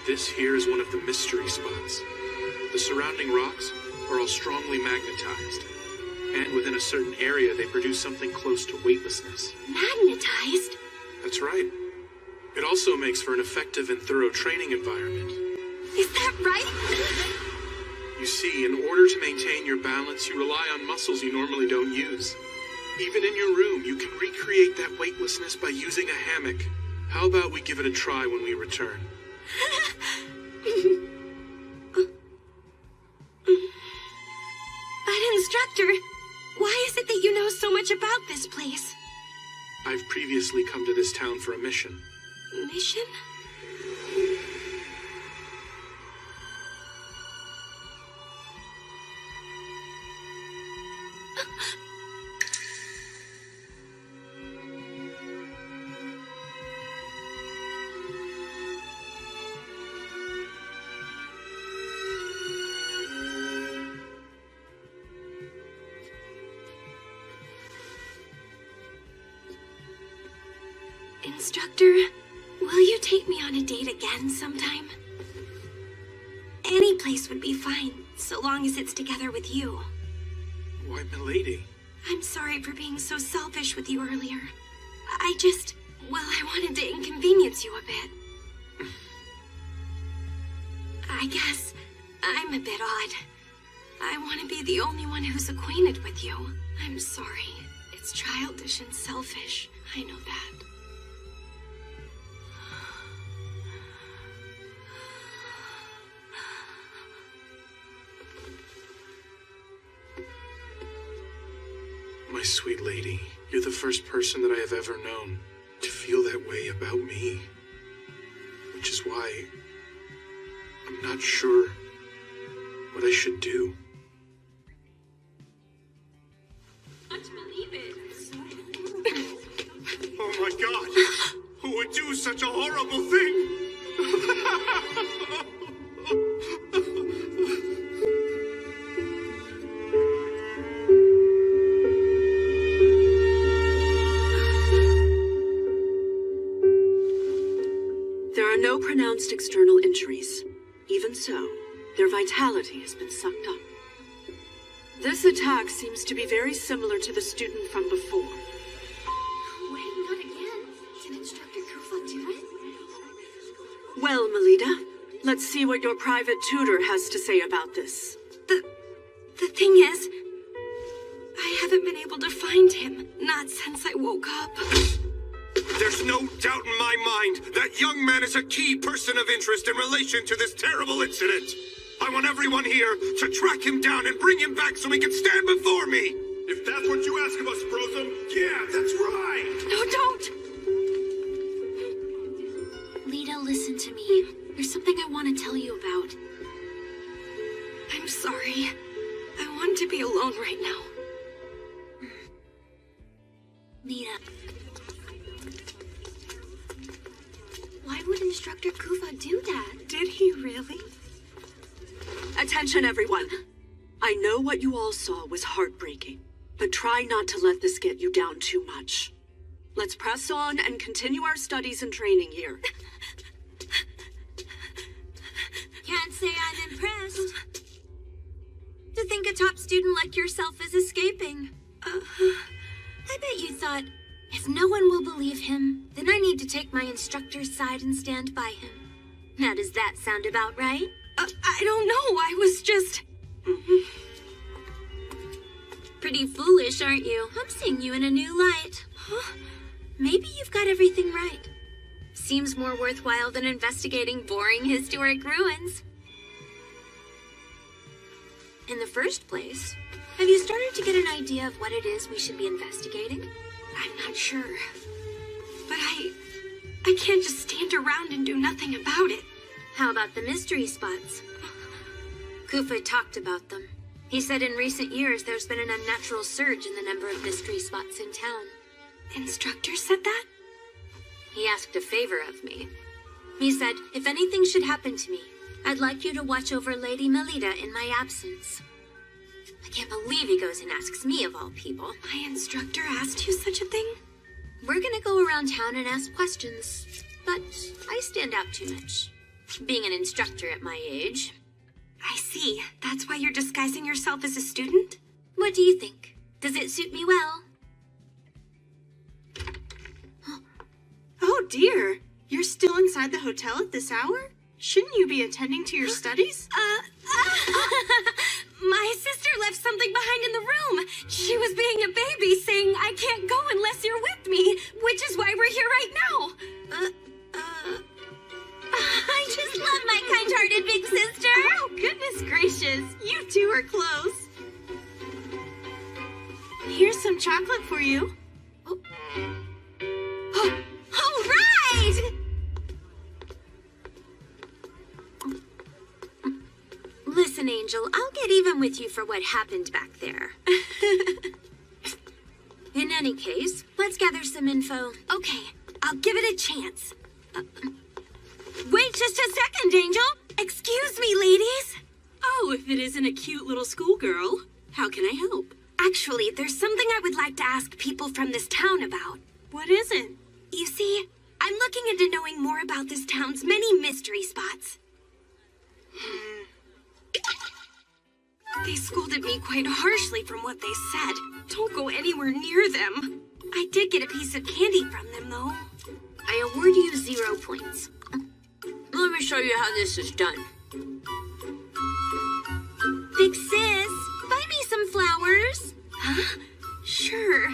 This here is one of the mystery spots. The surrounding rocks are all strongly magnetized, and within a certain area they produce something close to weightlessness. Magnetized? That's right. It also makes for an effective and thorough training environment. Is that right? You see, in order to maintain your balance, you rely on muscles you normally don't use. Even in your room, you can recreate that weightlessness by using a hammock. How about we give it a try when we return? But instructor, why is it that you know so much about this place? I've previously come to this town for a mission. Mission? Instructor, will you take me on a date again sometime? Any place would be fine, so long as it's together with you. Why, milady? I'm sorry for being so selfish with you earlier. I wanted to inconvenience you a bit. I guess I'm a bit odd. I want to be the only one who's acquainted with you. I'm sorry. It's childish and selfish. I know that. My sweet lady, you're the first person that I have ever known to feel that way about me. Which is why I'm not sure what I should do. Can't believe it. Oh my god! Who would do such a horrible thing? There are no pronounced external injuries. Even so, their vitality has been sucked up. This attack seems to be very similar to the student from before. Wait, not again. Did Instructor Kufa do it? Well, Melita, let's see what your private tutor has to say about this. The thing is, I haven't been able to find him. Not since I woke up. There's no doubt in my mind that young man is a key person of interest in relation to this terrible incident. I want everyone here to track him down and bring him back so he can stand before me. If that's what you ask of us, Brosum, yeah, that's right. No, don't. Lita, listen to me. There's something I want to tell you about. I'm sorry. I want to be alone right now. Lita. Why would Instructor Kufa do that? Did he really? Attention, everyone. I know what you all saw was heartbreaking, but try not to let this get you down too much. Let's press on and continue our studies and training here. Can't say I'm impressed. To think a top student like yourself is escaping. I bet you thought, if no one will believe him, then I need to take my instructor's side and stand by him. Now does that sound about right? I don't know, I was just... Pretty foolish, aren't you? I'm seeing you in a new light. Huh? Maybe you've got everything right. Seems more worthwhile than investigating boring historic ruins. In the first place, have you started to get an idea of what it is we should be investigating? I'm not sure. But I can't just stand around and do nothing about it. How about the mystery spots? Kufa talked about them. He said in recent years there's been an unnatural surge in the number of mystery spots in town. Instructor said that? He asked a favor of me. He said, if anything should happen to me, I'd like you to watch over Lady Melita in my absence. I can't believe he goes and asks me of all people. My instructor asked you such a thing? We're gonna go around town and ask questions, but I stand out too much. Being an instructor at my age. I see. That's why you're disguising yourself as a student? What do you think? Does it suit me well? Oh dear. You're still inside the hotel at this hour? Shouldn't you be attending to your studies? My sister left something behind in the room. She was being a baby, saying I can't go unless you're with me, which is why we're here right now. I just love my kind-hearted big sister. Oh, goodness gracious. You two are close. Here's some chocolate for you. Oh, all right! Listen, Angel, I'll get even with you for what happened back there. In any case, let's gather some info. Okay, I'll give it a chance. Wait just a second, Angel. Excuse me, ladies. Oh, if it isn't a cute little schoolgirl, how can I help? Actually, there's something I would like to ask people from this town about. What is it? You see, looking into knowing more about this town's many mystery spots. They scolded me quite harshly from what they said. Don't go anywhere near them. I did get a piece of candy from them, though. I award you 0 points. Let me show you how this is done. Big sis, buy me some flowers. Huh? Sure.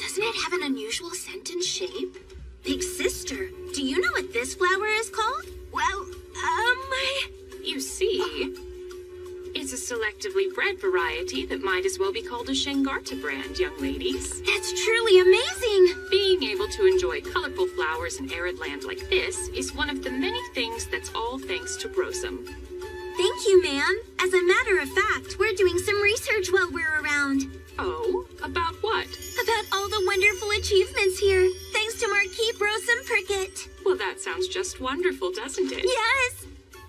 Doesn't it have an unusual scent and shape? Big sister, do you know what this flower is called? Well, You see, it's a selectively bred variety that might as well be called a Shengarta brand, young ladies. That's truly amazing. Being able to enjoy colorful flowers in arid land like this is one of the many things that's all thanks to Brosum. Thank you, ma'am. As a matter of fact, we're doing some research while we're around. Oh? About what? About all the wonderful achievements here, thanks to Marquis Brosum Prickett. Well, that sounds just wonderful, doesn't it? Yes!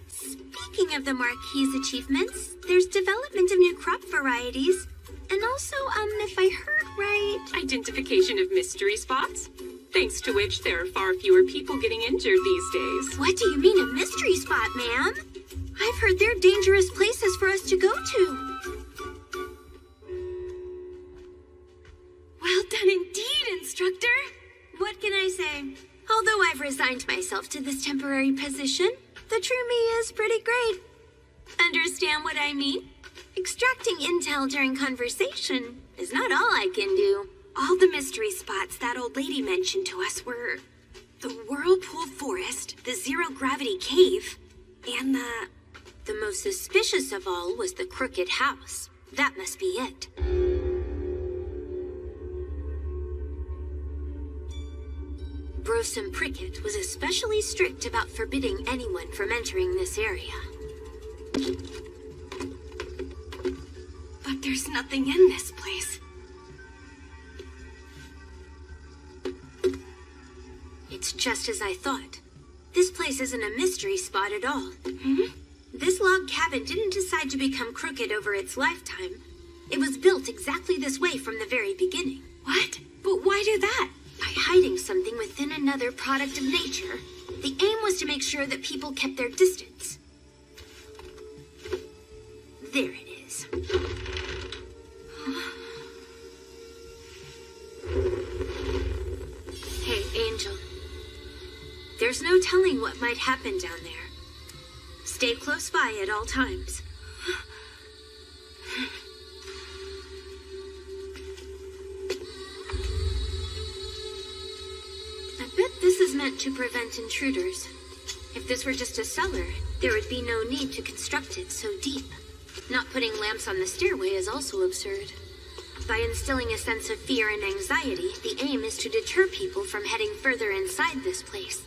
Speaking of the Marquis' achievements, there's development of new crop varieties, and also, if I heard right... Identification of mystery spots, thanks to which there are far fewer people getting injured these days. What do you mean a mystery spot, ma'am? I've heard they're dangerous places for us to go to. Well done indeed, instructor. What can I say? Although I've resigned myself to this temporary position, the true me is pretty great. Understand what I mean? Extracting intel during conversation is not all I can do. All the mystery spots that old lady mentioned to us were the Whirlpool Forest, the Zero Gravity Cave, and the most suspicious of all was the Crooked House. That must be it. Brosum Prickett was especially strict about forbidding anyone from entering this area. But there's nothing in this place. It's just as I thought. This place isn't a mystery spot at all. This log cabin didn't decide to become crooked over its lifetime. It was built exactly this way from the very beginning. What? But why do that? By hiding something within another product of nature. The aim was to make sure that people kept their distance. There it is. Hey, Angel. There's no telling what might happen down there. Stay close by at all times. I bet this is meant to prevent intruders. If this were just a cellar, there would be no need to construct it so deep. Not putting lamps on the stairway is also absurd. By instilling a sense of fear and anxiety, the aim is to deter people from heading further inside this place.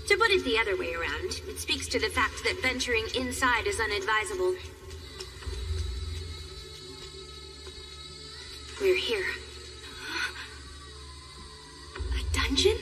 To put it the other way around, it speaks to the fact that venturing inside is unadvisable. We're here. A dungeon?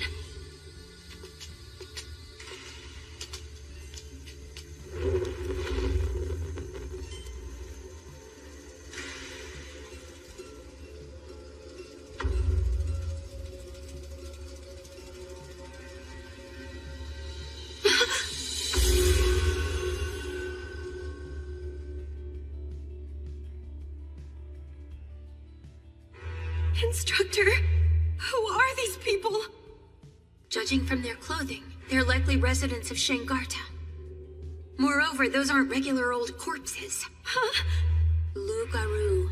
Instructor, who are these people? Judging from their clothing, they're likely residents of Shengarta. Moreover, those aren't regular old corpses. Huh? Lugaru.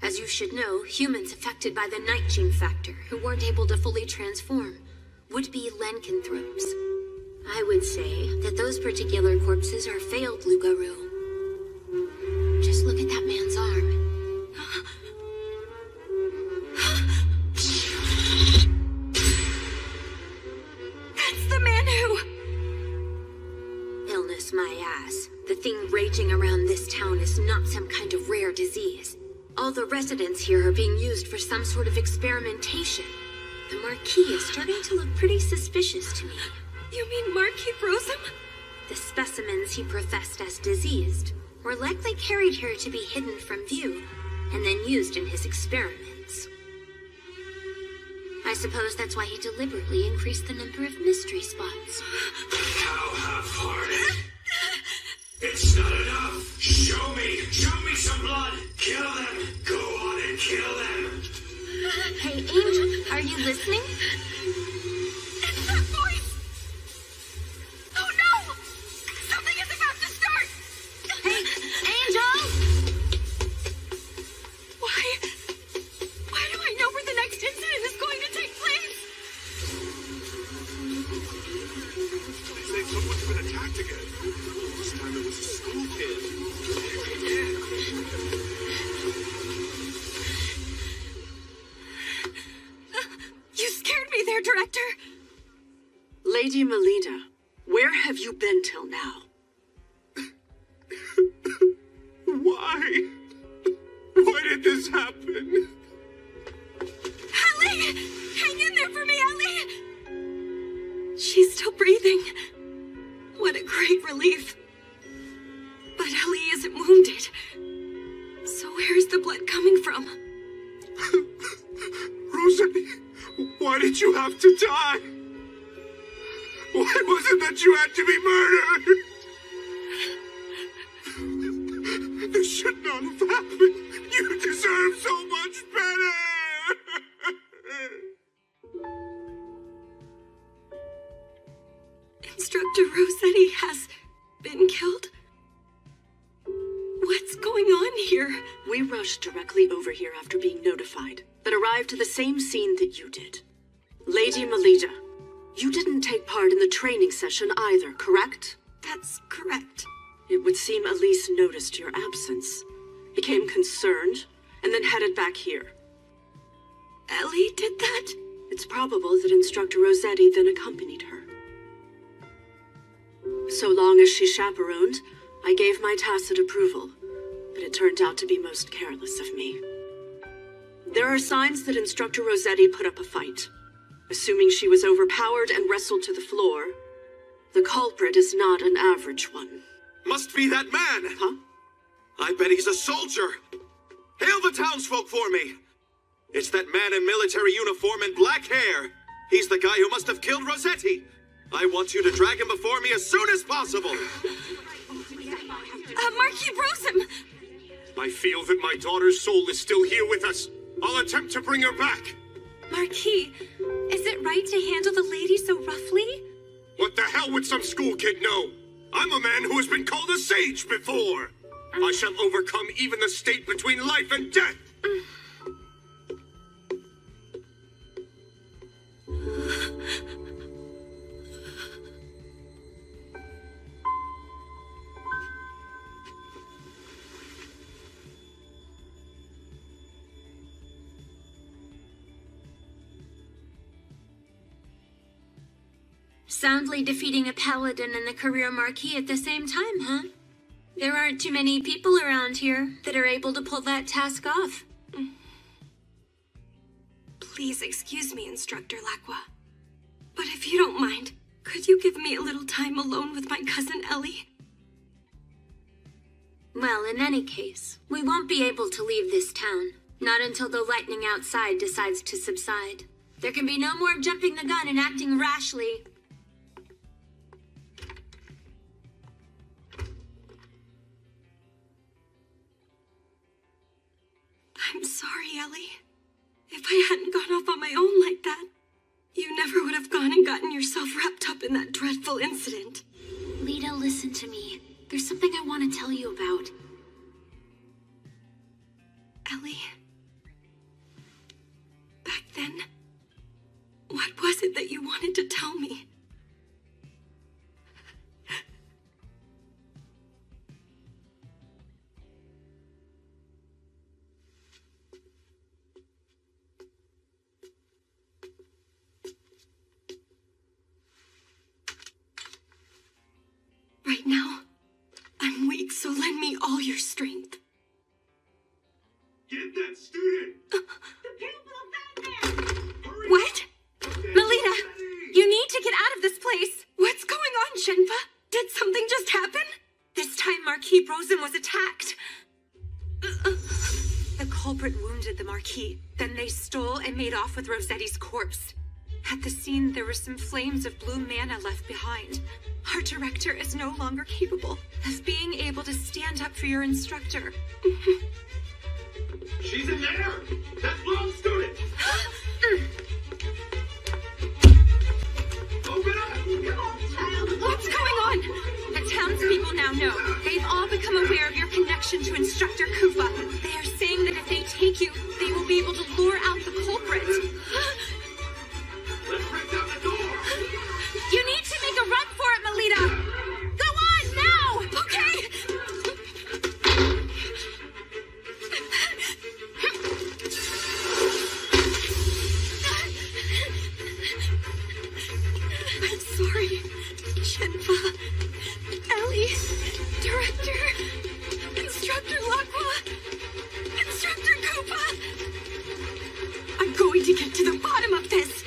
As you should know, humans affected by the night gene factor, who weren't able to fully transform, would be lycanthropes. I would say that those particular corpses are failed Lugaru. Just look at that man's arm. That's the man who... Illness, my ass. The thing raging around this town is not some kind of rare disease. All the residents here are being used for some sort of experimentation. The Marquis is starting to look pretty suspicious to me. You mean Marquis Brosum? The specimens he professed as diseased were likely carried here to be hidden from view and then used in his experiments. I suppose that's why he deliberately increased the number of mystery spots. How half-hearted. It's not enough. Show me some blood. Kill them. Go on and kill them. Hey, Angel, are you listening? It's that voice! Oh no! Something is about to start! Hey, Angel! Why do I know where the next incident is going to take place? They say someone's been attacked again. This time it was a school kid. You scared me there, Director. Lady Melita, where have you been till now? Why? Why did this happen? Ellie! Hang in there for me, Ellie! She's still breathing. What a great relief. But Ellie isn't wounded. So where is the blood coming from? Rosetti, why did you have to die? Why was it that you had to be murdered? This should not have happened. You deserve so much better. Instructor Rossetti has been killed? What's going on here? We rushed directly over here after being notified, but arrived to the same scene that you did. Lady Melita, you didn't take part in the training session either, correct? That's correct. It would seem Elise noticed your absence, became concerned, and then headed back here. Ellie did that? It's probable that Instructor Rossetti then accompanied her. So long as she chaperoned, I gave my tacit approval, but it turned out to be most careless of me. There are signs that Instructor Rossetti put up a fight. Assuming she was overpowered and wrestled to the floor, the culprit is not an average one. Must be that man! Huh? I bet he's a soldier! Hail the townsfolk for me! It's that man in military uniform and black hair! He's the guy who must have killed Rossetti! I want you to drag him before me as soon as possible! Marquis Brosum! I feel that my daughter's soul is still here with us. I'll attempt to bring her back. Marquis, is it right to handle the lady so roughly? What the hell would some school kid know? I'm a man who has been called a sage before. I shall overcome even the state between life and death. Soundly defeating a paladin and the career marquis at the same time, huh? There aren't too many people around here that are able to pull that task off. Please excuse me, Instructor Lacqua. But if you don't mind, could you give me a little time alone with my cousin Ellie? Well, in any case, we won't be able to leave this town. Not until the lightning outside decides to subside. There can be no more jumping the gun and acting rashly. I'm sorry, Ellie. If I hadn't gone off on my own like that, you never would have gone and gotten yourself wrapped up in that dreadful incident. Lita, listen to me. There's something I want to tell you about. Ellie, back then, what was it that you wanted to tell me? Right now, I'm weak, so lend me all your strength. Get that student! What? Melita, you need to get out of this place. What's going on, Shenpa? Did something just happen? This time Marquis Brosum was attacked. The culprit wounded the Marquis, then Then they stole and made off with Rosetti's corpse. At the scene, there were some flames of blue mana left behind. Our director is no longer capable of being able to stand up for your instructor. She's in there! That lone student! Open up! Come on, child! What's going on? The townspeople now know. They've all become aware of your connection to Instructor Koopa. They are saying that if they take you, they will be able to lure out the culprit. Let's break down the door! You need to make a run for it, Melita! Go on, now! Okay? I'm sorry, Shenpa, Ellie, Director, Instructor Laqua, Instructor Koopa. I'm going to get to the bottom of this.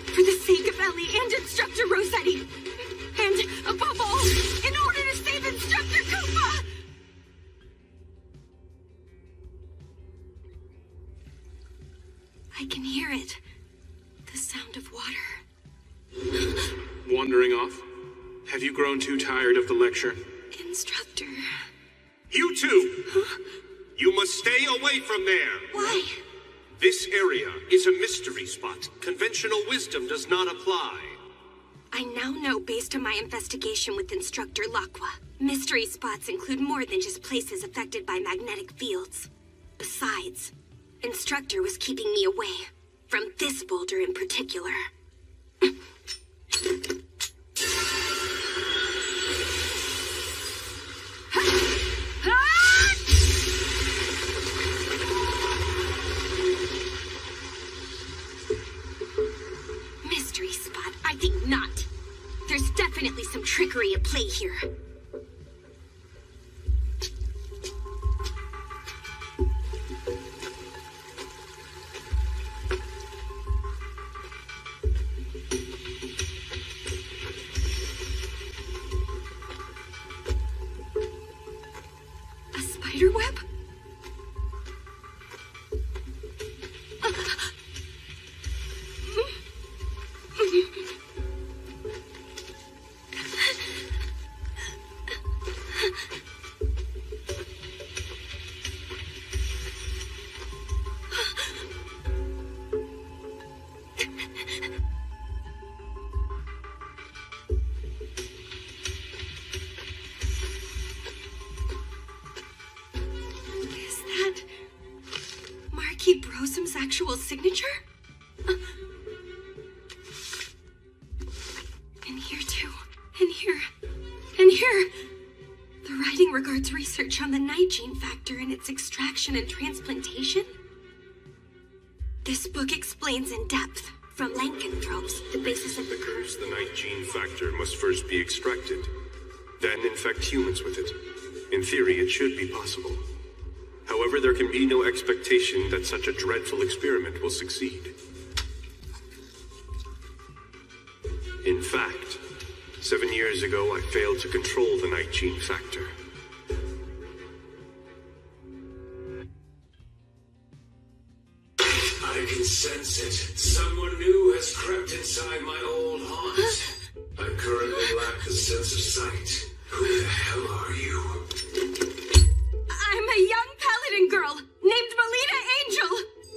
For the sake of Ellie and Instructor Rosetti. And, above all, in order to save Instructor Koopa! I can hear it. The sound of water. Wandering off? Have you grown too tired of the lecture? Instructor. You two! Huh? You must stay away from there! Why? This area is a mystery spot. Conventional wisdom does not apply. I now know based on my investigation with Instructor Laqua. Mystery spots include more than just places affected by magnetic fields. Besides, Instructor was keeping me away from this boulder in particular. Mystery spot? I think not. There's definitely some trickery at play here. A spider web? Is that Marquis Brosum's actual signature? And here too. And here. And here. The writing regards research on the night gene factor and its extraction and transplantation. This book explains in depth, from lycanthropes, the basis of the curse. The night gene factor must first be extracted, then infect humans with it. In theory, it should be possible. However, there can be no expectation that such a dreadful experiment will succeed. In fact, 7 years ago, I failed to control the night gene factor. I can sense it. Someone new has crept inside my old haunt. I currently lack the sense of sight. Who the hell are you? I'm a young paladin girl named Melita Angel.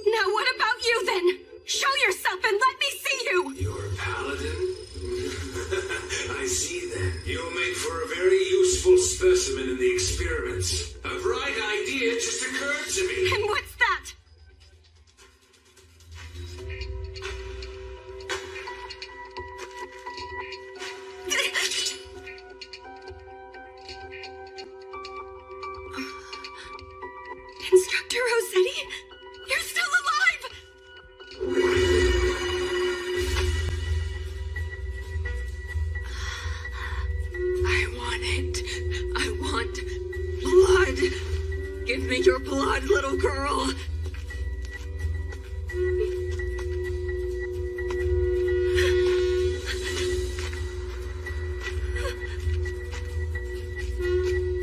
Now what about you then? Show yourself and let me see you. You're a paladin? I see then. You'll make for a very useful specimen in the experiments. A bright idea just occurred to me. And what's that? Instructor Rosetti, you're still alive! I want it. I want blood. Give me your blood, little girl.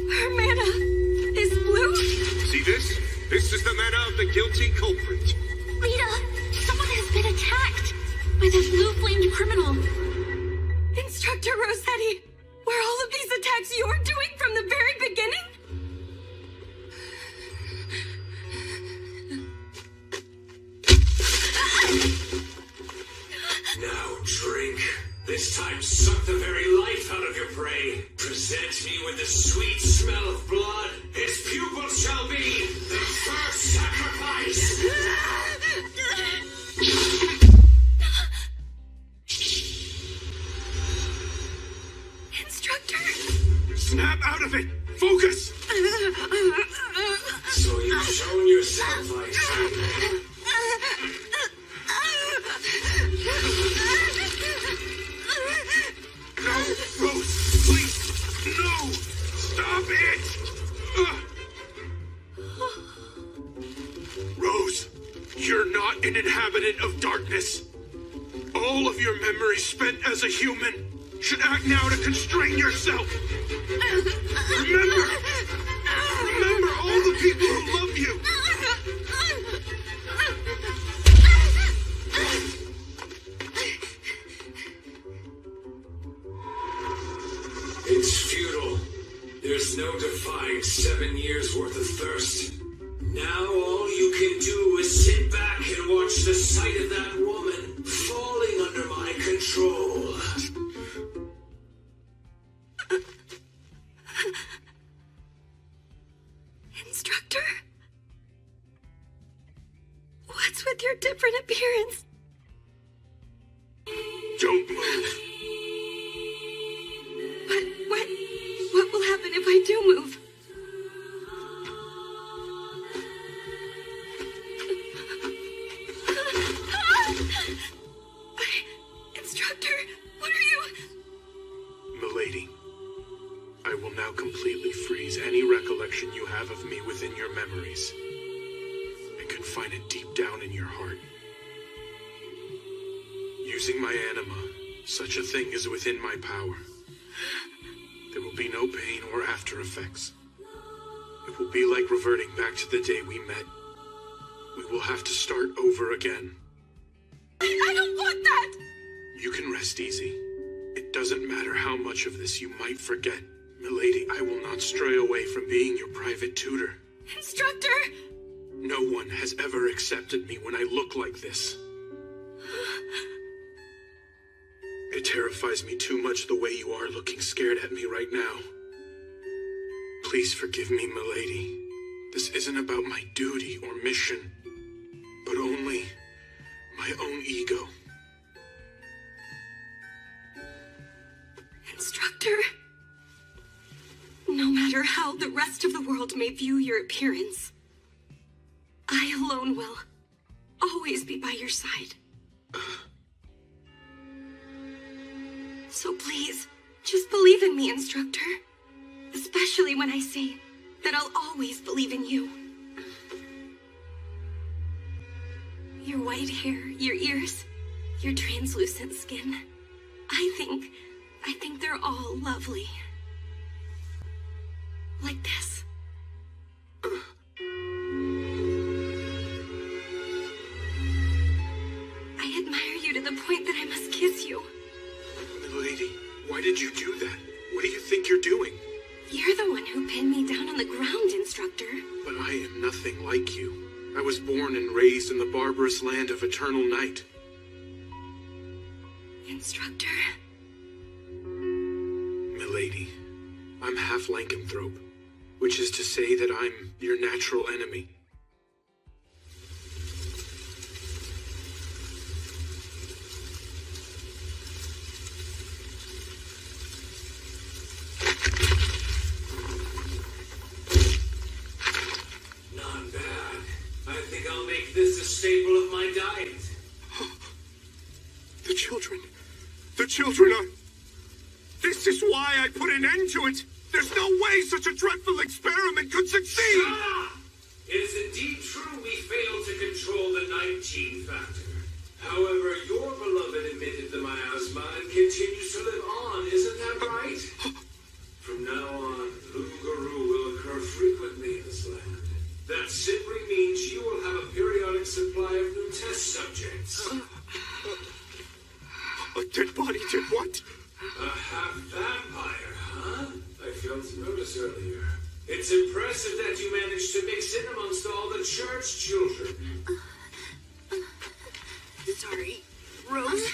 Her mana is blue. See this? This is the mana of the guilty culprit. Rita, self-proclaimed criminal. Instructor Rossetti, were all of these attacks you're doing from the very beginning? Now drink. This time suck the very life out of your prey. Present me with the sweet smell of blood. His pupils shall be the first sacrifice. Instructor? Snap out of it! Focus! So you've shown yourself, I see. No, Rose, please, no! Stop it! Rose, you're not an inhabitant of darkness. All of your memories spent as a human should act now to constrain yourself. Remember all the people who love you. It's futile. There's no defying 7 years worth of thirst. Now all you can do is sit back and watch the sight of that woman falling under my control. Instructor? What's with your different appearance? Don't move. But what will happen if I do move? Instructor, what are you? Milady, I will now completely freeze any recollection you have of me within your memories and confine it deep down in your heart. Using my anima, such a thing is within my power. There will be no pain or after effects. It will be like reverting back to the day we met. We will have to start over again. I don't want that! You can rest easy. It doesn't matter how much of this you might forget. Milady, I will not stray away from being your private tutor. Instructor! No one has ever accepted me when I look like this. It terrifies me too much the way you are looking scared at me right now. Please forgive me, milady. This isn't about my duty or mission, but only my own ego. Instructor, no matter how the rest of the world may view your appearance, I alone will always be by your side. So please, just believe in me, Instructor. Especially when I say that I'll always believe in you. Your white hair, your ears, your translucent skin. I think they're all lovely. Like this. I admire you to the point that I must kiss you. Milady, why did you do that? What do you think you're doing? You're the one who pinned me down on the ground, Instructor. But I am nothing like you. I was born and raised in the barbarous land of eternal night. Instructor. Milady, I'm half lycanthrope, which is to say that I'm your natural enemy. Not bad. I think I'll make this a staple of my diet. The children are... This is why I put an end to it. There's no way such a dreadful experiment could succeed. Shut up! It is indeed true we failed to control the night gene factor. However, your beloved emitted the miasma and continues to live on, isn't that right? From now on, Lungaroo will occur frequently in this land. That simply means you will have a periodic supply of new test subjects. A dead body did what? A half-vampire, huh? I failed to notice earlier. It's impressive that you managed to mix in amongst all the church children. Sorry, Rose.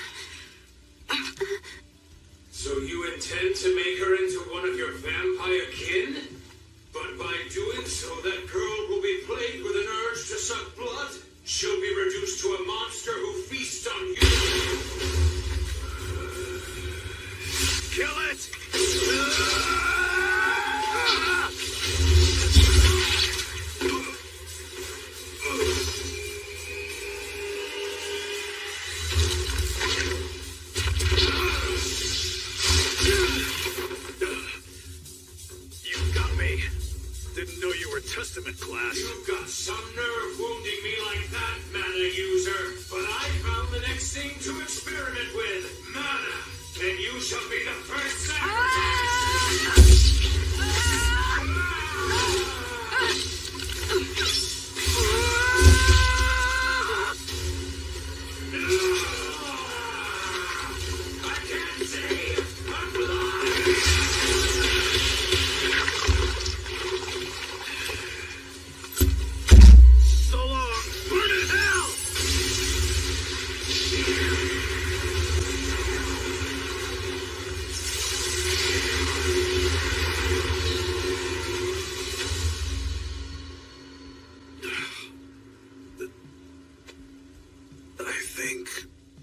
So you intend to make her into one of your vampire kin? But by doing so, that girl will be plagued with an urge to suck blood. She'll be reduced to a monster who feasts on humans. Kill it! You got me. Didn't know you were Testament class. You've got some nerve wounding me like that, mana user. But I found the next thing to experiment with. Mana. And you shall be the first sacrifice. I can't see. I'm blind. So long. Burn in hell! I think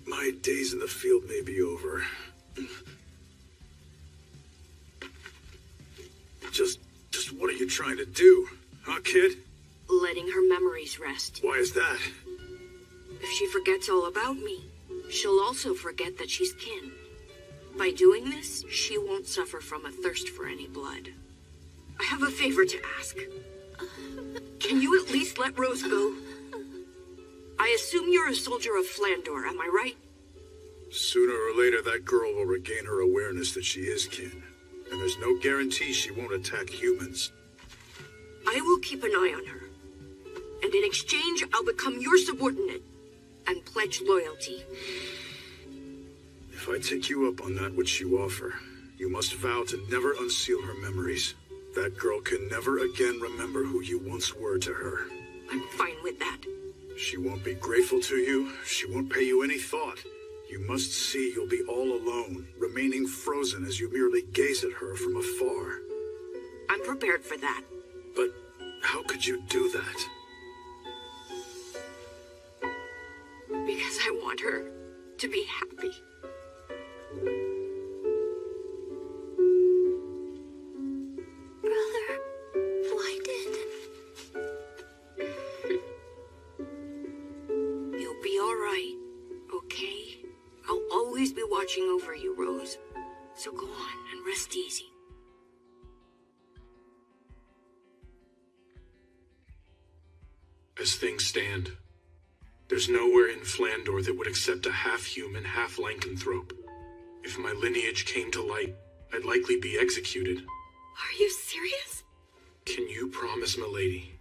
my days in the field may be over. Just what are you trying to do, huh, kid? Letting her memories rest. Why is that? If she forgets all about me, she'll also forget that she's kin. By doing this, she won't suffer from a thirst for any blood. I have a favor to ask. Can you at least let Rose go? I assume you're a soldier of Flandor, am I right? Sooner or later, that girl will regain her awareness that she is kin. And there's no guarantee she won't attack humans. I will keep an eye on her. And in exchange, I'll become your subordinate and pledge loyalty. If I take you up on that which you offer, you must vow to never unseal her memories. That girl can never again remember who you once were to her. I'm fine with that. She won't be grateful to you. She won't pay you any thought. You must see you'll be all alone, remaining frozen as you merely gaze at her from afar. I'm prepared for that. But how could you do that? Because I want her to be happy. Brother, blinded. You'll be all right, okay? I'll always be watching over you, Rose. So go on and rest easy. As things stand, there's nowhere in Flandor that would accept a half-human, half-lycanthrope. If my lineage came to light, I'd likely be executed. Are you serious? Can you promise, milady,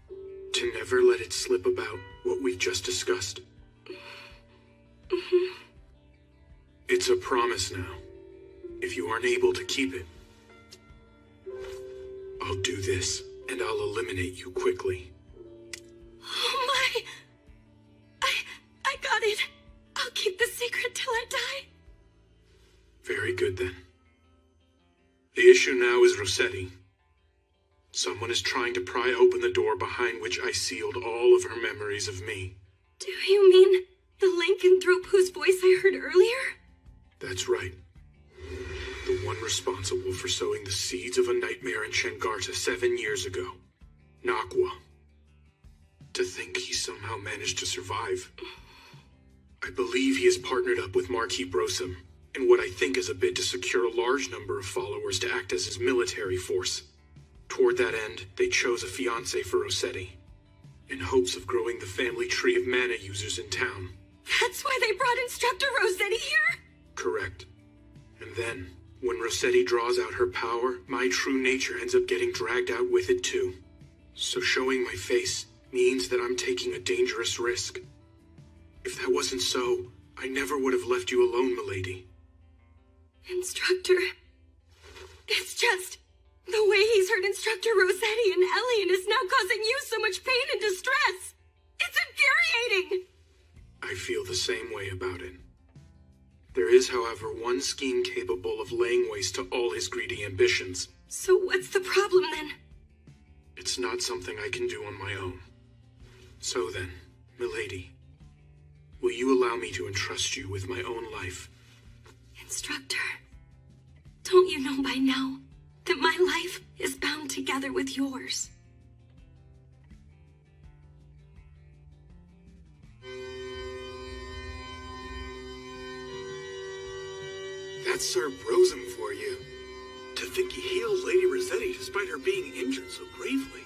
to never let it slip about what we've just discussed? Mm-hmm. It's a promise now. If you aren't able to keep it, I'll do this, and I'll eliminate you quickly. Oh my! I got it. I'll keep the secret till I die. Very good, then. The issue now is Rossetti. Someone is trying to pry open the door behind which I sealed all of her memories of me. Do you mean the lycanthrope whose voice I heard earlier? That's right. The one responsible for sowing the seeds of a nightmare in Shengarta 7 years ago. Nakwa. To think he somehow managed to survive. I believe he has partnered up with Marquis Brosum in what I think is a bid to secure a large number of followers to act as his military force. Toward that end, they chose a fiancé for Rossetti, in hopes of growing the family tree of mana users in town. That's why they brought Instructor Rossetti here? Correct. And then, when Rossetti draws out her power, my true nature ends up getting dragged out with it too. So showing my face means that I'm taking a dangerous risk. If that wasn't so, I never would have left you alone, milady. Instructor. It's just the way he's hurt Instructor Rossetti and Ellie and is now causing you so much pain and distress. It's infuriating! I feel the same way about it. There is, however, one scheme capable of laying waste to all his greedy ambitions. So what's the problem then? It's not something I can do on my own. So then, milady, will you allow me to entrust you with my own life? Instructor, don't you know by now that my life is bound together with yours? That's Sir Brosum for you. To think he healed Lady Rossetti despite her being injured so gravely.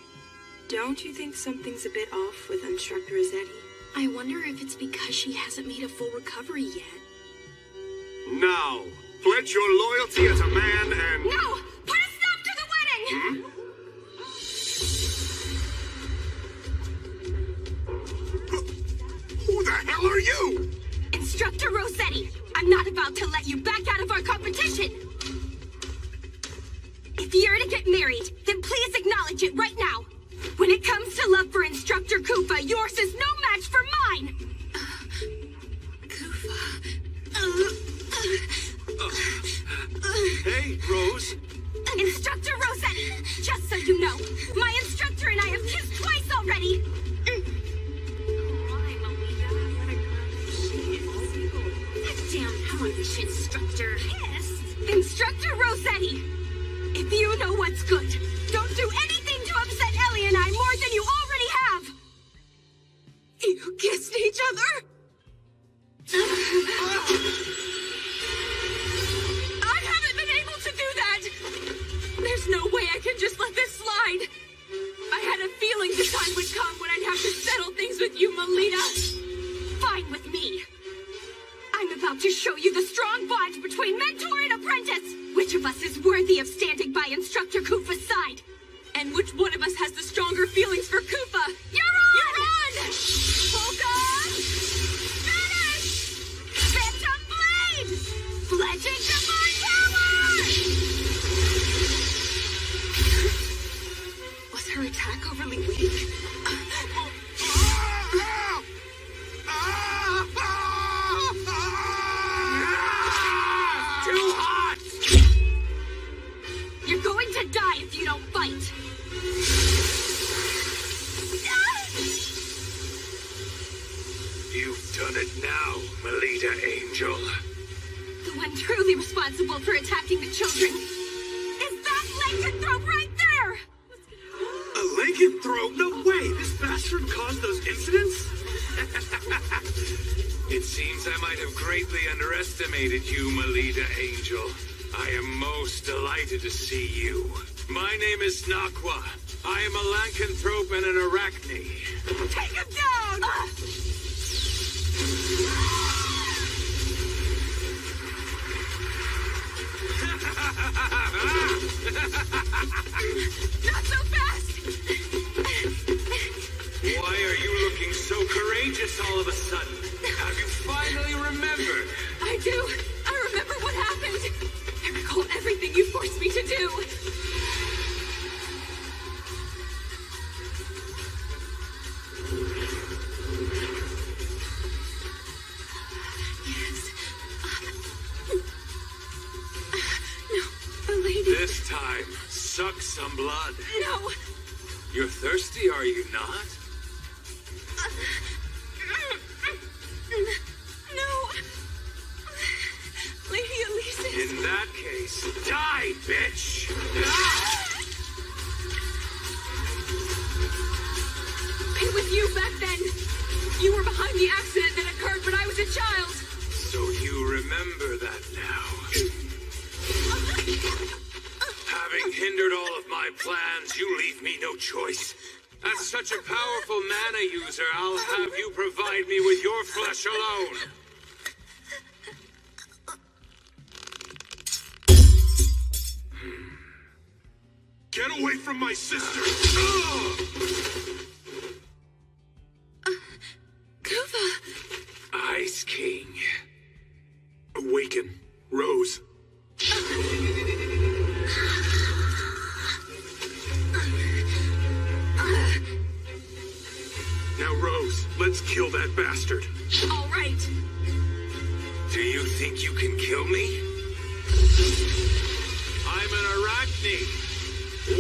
Don't you think something's a bit off with Instructor Rossetti? I wonder if it's because she hasn't made a full recovery yet. Now, pledge your loyalty as a man and... No! Put a stop to the wedding! Who the hell are you? Instructor Rossetti, I'm not about to let you back out of our competition! If you're to get married, then please acknowledge it right now! When it comes to love for Instructor Koopa, yours is no match for mine! Hey, Rose. Instructor Rossetti, just so you know, my instructor and I have kissed twice already! That damn hellish instructor. Yes! Instructor Rossetti! If you know what's good, don't do anything to upset Ellie and I more than you already have! You kissed each other? I haven't been able to do that! There's no way I can just let this slide! I had a feeling the time would come when I'd have to settle things with you, Melita! Fine with me! I'm about to show you the strong bond between mentor and apprentice! Which of us is worthy of standing by Instructor Koopa's side? And which one of us has the stronger feelings for Koopa? You're on! Polka! Finish! Phantom Blade! Pledging Divine Power! Was her attack overly weak? Too hot! You're going to die if you don't fight! You've done it now, Melita Angel. The one truly responsible for attacking the children is that lycanthrope right there! A lycanthrope? No way! This bastard caused those incidents? It seems I might have greatly underestimated you, Melita Angel. I am most delighted to see you. My name is Nakwa. I am a lycanthrope and an arachne. Take him down! Not so fast! Why are you looking so courageous all of a sudden? Have you finally remembered? I do. I remember what happened. I recall everything you forced me to do. Yes. No, lady. This time, suck some blood. No. You're thirsty, are you not? No. Lady Elise. In that case, die, bitch! It was you back then. You were behind the accident that occurred when I was a child. So you remember that now. Having hindered all of my plans, you leave me no choice. As such a powerful mana user, I'll have you provide me with your flesh alone. Get away from my sister! Koopa! Ice King. Awaken, Rose. bastard. All right. Do you think you can kill me? I'm an Arachne,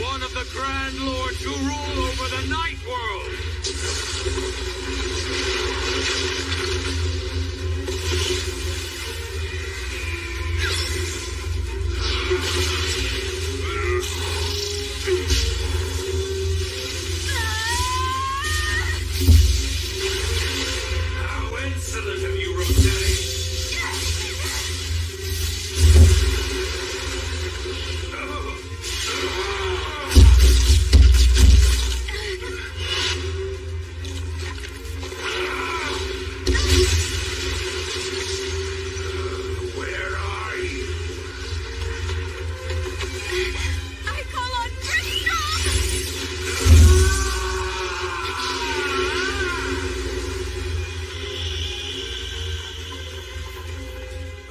one of the Grand Lords who rule over the Night World. How insolent of you, Rossetti! Where are you? I call on Bristol!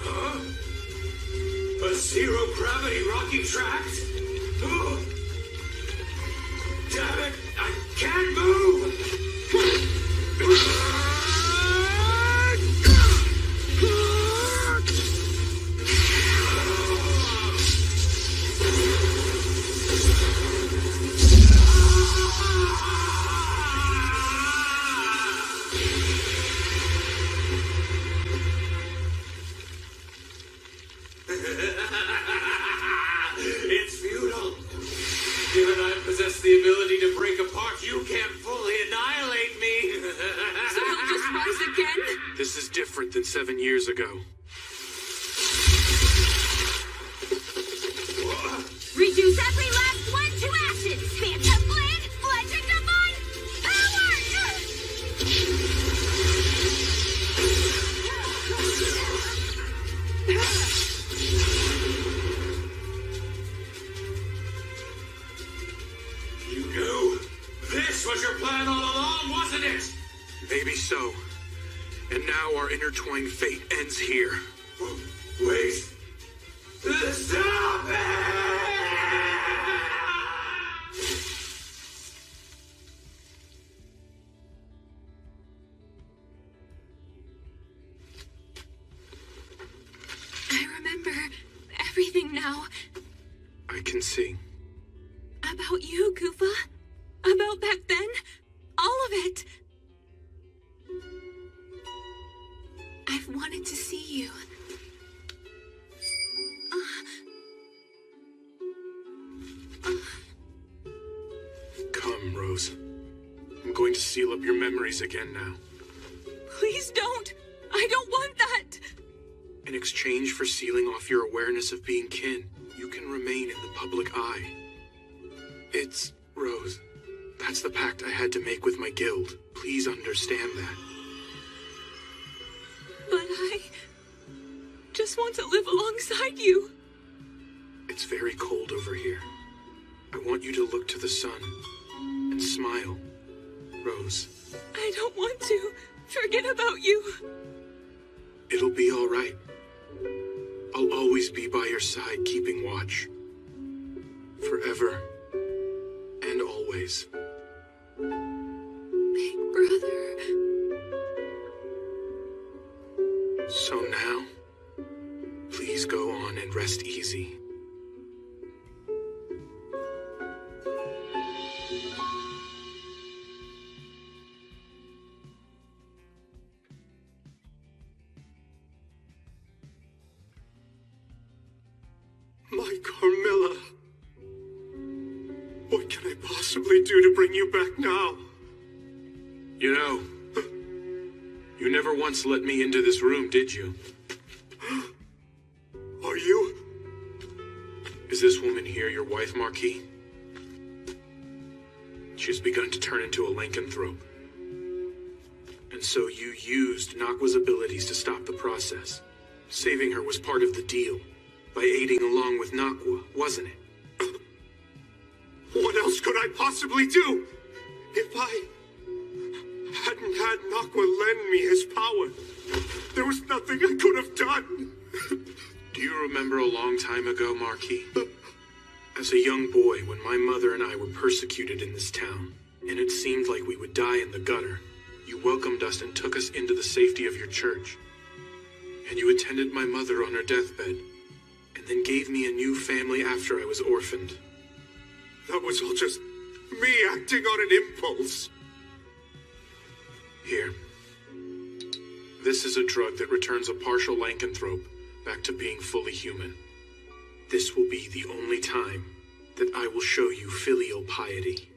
Huh? A zero-gravity rocky tract? Oh. Damn it! I can't move! It's futile. Given I possess the ability to break apart, you can't fully annihilate me. So he'll just rise again? This is different than 7 years ago. Reduce every last one to ashes! Phantom blade, bludgeon divine, power! You knew? This was your plan all along, wasn't it? Maybe so. And now our intertwined fate ends here. Wait. Stop it! I remember everything now. I can see. About you, Koopa. About back then. All of it. I've wanted to see you. Come, Rose. I'm going to seal up your memories again now. Please don't. I don't want that. In exchange for sealing off your awareness of being kin, you can remain in the public eye. It's, Rose, that's the pact I had to make with my guild. Please understand that. But I just want to live alongside you. It's very cold over here. I want you to look to the sun and smile, Rose. I don't want to forget about you. It'll be all right. I'll always be by your side, keeping watch. Forever and always. Big brother. So now, please go on and rest easy. My Carmilla. What can I possibly do to bring you back now? You know, you never once let me into this room, did you? Are you? Is this woman here your wife, Marquis? She's begun to turn into a lycanthrope. And so you used Nakwa's abilities to stop the process. Saving her was part of the deal. By aiding along with Nakwa, wasn't it? What else could I possibly do? If I hadn't had Nakwa lend me his power, there was nothing I could have done. Do you remember a long time ago, Marquis? As a young boy, when my mother and I were persecuted in this town, and it seemed like we would die in the gutter, You welcomed us and took us into the safety of your church. And you attended my mother on her deathbed, and then gave me a new family after I was orphaned. That was all just me acting on an impulse. Here. This is a drug that returns a partial lycanthrope back to being fully human. This will be the only time that I will show you filial piety.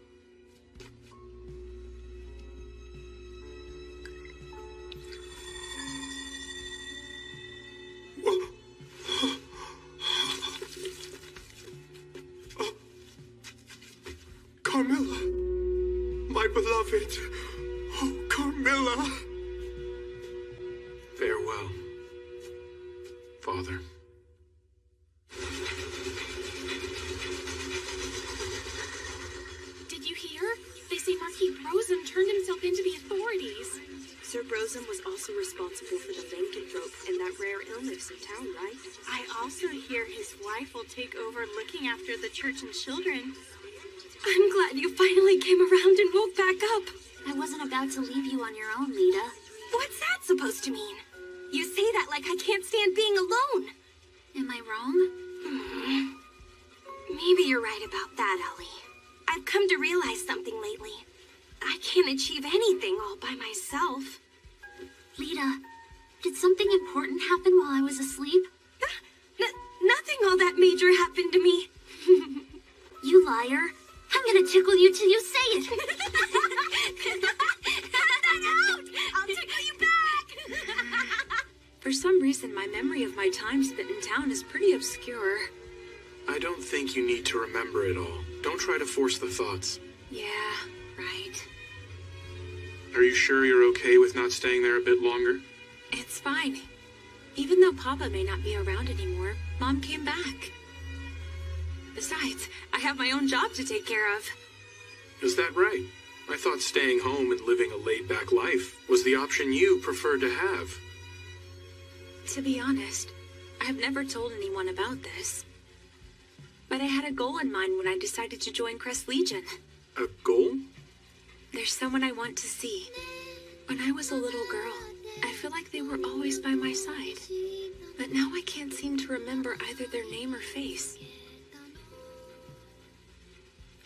Carmilla, my beloved. Oh, Carmilla. Farewell, Father. Did you hear? They say Marquis Brosem turned himself into the authorities. Sir Brosem was also responsible for the lycanthrope and that rare illness in town, right? I also hear his wife will take over looking after the church and children. I'm glad you finally came around and woke back up. I wasn't about to leave you on your own, Lita. What's that supposed to mean? You say that like I can't stand being alone. Am I wrong? Maybe you're right about that, Ellie. I've come to realize something lately. I can't achieve anything all by myself. Lita, did something important happen while I was asleep? Nothing all that major happened to me. You liar. I'm gonna tickle you till you say it. I'll tickle you back. For some reason, my memory of my time spent in town is pretty obscure. I don't think you need to remember it all. Don't try to force the thoughts. Yeah, right. Are you sure you're okay with not staying there a bit longer? It's fine. Even though Papa may not be around anymore, Mom came back. Besides, I have my own job to take care of. Is that right? I thought staying home and living a laid-back life was the option you preferred to have. To be honest, I have never told anyone about this. But I had a goal in mind when I decided to join Crest Legion. A goal? There's someone I want to see. When I was a little girl, I feel like they were always by my side. But now I can't seem to remember either their name or face.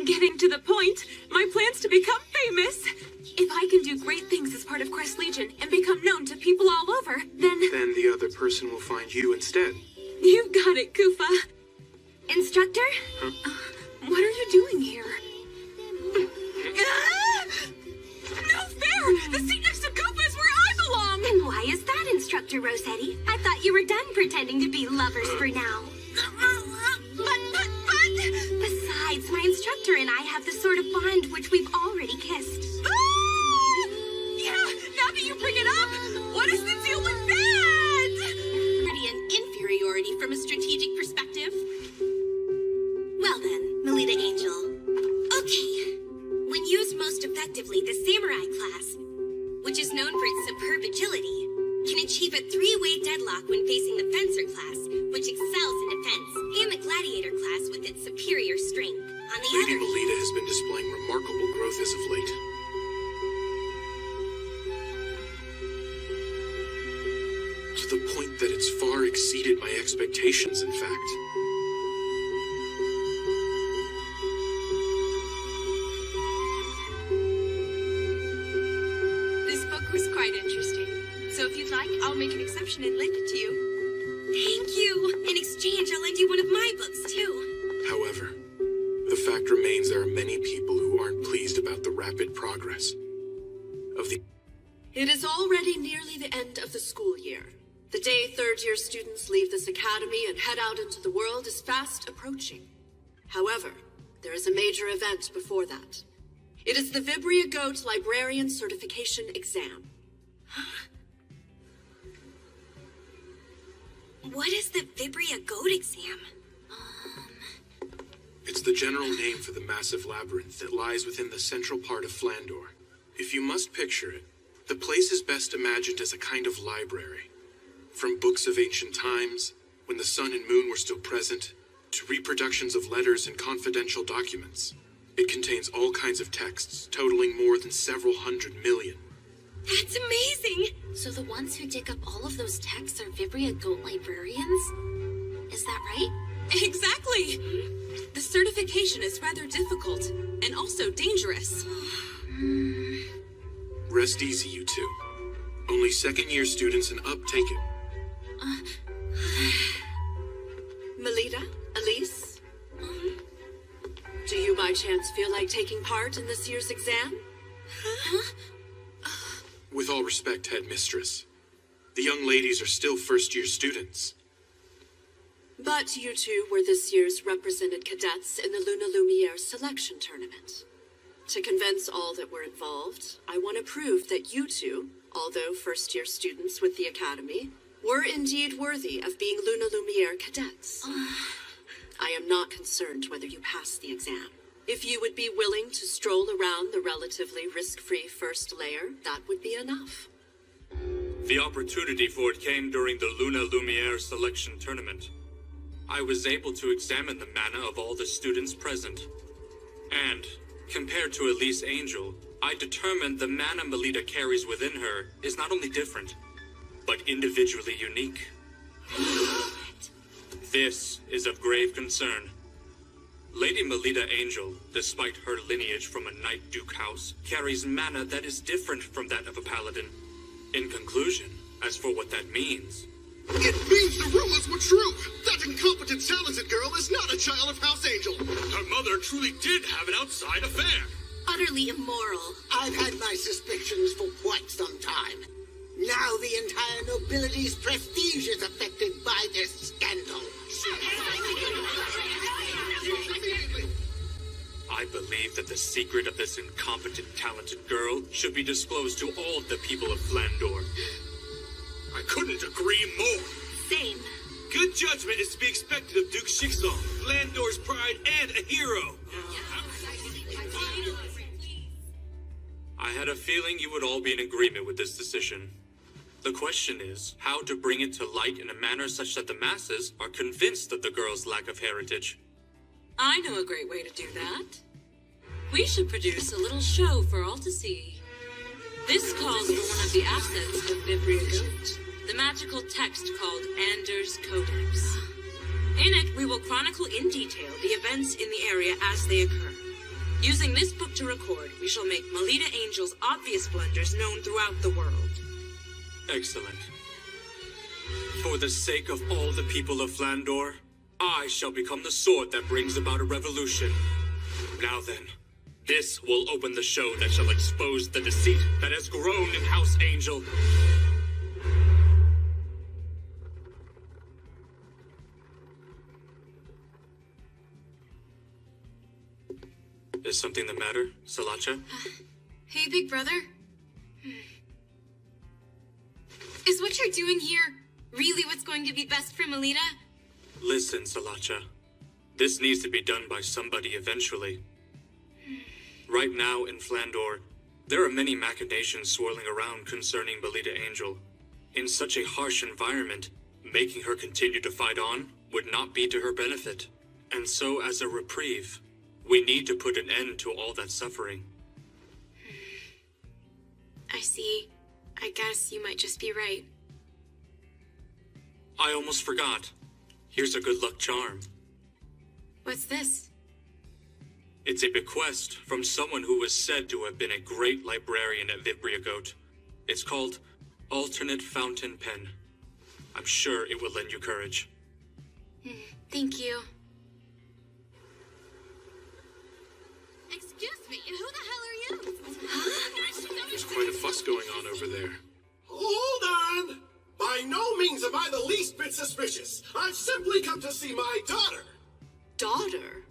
Getting to the point, my plan's to become famous. If I can do great things as part of Crest Legion and become known to people all over, then the other person will find you instead. You've got it, Koopa. Instructor? Huh? What are you doing here? No fair! The seat next to Koopa is where I belong! And why is that, Instructor Rossetti? I thought you were done pretending to be lovers for now. But... Besides, my instructor and I have the sort of bond which we've already kissed. Yeah, now that you bring it up, what is the deal with that? Pretty an inferiority from a strategic perspective. Well then, Melita Angel. Okay. When used most effectively, the Samurai class, which is known for its superb agility, can achieve a three-way deadlock when facing the Fencer class, which excels in defense, and the Gladiator class with its superior strength. On the Lady other hand, Melita has been displaying remarkable growth as of late. To the point that it's far exceeded my expectations, in fact. This book was quite interesting. So if you'd like, I'll make an exception and lend it to you. thank you. In exchange, I'll lend you one of my books, too. However, the fact remains there are many people who aren't pleased about the rapid progress of the... It is already nearly the end of the school year. The day third-year students leave this academy and head out into the world is fast approaching. However, there is a major event before that. It is the Vibria Goat Librarian Certification Exam. What is the Vibria Goat exam? It's the general name for the massive labyrinth that lies within the central part of Flandor. If you must picture it, the place is best imagined as a kind of library. From books of ancient times, when the sun and moon were still present, to reproductions of letters and confidential documents. It contains all kinds of texts, totaling more than several 100 million. That's amazing! So the ones who dig up all of those texts are Vibria goat librarians? Is that right? Exactly! The certification is rather difficult, and also dangerous. Rest easy, you two. Only second-year students and up take it. Melita? Elise? Do you by chance feel like taking part in this year's exam? With all respect, headmistress, the young ladies are still first-year students. But you two were this year's represented cadets in the Luna Lumiere selection tournament. To convince all that were involved, I want to prove that you two, although first-year students with the Academy, were indeed worthy of being Luna Lumiere cadets. I am not concerned whether you pass the exam. If you would be willing to stroll around the relatively risk-free first layer, that would be enough. The opportunity for it came during the Luna Lumiere selection tournament. I was able to examine the mana of all the students present. And, compared to Elise Angel, I determined the mana Melita carries within her is not only different, but individually unique. This is of grave concern. Lady Melita Angel, despite her lineage from a Knight Duke house, carries mana that is different from that of a paladin. In conclusion, as for what that means... It means the rumors were true! That incompetent, talented girl is not a child of House Angel! Her mother truly did have an outside affair! Utterly immoral. I've had my suspicions for quite some time. Now the entire nobility's prestige is affected by this scandal. I believe that the secret of this incompetent, talented girl should be disclosed to all the people of Flandor. I couldn't agree more. Same. Good judgment is to be expected of Duke Shixon, Flandor's pride and a hero. I had a feeling you would all be in agreement with this decision. The question is, how to bring it to light in a manner such that the masses are convinced of the girl's lack of heritage. I know a great way to do that. We should produce a little show for all to see. This calls for one of the assets of Vibria Goat, the magical text called Anders Codex. In it, we will chronicle in detail the events in the area as they occur. Using this book to record, we shall make Melita Angel's obvious blunders known throughout the world. Excellent. For the sake of all the people of Flandor, I shall become the sword that brings about a revolution. Now then, this will open the show that shall expose the deceit that has grown in House Angel. Is something the matter, Salacha? Hey, big brother. Is what you're doing here really what's going to be best for Melita? Listen, Salacha. This needs to be done by somebody eventually. Right now in Flandor, there are many machinations swirling around concerning Melita Angel. In such a harsh environment, making her continue to fight on would not be to her benefit. And so, as a reprieve, we need to put an end to all that suffering. I see. I guess you might just be right. I almost forgot. Here's a good luck charm. What's this? It's a bequest from someone who was said to have been a great librarian at Vibria Goat. It's called Alternate Fountain Pen. I'm sure it will lend you courage. Thank you. Excuse me, who the hell are you? There's quite a fuss going on over there. Hold on! By no means am I the least bit suspicious. I've simply come to see my daughter. Daughter?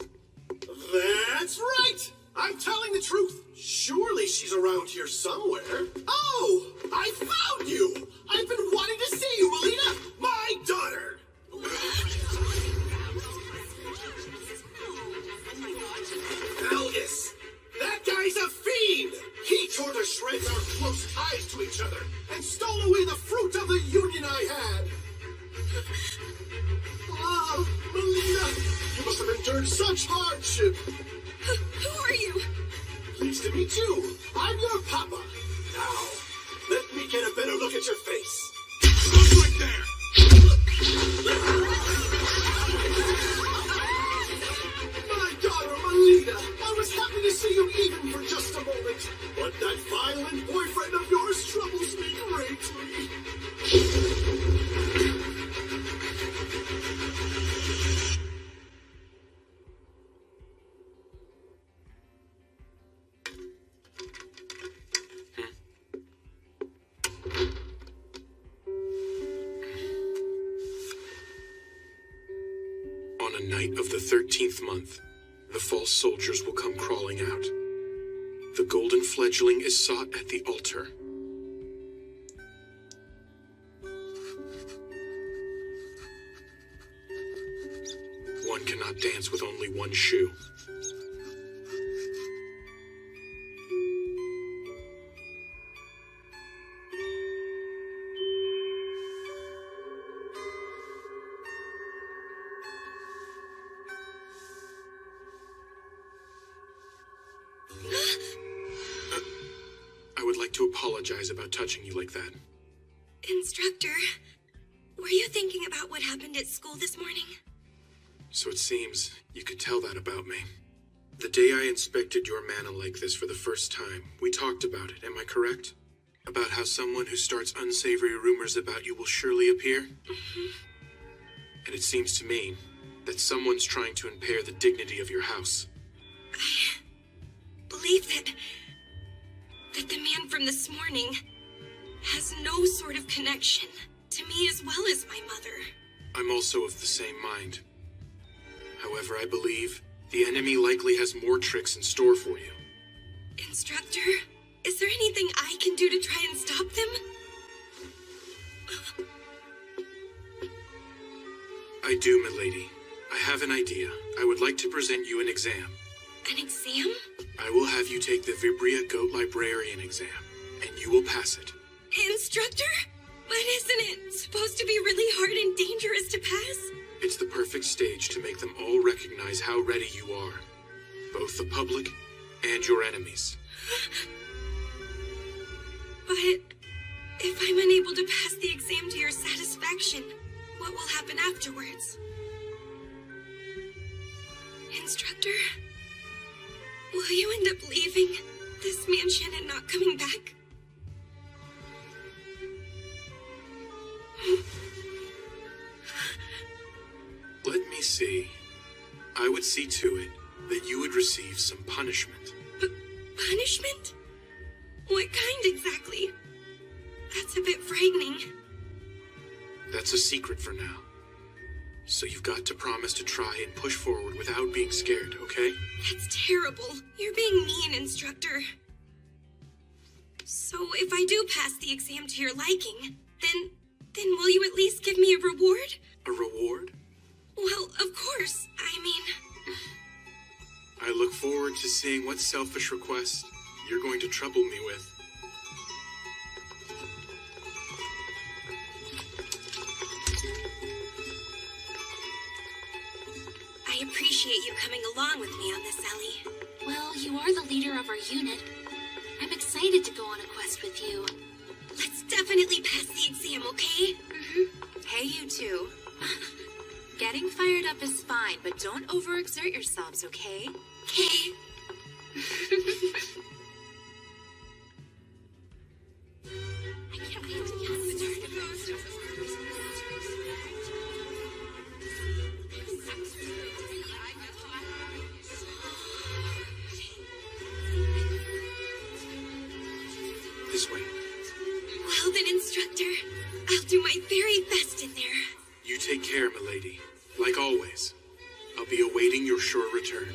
That's right! I'm telling the truth. Surely she's around here somewhere. Oh! I found you! I've been wanting to see you, Melita! My daughter! Elgis! That guy's a fiend! He tore to shreds our close ties to each other and stole away the fruit of the union I had! Ah, Melita! You must have endured such hardship! Who are you? Pleased to meet you. I'm your papa. Now, get a better look at your face. Look right there! My daughter, Melita, I was happy to see you even for just a moment. But that violent boyfriend of yours troubles me greatly. On a night of the 13th month, the false soldiers will come crawling out. The golden fledgling is sought at the altar. One cannot dance with only one shoe. I would like to apologize about touching you like that. Instructor, were you thinking about what happened at school this morning? So it seems you could tell that about me. The day I inspected your mana like this for the first time, we talked about it, am I correct? About how someone who starts unsavory rumors about you will surely appear? And it seems to me that someone's trying to impair the dignity of your house. I believe that the man from this morning has no sort of connection to me as well as my mother. I'm also of the same mind. However, I believe the enemy likely has more tricks in store for you. Instructor, is there anything I can do to try and stop them? I do, milady. I have an idea. I would like to present you an exam. An exam? I will have you take the Vibria Goat Librarian exam, and you will pass it. Instructor? But isn't it supposed to be really hard and dangerous to pass? It's the perfect stage to make them all recognize how ready you are. Both the public and your enemies. But if I'm unable to pass the exam to your satisfaction, what will happen afterwards? Instructor? Will you end up leaving this mansion and not coming back? Let me see. I would see to it that you would receive some punishment. Punishment? What kind exactly? That's a bit frightening. That's a secret for now. So you've got to promise to try and push forward without being scared, okay? That's terrible. You're being mean, Instructor. So if I do pass the exam to your liking, then will you at least give me a reward? A reward? Well, of course. I mean... I look forward to seeing what selfish request you're going to trouble me with. I appreciate you coming along with me on this, Ellie. Well, you are the leader of our unit. I'm excited to go on a quest with you. Let's definitely pass the exam, okay? Hey, you two. Getting fired up is fine, but don't overexert yourselves, okay? Okay. This way. Well then, Instructor, I'll do my very best in there. You take care, milady. Like always. I'll be awaiting your sure return.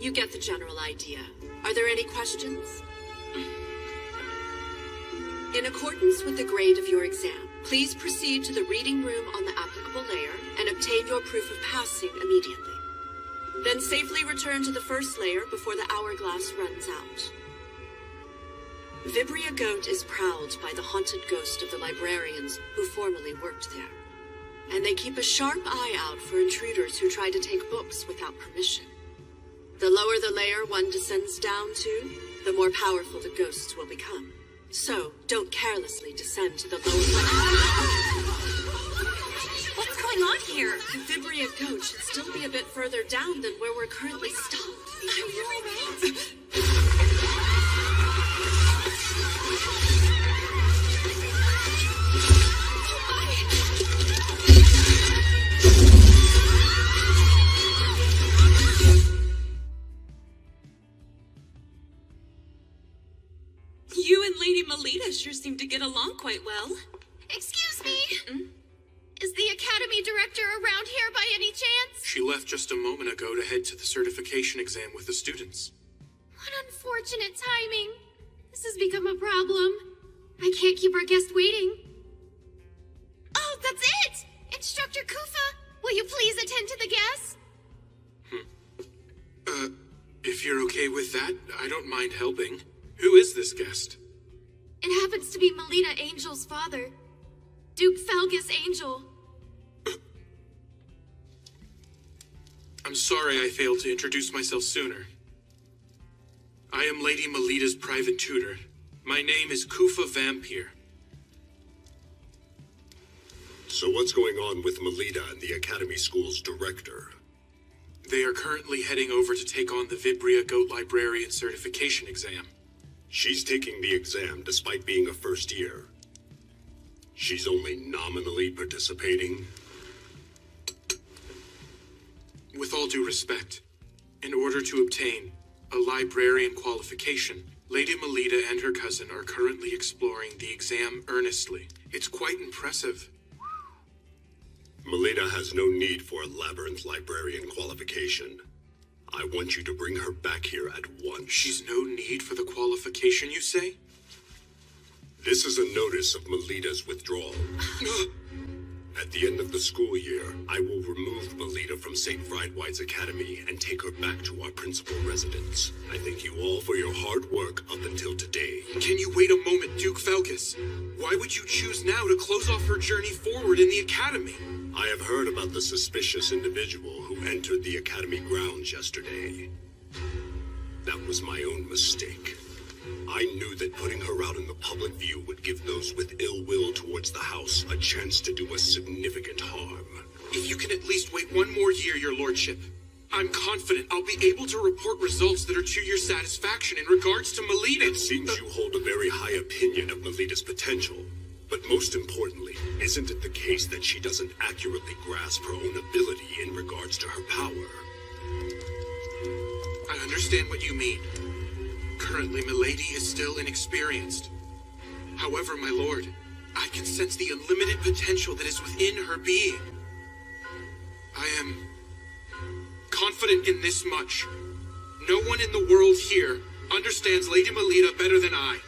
You get the general idea. Are there any questions? In accordance with the grade of your exam, please proceed to the reading room on the applicable layer and obtain your proof of passing immediately. Then safely return to the first layer before the hourglass runs out. Vibria Goat is prowled by the haunted ghost of the librarians who formerly worked there. And they keep a sharp eye out for intruders who try to take books without permission. The lower the layer one descends down to, the more powerful the ghosts will become. So, don't carelessly descend to the lower... What's going on here? The Vibria Goat should still be a bit further down than where we're currently stopped. I know, You and Lady Melita sure seem to get along quite well. Excuse me? Is the Academy Director around here by any chance? She left just a moment ago to head to the certification exam with the students. What unfortunate timing. This has become a problem. I can't keep our guest waiting. Oh, that's it! Instructor Kufa, will you please attend to the guest? If you're okay with that, I don't mind helping. Who is this guest? It happens to be Melita Angel's father, Duke Felgus Angel. I'm sorry I failed to introduce myself sooner. I am Lady Melita's private tutor. My name is Kufa Vampire. So what's going on with Melita and the Academy School's director? They are currently heading over to take on the Vibria Goat Librarian certification exam. She's taking the exam despite being a first year. She's only nominally participating. With all due respect, in order to obtain a librarian qualification, Lady Melita and her cousin are currently exploring the exam earnestly. It's quite impressive. Melita has no need for a labyrinth librarian qualification. I want you to bring her back here at once. She's no need for the qualification, you say? This is a notice of Melita's withdrawal. At the end of the school year, I will remove Melita from St. Friedwight's Academy and take her back to our principal residence. I thank you all for your hard work up until today. Can you wait a moment, Duke Felgus? Why would you choose now to close off her journey forward in the Academy? I have heard about the suspicious individual who entered the Academy grounds yesterday. That was my own mistake. I knew that putting her out in the public view would give those with ill will towards the house a chance to do us significant harm. If you can at least wait one more year, your lordship, I'm confident I'll be able to report results that are to your satisfaction in regards to Melita. It seems you hold a very high opinion of Melita's potential. But most importantly, isn't it the case that she doesn't accurately grasp her own ability in regards to her power? I understand what you mean. Currently, Milady is still inexperienced. However, my lord, I can sense the unlimited potential that is within her being. I am confident in this much. No one in the world here understands Lady Melita better than I.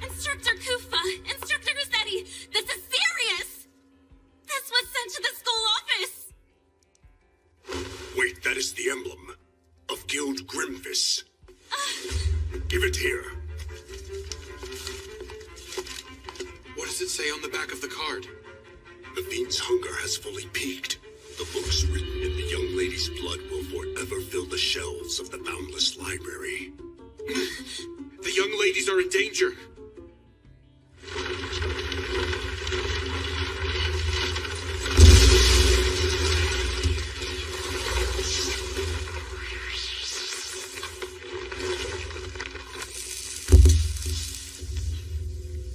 Instructor Kufa! Instructor Rossetti! This is serious! This was sent to the school office! Wait, that is the emblem of Guild Grimfis. Give it here. What does it say on the back of the card? The fiend's hunger has fully peaked. The books written in the young lady's blood will forever fill the shelves of the boundless library. The young ladies are in danger.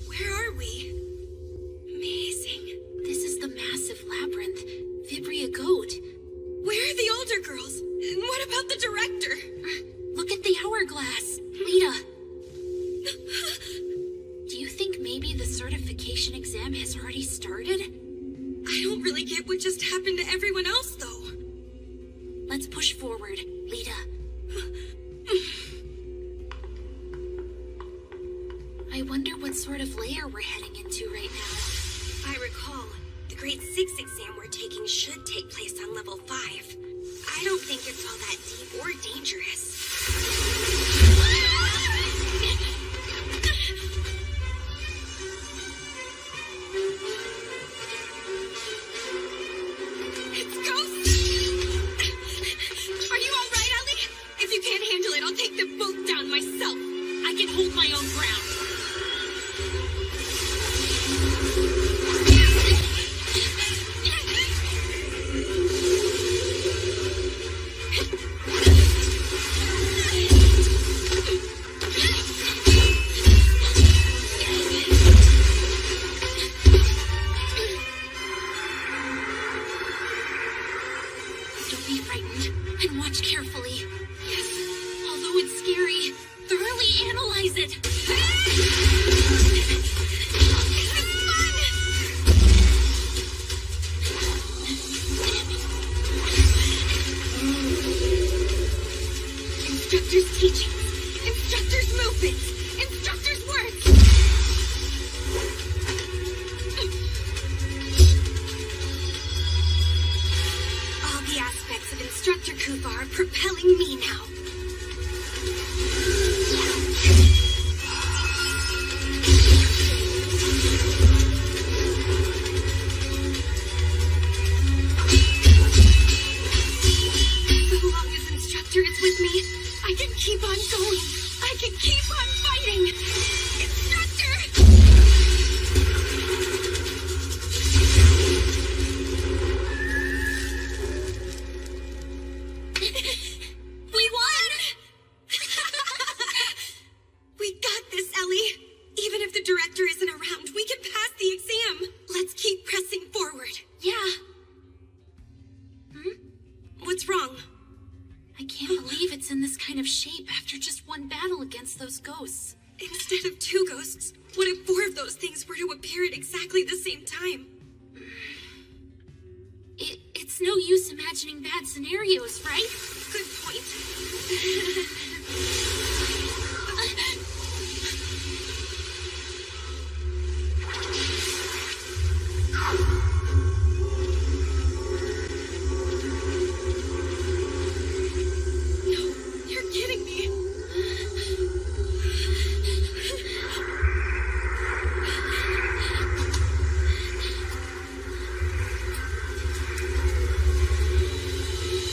Where are we? Amazing. This is the massive labyrinth, Vibria Goat. Where are the older girls? And what about the director? Look at the hourglass. Lita. Do you think maybe the certification exam has already started? I I don't really get what just happened to everyone else, though. Let's push forward, Lita. I wonder what sort of layer we're heading into right now. If I recall, the grade 6 exam we're taking should take place on level 5. I don't think it's all that deep or dangerous. It's ghosts! Are you alright, Ellie? If you can't handle it, I'll take them both down myself. I can hold my own ground. Don't be frightened, and watch carefully. Yes, although it's scary, thoroughly analyze it. Instructor's teaching. Instructor's movements. Instructor's words. All the aspects of Instructor Kufa are propelling me now. So long as Instructor is with me, I can keep on going. I can keep on fighting. Instructor! We won! We got this, Ellie. Even if the director isn't around, we can pass the exam. Let's keep pressing forward. Yeah. What's wrong? I can't believe it's in this kind of shape after just one battle against those ghosts. Instead of 2 ghosts, what if 4 of those things were to appear at exactly the same time? It's no use imagining bad scenarios, right? Good point. No, you're kidding me.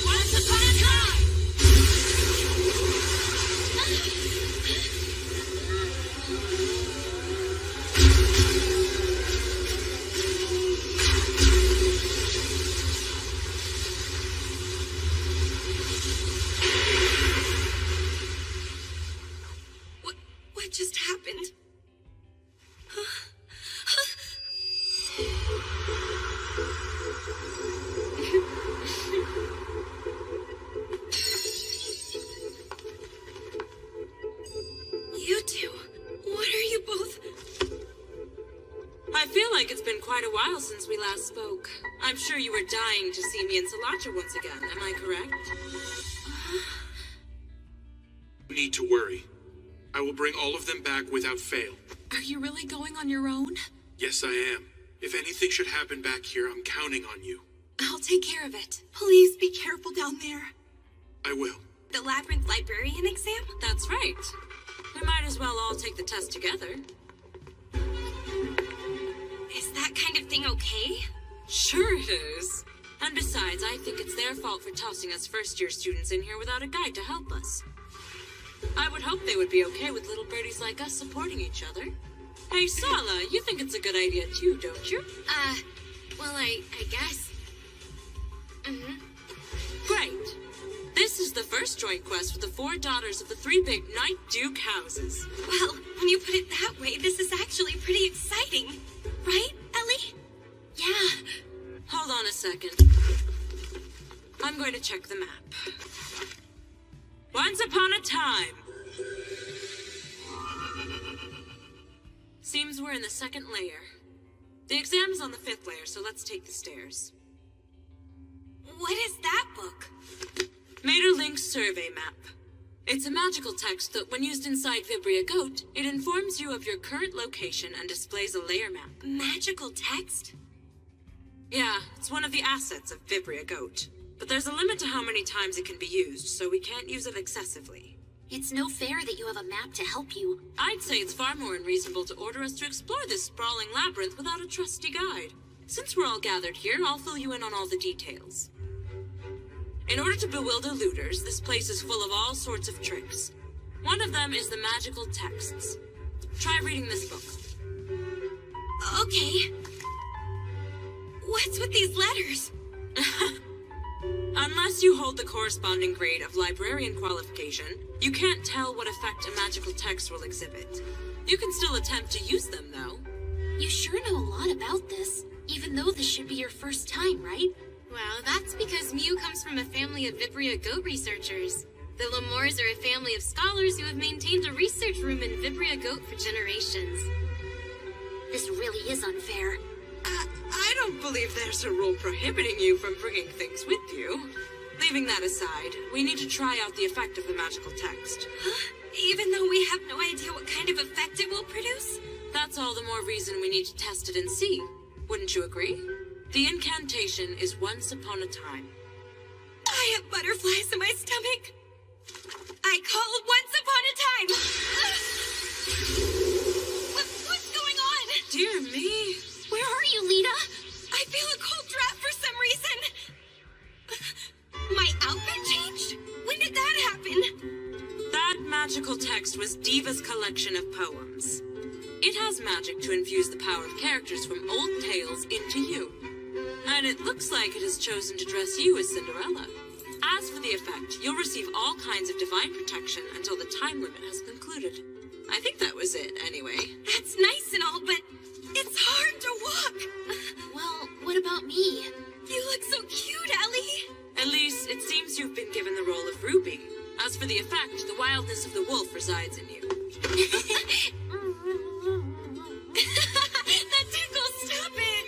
Once upon a time! What just happened? You two, what are you both? I feel like it's been quite a while since we last spoke. I'm sure you were dying to see me and Salacha once again, am I correct? No need to worry. I will bring all of them back without fail. Are you really going on your own? Yes, I am. If anything should happen back here, I'm counting on you. I'll take care of it. Please be careful down there. I will. The Labyrinth Librarian exam? That's right. We might as well all take the test together. Is that kind of thing okay? Sure it is. And besides, I think it's their fault for tossing us first-year students in here without a guide to help us. I would hope they would be okay with little birdies like us supporting each other. Hey, Sala, you think it's a good idea too, don't you? Well, I guess. Great. This is the first joint quest with the 4 daughters of the 3 big Night Duke houses. Well, when you put it that way, this is actually pretty exciting. Right, Ellie? Yeah. Hold on a second. I'm going to check the map. Once upon a time. Seems we're in the second layer. The exam is on the 5th layer, so let's take the stairs. What is that book? Materlink's survey map. It's a magical text that, when used inside Vibria Goat, it informs you of your current location and displays a layer map. Magical text? Yeah, it's one of the assets of Vibria Goat. But there's a limit to how many times it can be used, so we can't use it excessively. It's no fair that you have a map to help you. I'd say it's far more unreasonable to order us to explore this sprawling labyrinth without a trusty guide. Since we're all gathered here, I'll fill you in on all the details. In order to bewilder looters, this place is full of all sorts of tricks. One of them is the magical texts. Try reading this book. Okay. What's with these letters? Unless you hold the corresponding grade of librarian qualification, you can't tell what effect a magical text will exhibit. You can still attempt to use them, though. You sure know a lot about this, even though this should be your first time, right? Well, that's because Mew comes from a family of Vibria Goat researchers. The Lemures are a family of scholars who have maintained a research room in Vibria Goat for generations. This really is unfair. I don't believe there's a rule prohibiting you from bringing things with you. Leaving that aside, we need to try out the effect of the magical text. Huh? Even though we have no idea what kind of effect it will produce? That's all the more reason we need to test it and see. Wouldn't you agree? The incantation is once upon a time. I have butterflies in my stomach. I called once upon a time. What's going on? Dear me. Where are you, Lena? I feel a cold draft for some reason. My outfit changed? When did that happen? That magical text was Diva's collection of poems. It has magic to infuse the power of characters from old tales into you. And it looks like it has chosen to dress you as Cinderella. As for the effect, you'll receive all kinds of divine protection until the time limit has concluded. I think that was it, anyway. That's nice and all, but it's hard to walk. Well, what about me? You look so cute, Ellie. Elise, it seems you've been given the role of Ruby. As for the effect, the wildness of the wolf resides in you. That tickles, stop it.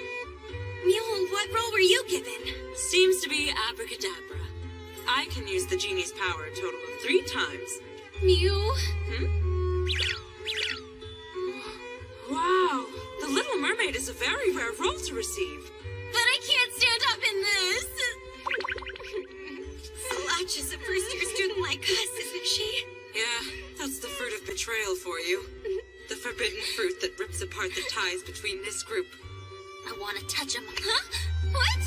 Mule, what role were you given? Seems to be abracadabra. I can use the genie's power a total of 3 times. Mew? Wow, the Little Mermaid is a very rare role to receive. But I can't stand up in this. Solacha's a first-year student like us, isn't she? Yeah, that's the fruit of betrayal for you. The forbidden fruit that rips apart the ties between this group. I want to touch him. Huh? What?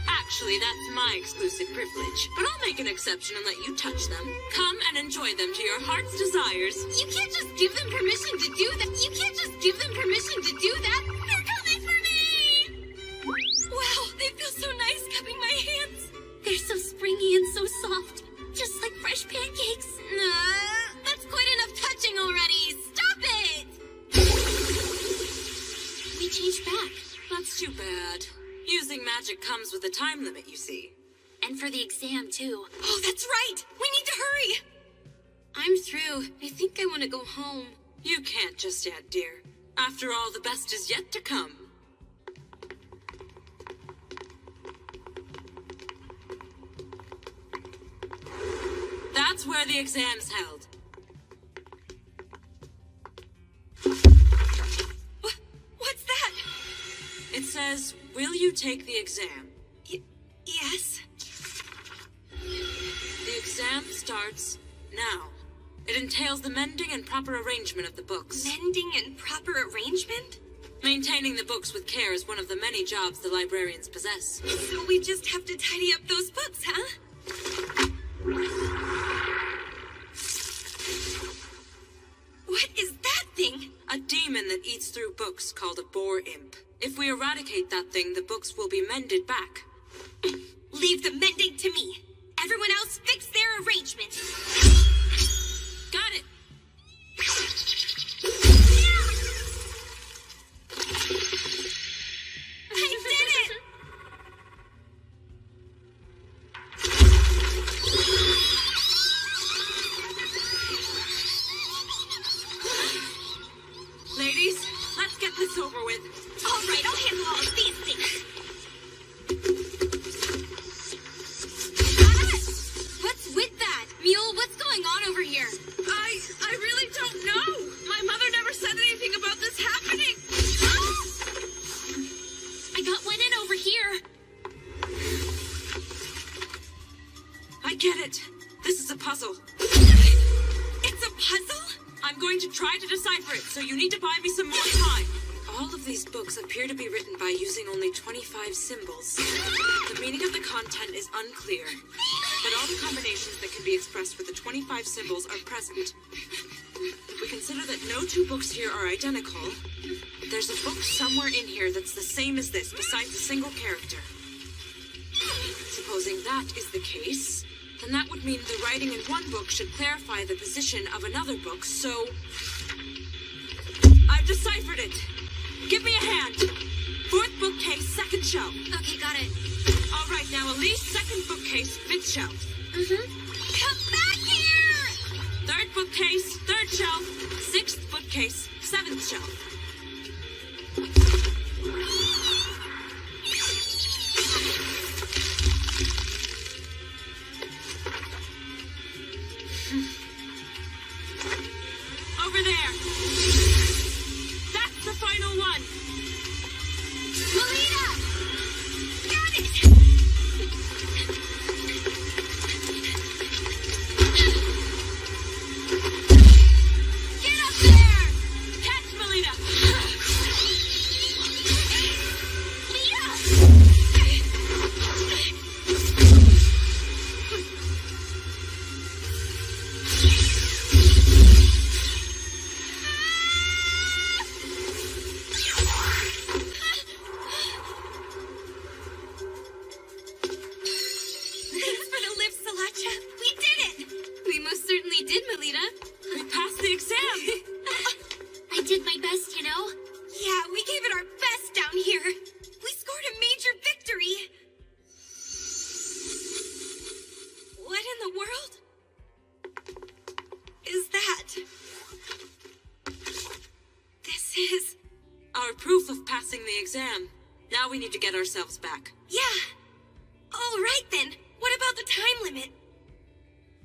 Actually, that's my exclusive privilege, but I'll make an exception and let you touch them. Come and enjoy them to your heart's desires. You can't just give them permission to do that. You can't just give them permission to do that. They're coming for me! Wow, they feel so nice cupping my hands. They're so springy and so soft, just like fresh pancakes. That's quite enough touching already. Stop it! We changed back. That's too bad. Using magic comes with a time limit, you see. And for the exam, too. Oh, that's right! We need to hurry! I'm through. I think I want to go home. You can't just yet, dear. After all, the best is yet to come. That's where the exam's held. What's that? It says, will you take the exam? Yes. The exam starts now. It entails the mending and proper arrangement of the books. Mending and proper arrangement? Maintaining the books with care is one of the many jobs the librarians possess. So we just have to tidy up those books, huh? What is that thing? A demon that eats through books called a boar imp. If we eradicate that thing, the books will be mended back. Leave the mending to me. Everyone else fix their arrangement. Got it. I did it! Ladies, let's get this over with. All I get it. This is a puzzle. It's a puzzle? I'm going to try to decipher it, so you need to buy me some more time. All of these books appear to be written by using only 25 symbols. The meaning of the content is unclear, but all the combinations that can be expressed with the 25 symbols are present. We consider that no two books here are identical. There's a book somewhere in here that's the same as this, besides a single character. Supposing that is the case, then that would mean the writing in one book should clarify the position of another book, so... I've deciphered it! Give me a hand! Fourth bookcase, second shelf. Okay, got it. All right, now Elise, second bookcase, fifth shelf. Come back here! Third bookcase, third shelf. Sixth bookcase, seventh shelf. Over there. That's the final one. Melita! Got it! Get up there! Catch, Melita! Thanks for the lift, Salacha. We did it! We most certainly did, Melita. We passed the exam. I did my best, you know? Yeah, we gave it our best down here. We scored a major victory. What in the world is that? This is... Our proof of passing the exam. Now we need to get ourselves back. Yeah. All right, then. What about the time limit?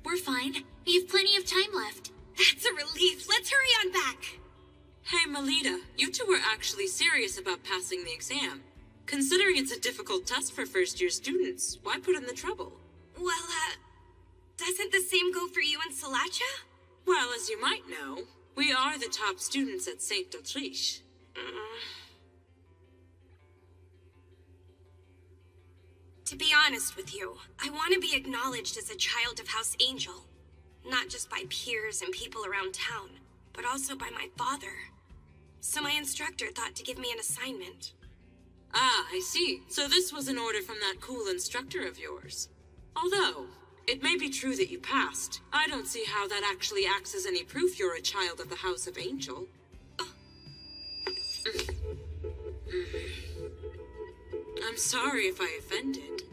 We're fine. We have plenty of time left. That's a relief. Let's hurry on back. Hey, Melita, you two were actually serious about passing the exam. Considering it's a difficult test for first-year students, why put in the trouble? Well, doesn't the same go for you and Salacha? Well, as you might know, we are the top students at St. Autriche. To be honest with you, I want to be acknowledged as a child of House Angel. Not just by peers and people around town, but also by my father. So my instructor thought to give me an assignment. Ah, I see. So this was an order from that cool instructor of yours. Although, it may be true that you passed. I don't see how that actually acts as any proof you're a child of the House of Angel. I'm sorry if I offended.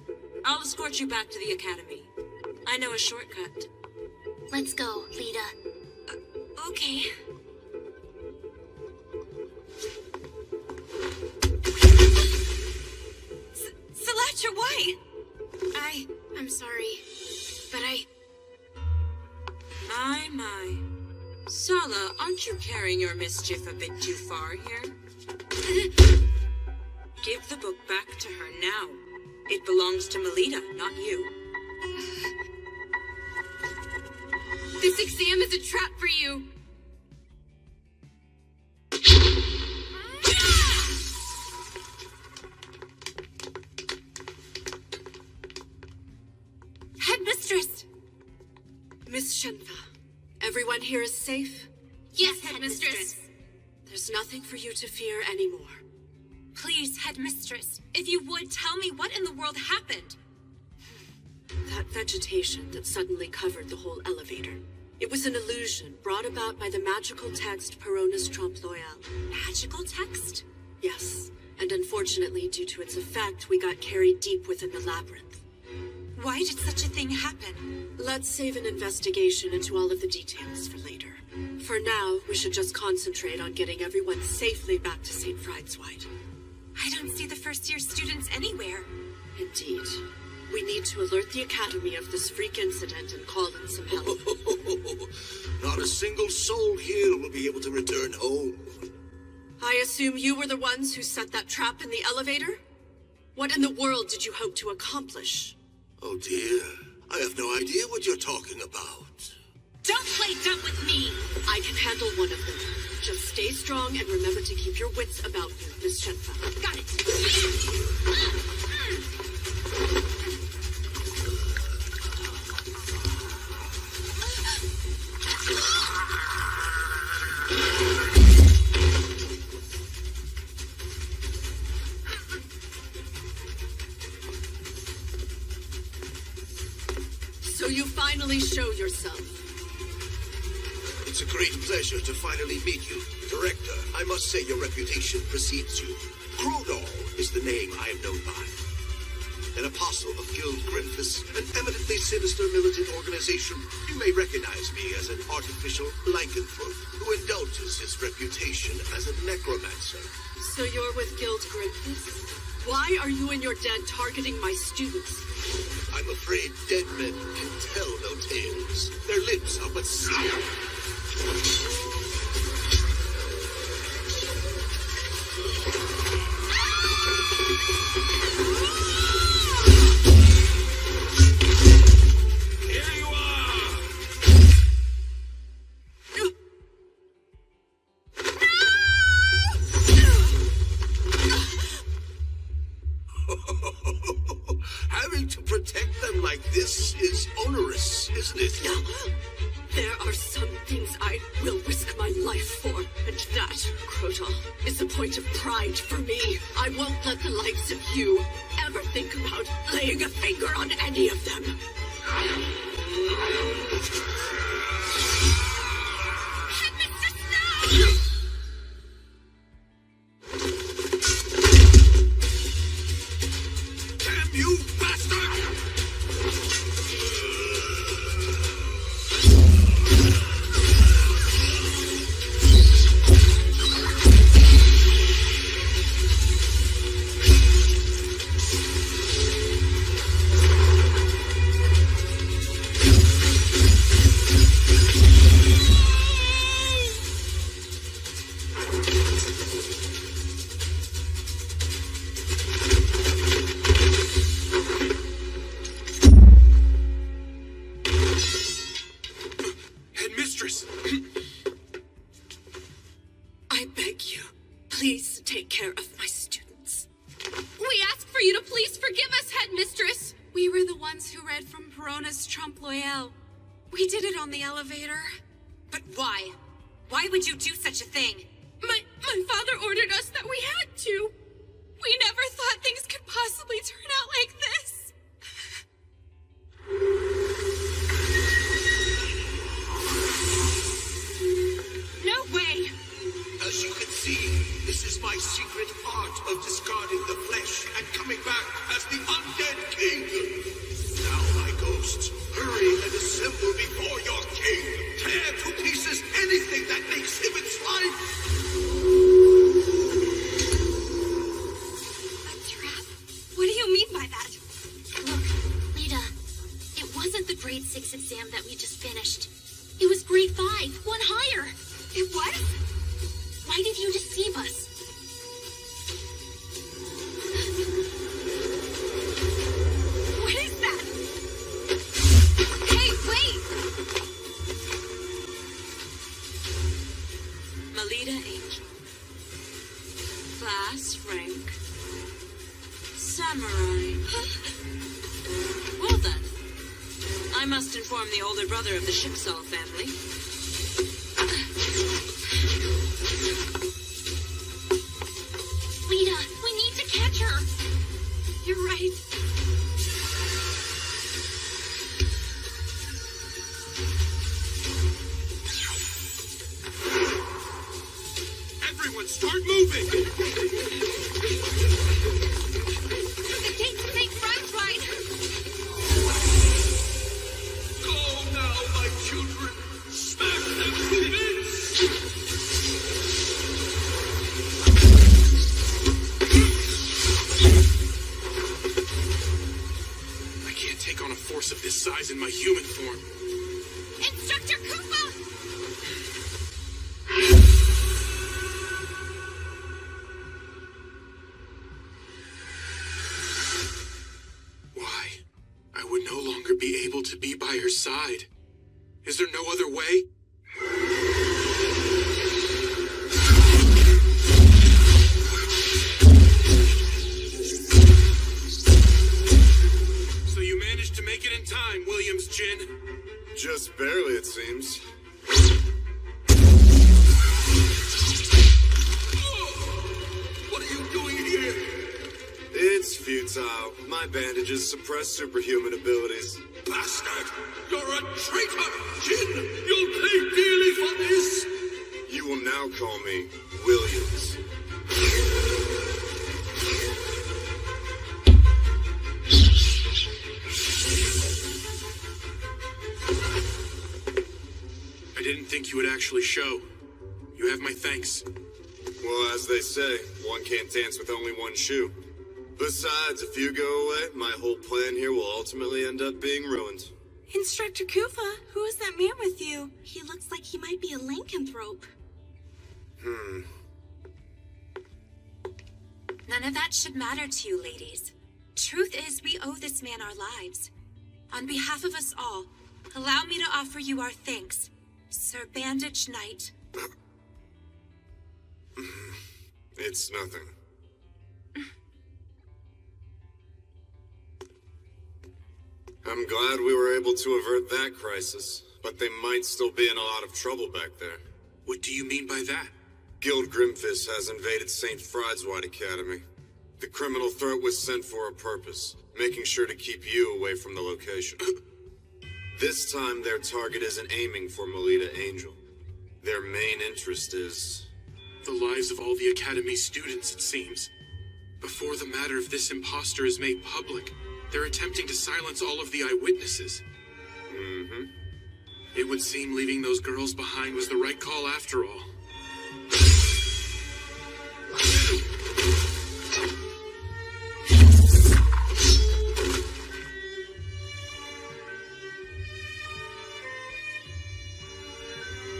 I'll escort you back to the academy. I know a shortcut. Let's go, Lita. Okay. Salacha, why? I'm sorry, but My. Sala, aren't you carrying your mischief a bit too far here? Give the book back to her now. It belongs to Melita, not you. This exam is a trap for you. Headmistress! Miss Shenfa, everyone here is safe? Yes, Headmistress. There's nothing for you to fear anymore. Please, Headmistress, if you would, tell me what in the world happened. That vegetation that suddenly covered the whole elevator. It was an illusion brought about by the magical text Peronis Trompe Loyal. Magical text? Yes, and unfortunately, due to its effect, we got carried deep within the labyrinth. Why did such a thing happen? Let's save an investigation into all of the details for later. For now, we should just concentrate on getting everyone safely back to St. Friedesweid. I don't see the first-year students anywhere. Indeed. We need to alert the Academy of this freak incident and call in some help. Not a single soul here will be able to return home. I assume you were the ones who set that trap in the elevator? What in the world did you hope to accomplish? Oh dear, I have no idea what you're talking about. Don't play dumb with me! I can handle one of them. Just stay strong and remember to keep your wits about you, Miss Shenfa. Got it. So you finally show yourself. It's a great pleasure to finally meet you. Director, I must say your reputation precedes you. Crodall is the name I am known by. An apostle of Guild Grimphus, an eminently sinister militant organization. You may recognize me as an artificial lycanthrope who indulges his reputation as a necromancer. So you're with Guild Grimphus? Why are you and your dead targeting my students? I'm afraid dead men can tell no tales. Their lips are but seal. Here you are! Having to protect them like this is onerous, isn't it? There are some things I will risk my life for, and that, Crodall, is a point of pride for me. I won't let the likes of you ever think about laying a finger on any of them. Damn you, bastard! Headmistress! I beg you, please take care of my students. We ask for you to please forgive us, Headmistress. We were the ones who read from Perona's Trompe L'Oeil. We did it on the elevator. But why? Why would you do such a thing? My father ordered us that we had to. We never thought things could possibly turn out like this. No way! As you can see, this is my secret art of discarding the flesh and coming back as the undead king. Now, my ghosts, hurry and assemble before your king. Tear to pieces anything that exhibits life. A trap? What do you mean by that? Look, Lita, it wasn't the grade 6 exam that we just finished. It was grade 5, one higher. It was? Why did you deceive us? What is that? Hey, wait! Melita Angel. Class rank. Samurai. Well then. I must inform the older brother of the Shipsall family. Lita, we need to catch her. You're right. Everyone start moving! The gate's big front right. Go now, my children! Smash them to bits! I can't take on a force of this size in my human form. Instructor Koopa! Why? I would no longer be able to be by her side. Is there no other way? So you managed to make it in time, Williams Jin. Just barely, it seems. What are you doing here? It's futile. My bandages suppress superhuman abilities. Bastard! You're a traitor! Jin, you'll pay dearly for this! You will now call me Williams. I didn't think you would actually show. You have my thanks. Well, as they say, one can't dance with only one shoe. Besides, if you go away, my whole plan here will ultimately end up being ruined. Instructor Kufa, who is that man with you? He looks like he might be a lycanthrope. None of that should matter to you, ladies. Truth is, we owe this man our lives. On behalf of us all, allow me to offer you our thanks, Sir Bandage Knight. It's nothing. I'm glad we were able to avert that crisis, but they might still be in a lot of trouble back there. What do you mean by that? Guild Grimfist has invaded St. Fried's-White Academy. The criminal threat was sent for a purpose, making sure to keep you away from the location. This time, their target isn't aiming for Melita Angel. Their main interest is... the lives of all the Academy's students, it seems. Before the matter of this imposter is made public, they're attempting to silence all of the eyewitnesses. Mm-hmm. It would seem leaving those girls behind was the right call after all.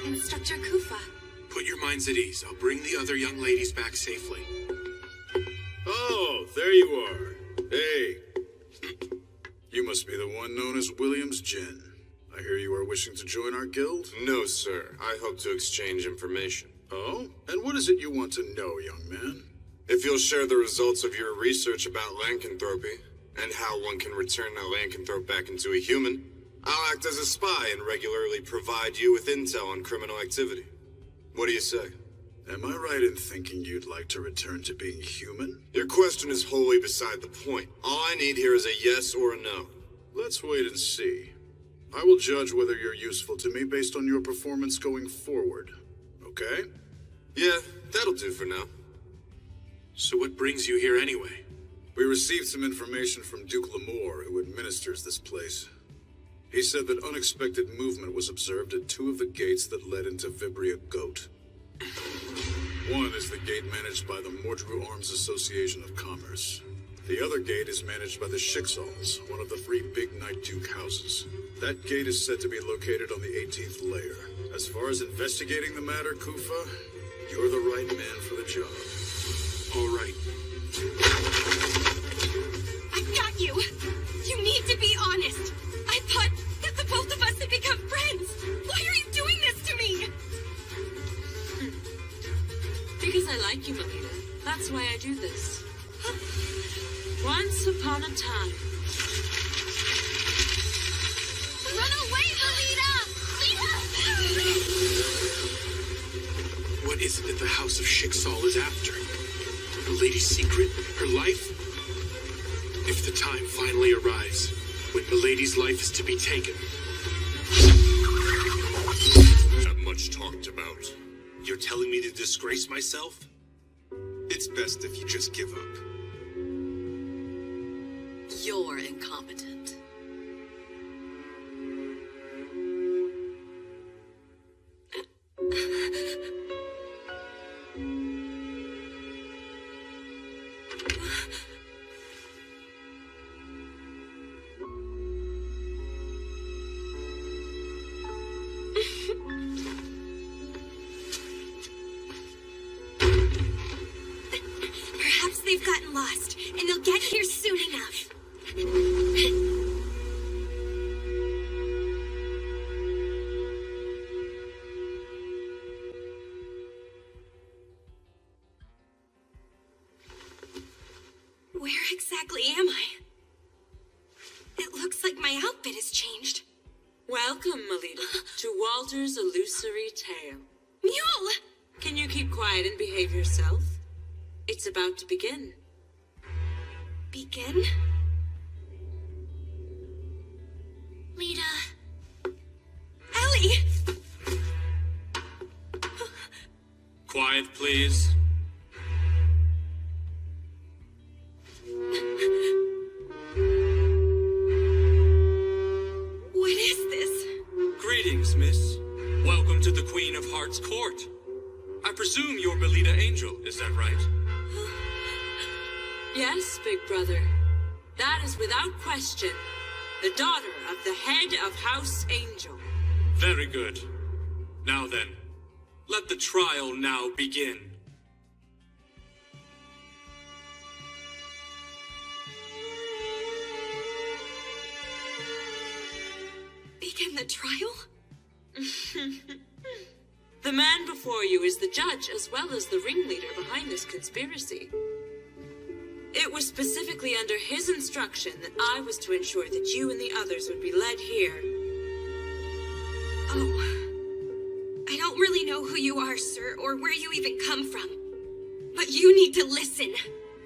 Instructor Kufa. Put your minds at ease. I'll bring the other young ladies back safely. Oh, there you are. Hey. You must be the one known as Williams Jin. I hear you are wishing to join our guild? No, sir. I hope to exchange information. Oh? And what is it you want to know, young man? If you'll share the results of your research about lycanthropy, and how one can return a lycanthrope back into a human, I'll act as a spy and regularly provide you with intel on criminal activity. What do you say? Am I right in thinking you'd like to return to being human? Your question is wholly beside the point. All I need here is a yes or a no. Let's wait and see. I will judge whether you're useful to me based on your performance going forward. Okay? Yeah, that'll do for now. So what brings you here anyway? We received some information from Duke Lamore, who administers this place. He said that unexpected movement was observed at two of the gates that led into Vibria Goat. One is the gate managed by the Mordru Arms Association of Commerce. The other gate is managed by the Schicksals, one of the 3 big Night Duke houses. That gate is said to be located on the 18th layer. As far as investigating the matter, Kufa, you're the right man for the job. All right. I've got you! You need to be honest! I thought that the both of us had become friends! Why are you doing this to me? Because I like you, Melita. That's why I do this. Once upon a time. Run away, Melita! What is it that the House of Schicksal is after? The lady's secret? Her life? If the time finally arrives, when Milady's life is to be taken. Not much talked about. You're telling me to disgrace myself? It's best if you just give up. You're incompetent. Perhaps they've gotten lost, and they'll get here soon enough. my outfit has changed. Welcome, Melita, to Walter's Illusory Tale. Mule! Can you keep quiet and behave yourself? It's about to begin. Begin? Lita. Ellie! Quiet, please. What is this? Greetings, miss. Welcome to the Queen of Hearts court. I presume you're Melita Angel, is that right? Yes, big brother. That is without question the daughter of the head of House Angel. Very good. Now then, let the trial now begin. Begin the trial? The man before you is the judge as well as the ringleader behind this conspiracy. It was specifically under his instruction that I was to ensure that you and the others would be led here. Oh. I don't really know who you are, sir, or where you even come from. But you need to listen.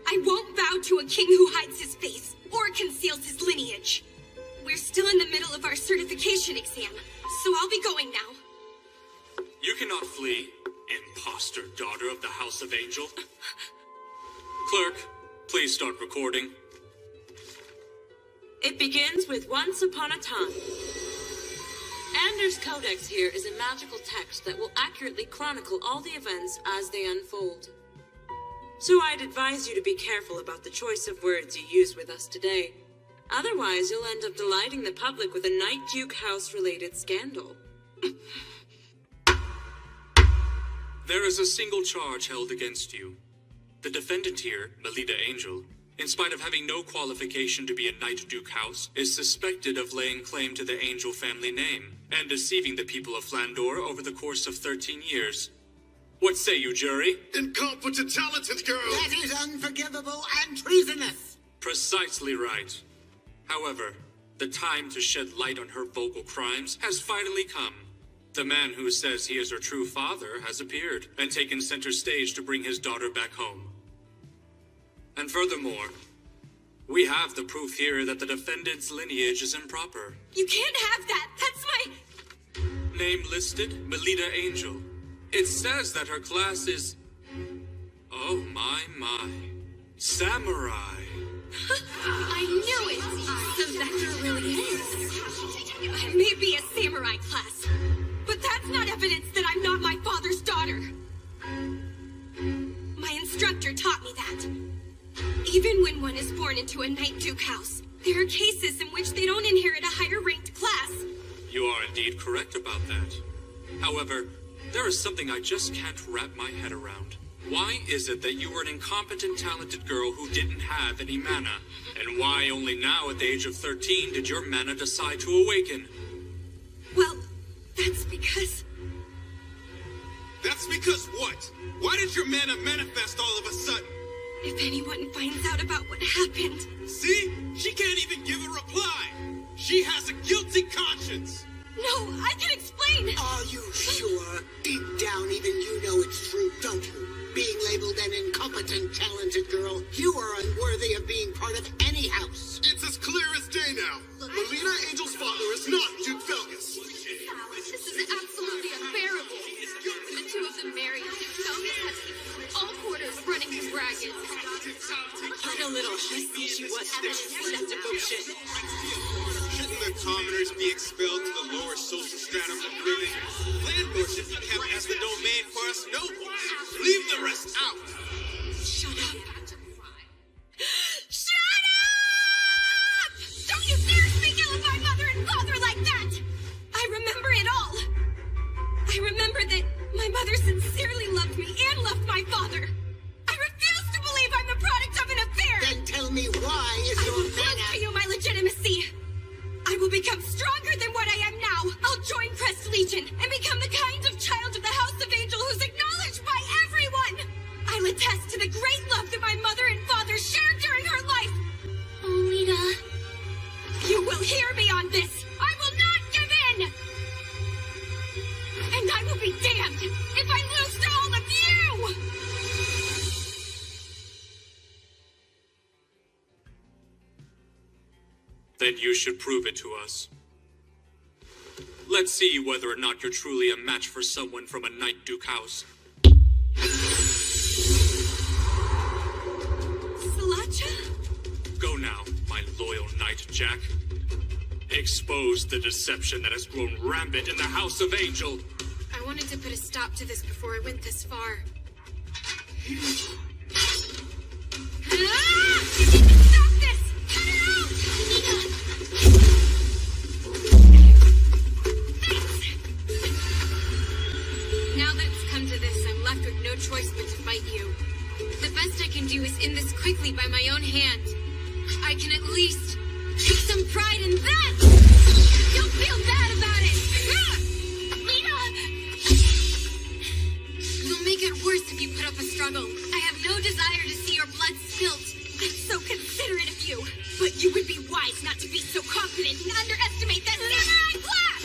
I won't bow to a king who hides his face or conceals his lineage. We're still in the middle of our certification exam, so I'll be going now. You cannot flee, imposter daughter of the House of Angel. Clerk, please start recording. It begins with once upon a time. Anders' Codex here is a magical text that will accurately chronicle all the events as they unfold. So I'd advise you to be careful about the choice of words you use with us today. Otherwise, you'll end up delighting the public with a Night Duke House-related scandal. There is a single charge held against you. The defendant here, Melita Angel, in spite of having no qualification to be a Night Duke House, is suspected of laying claim to the Angel family name and deceiving the people of Flandor over the course of 13 years. What say you, jury? Incompetent, talented girl! That is unforgivable and treasonous! Precisely right. However, the time to shed light on her vocal crimes has finally come. The man who says he is her true father has appeared and taken center stage to bring his daughter back home. And furthermore, we have the proof here that the defendant's lineage is improper. You can't have that! That's my... Name listed, Melita Angel. It says that her class is... Oh my. Samurai. I knew it! So that girl really is. I may be a samurai class, but that's not evidence that I'm not my father's daughter. My instructor taught me that. Even when one is born into a Night Duke house, there are cases in which they don't inherit a higher-ranked class. You are indeed correct about that. However, there is something I just can't wrap my head around. Why is it that you were an incompetent, talented girl who didn't have any mana? And why only now, at the age of 13, did your mana decide to awaken? Well, that's because... That's because what? Why did your mana manifest all of a sudden? If anyone finds out about what happened... See? She can't even give a reply! She has a guilty conscience! No, I can explain! Are you sure? Deep down, even you know it's true, don't you? Being labeled an incompetent, talented girl, you are unworthy of being part of any house. It's as clear as day now. Melita Angel's father is not Duke Felgus. This is absolutely unbearable. When the two of them married, Duke Felgus has people from all quarters running his racket. What a little hissy she was there. That's a bullshit. Shouldn't the commoners be expelled to the lower social stratum of living? Flandor should be kept as the domain for us nobles. Leave the rest out. Shut up. Shut up! Don't you dare speak ill of my mother and father like that! I remember it all. I remember that my mother sincerely loved me and loved my father. I refuse to believe I'm the product of an affair! Then tell me why is your I will prove to you my legitimacy. I will become stronger than what I am now. I'll join Crest Legion and become the kind of child of the House of Angel who's acknowledged by everyone. I'll attest to the great love that my mother and father shared during her life. Oh, Lita. You will hear me on should prove it to us. Let's see whether or not you're truly a match for someone from a Night Duke house. Salacha? Go now, my loyal Knight Jack. Expose the deception that has grown rampant in the House of Angel. I wanted to put a stop to this before I went this far. Stop this! Cut it out! Now that it's come to this, I'm left with no choice but to fight you. The best I can do is end this quickly by my own hand. I can at least take some pride in that! Don't feel bad about it! Lita! You'll make it worse if you put up a struggle. I have no desire to see your blood spilt. I'm so considerate of you. But you would be wise not to be so confident and underestimate that samurai class!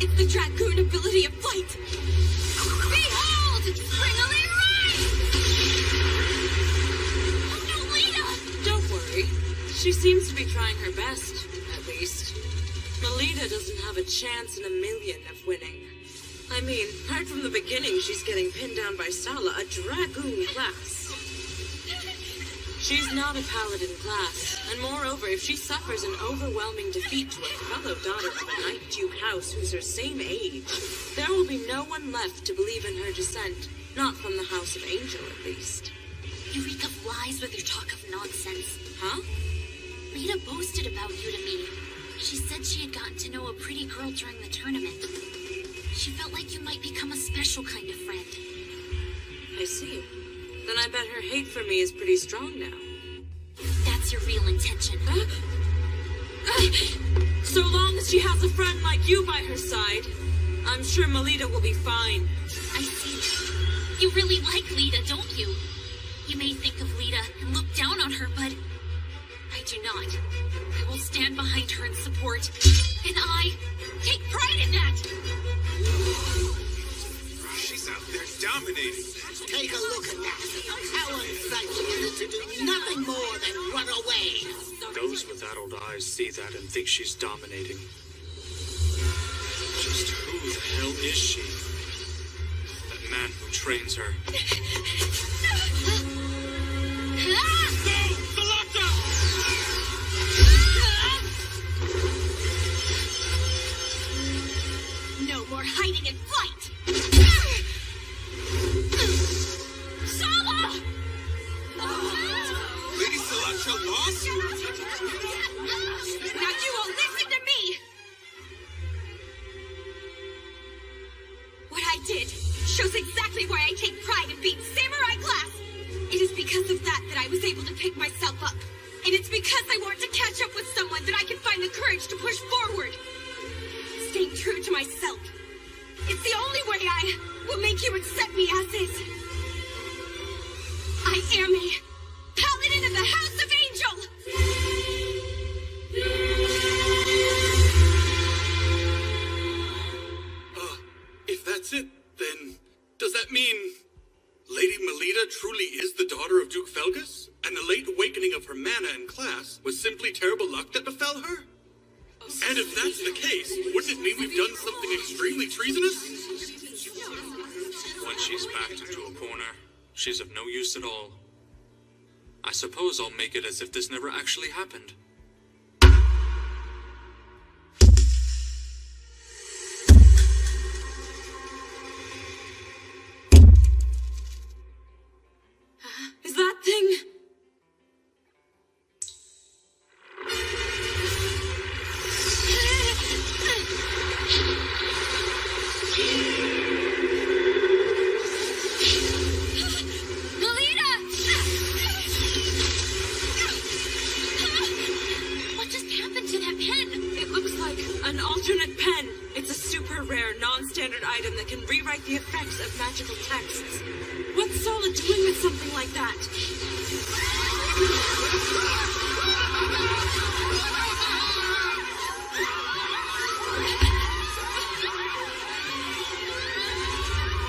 It's the dragoon ability of flight! Behold! Springily rise! Oh no, Lita! Don't worry. She seems to be trying her best, at least. Melita doesn't have a chance in a million of winning. I mean, right from the beginning, she's getting pinned down by Sala, a dragoon class. She's not a paladin class, and moreover, if she suffers an overwhelming defeat to a fellow daughter of a Night Duke house who's her same age, there will be no one left to believe in her descent, not from the House of Angel, at least. You reek of lies with your talk of nonsense. Huh? Lita boasted about you to me. She said she had gotten to know a pretty girl during the tournament. She felt like you might become a special kind of friend. I see. Then I bet her hate for me is pretty strong now. That's your real intention. So long as she has a friend like you by her side, I'm sure Melita will be fine. I see. You really like Lita, don't you? You may think of Lita and look down on her, but I do not. I will stand behind her in support, and I take pride in that. She's out there dominating. Take a look at that. How unsightly is it to do nothing more than run away? Those with adult eyes see that and think she's dominating. Just who the hell is she? That man who trains her. No more hiding in flight! Sala! Lady Salacha lost? Now you will listen to me! What I did shows exactly why I take pride in being samurai class! It is because of that I was able to pick myself up. And it's because I want to catch up with someone that I can find the courage to push forward. Staying true to myself. It's the only way I will make you accept me as is. I am a paladin of the House of Angel! If that's it, then does that mean Lady Melita truly is the daughter of Duke Felgus? And the late awakening of her mana and class was simply terrible luck that befell her? And if that's the case, wouldn't it mean we've done something extremely treasonous? When she's backed into a corner, she's of no use at all. I suppose I'll make it as if this never actually happened. Is that thing... non-standard item that can rewrite the effects of magical texts. What's Sala doing with something like that?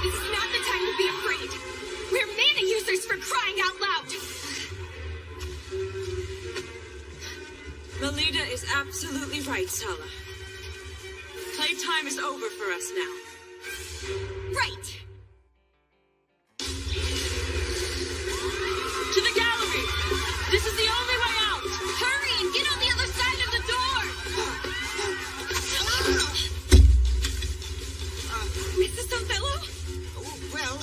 It's not the absolutely right, Sala. Playtime is over for us now. Right! To the gallery! This is the only way out! Hurry and get on the other side of the door! Mrs. Othello? Well,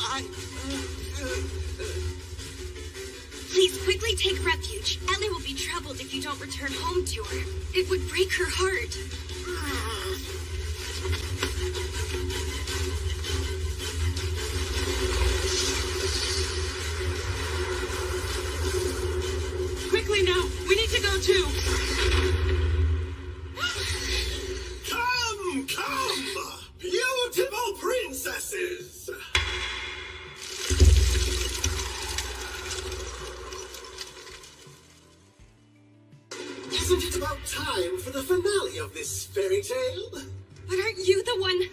Please quickly take refuge. Ellie will be troubled if you don't return home to her. It would break her heart. Quickly now! We need to go too! Come! Beautiful princesses! Isn't it about time for the finale of this fairy tale? But aren't you the one?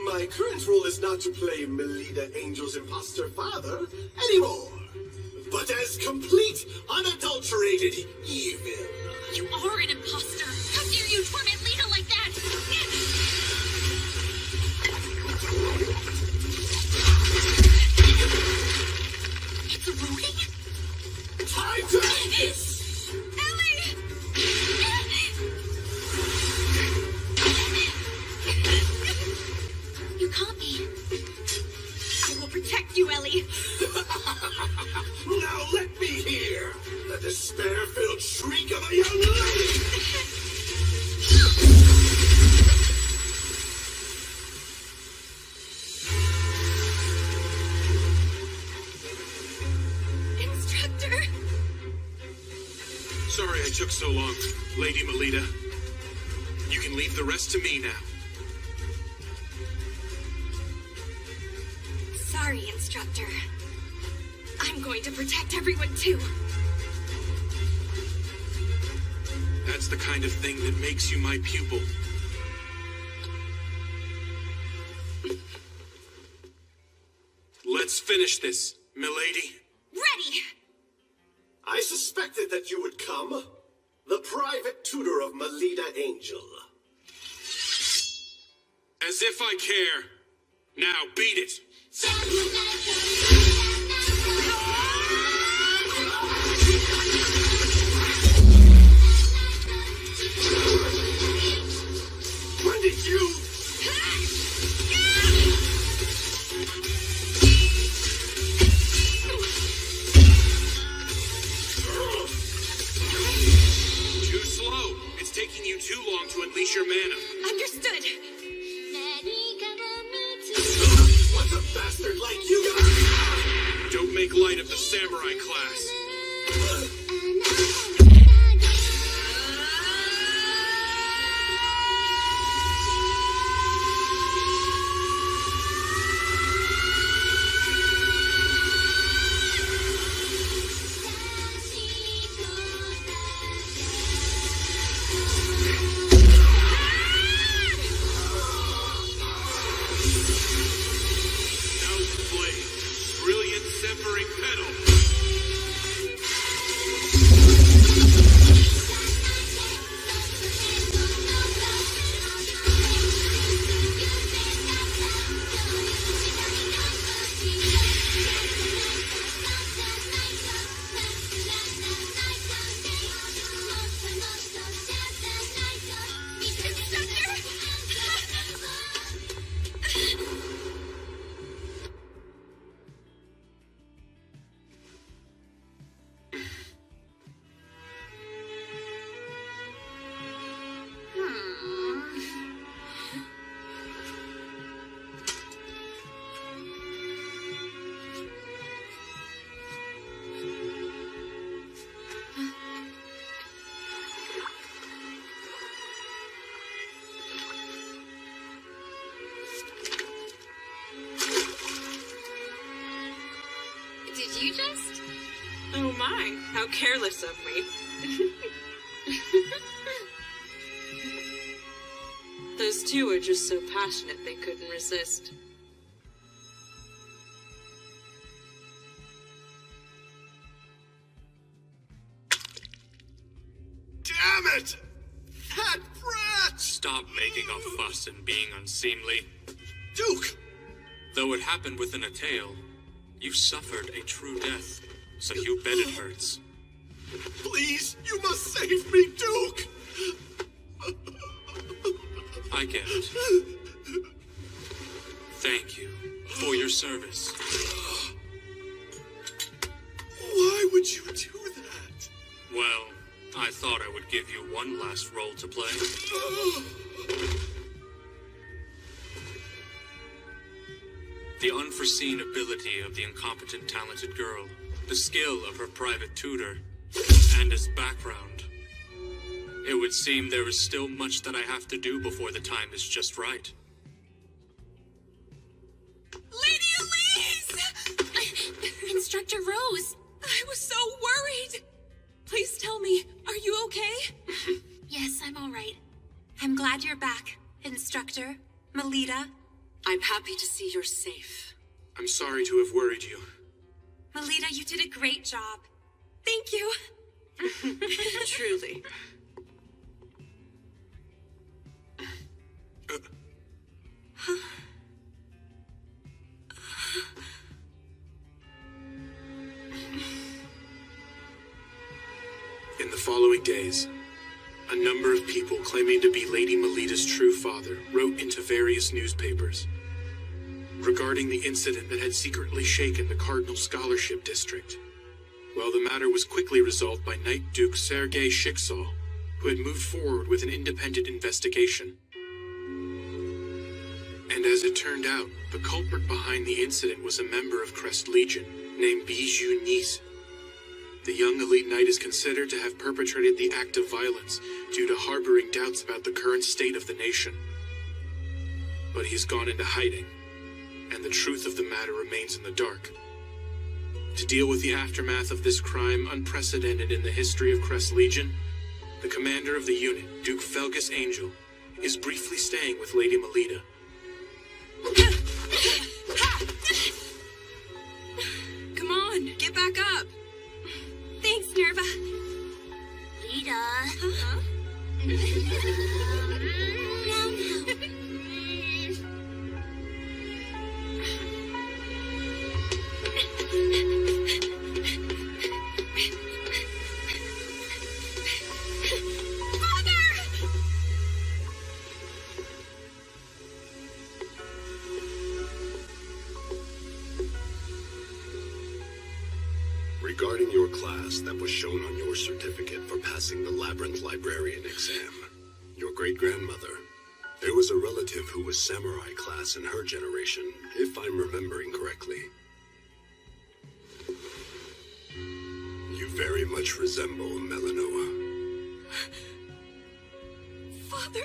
My current role is not to play Melida Angel's imposter father anymore, but as complete, unadulterated evil. You are an imposter. How dare you torment Lita like that? It's eroding? Time to end this! Ellie! You caught me. I will protect you, Ellie. Now let me hear the despair-filled shriek of a young lady! Instructor! Sorry I took so long, Lady Melida. You can leave the rest to me now. Sorry, Instructor. I'm going to protect everyone too. That's the kind of thing that makes you my pupil. Let's finish this, milady. Ready! I suspected that you would come. The private tutor of Melida Angel. As if I care. Now beat it. When did you... Too slow. It's taking you too long to unleash your mana. Understood. What's a bastard like you gonna... Don't make light of the samurai class. Brilliant severing pedal. Did you just? Oh my, how careless of me. Those two are just so passionate they couldn't resist. Damn it! Brat! Stop making a fuss and being unseemly. Duke! Though it happened within a tale, you suffered a true death, so you bet it hurts. Please, you must save me, Duke! I get it. Thank you for your service. Why would you do that? Well, I thought I would give you one last role to play. The unforeseen ability of the incompetent talented girl, the skill of her private tutor, and his background. It would seem there is still much that I have to do before the time is just right. Lady Elise! Instructor Rose! I was so worried! Please tell me, are you okay? Yes, I'm all right. I'm glad you're back, Instructor Melita. I'm happy to see you're safe. I'm sorry to have worried you. Melita, you did a great job. Thank you. Truly. In the following days, a number of people claiming to be Lady Melita's true father wrote into various newspapers regarding the incident that had secretly shaken the Cardinal Scholarship District. Well, the matter was quickly resolved by Knight Duke Sergei Shiksal, who had moved forward with an independent investigation. And as it turned out, the culprit behind the incident was a member of Crest Legion named Bijou Nice. The young elite knight is considered to have perpetrated the act of violence due to harboring doubts about the current state of the nation. But he's gone into hiding, and the truth of the matter remains in the dark. To deal with the aftermath of this crime unprecedented in the history of Crest Legion, the commander of the unit, Duke Felgus Angel, is briefly staying with Lady Melita. Come on, get back up. Thanks, Nerva. Lita. Huh? Regarding your class that was shown on your certificate for passing the Labyrinth Librarian exam, your great-grandmother, there was a relative who was samurai class in her generation, if I'm remembering correctly. You very much resemble Melanoa. Father...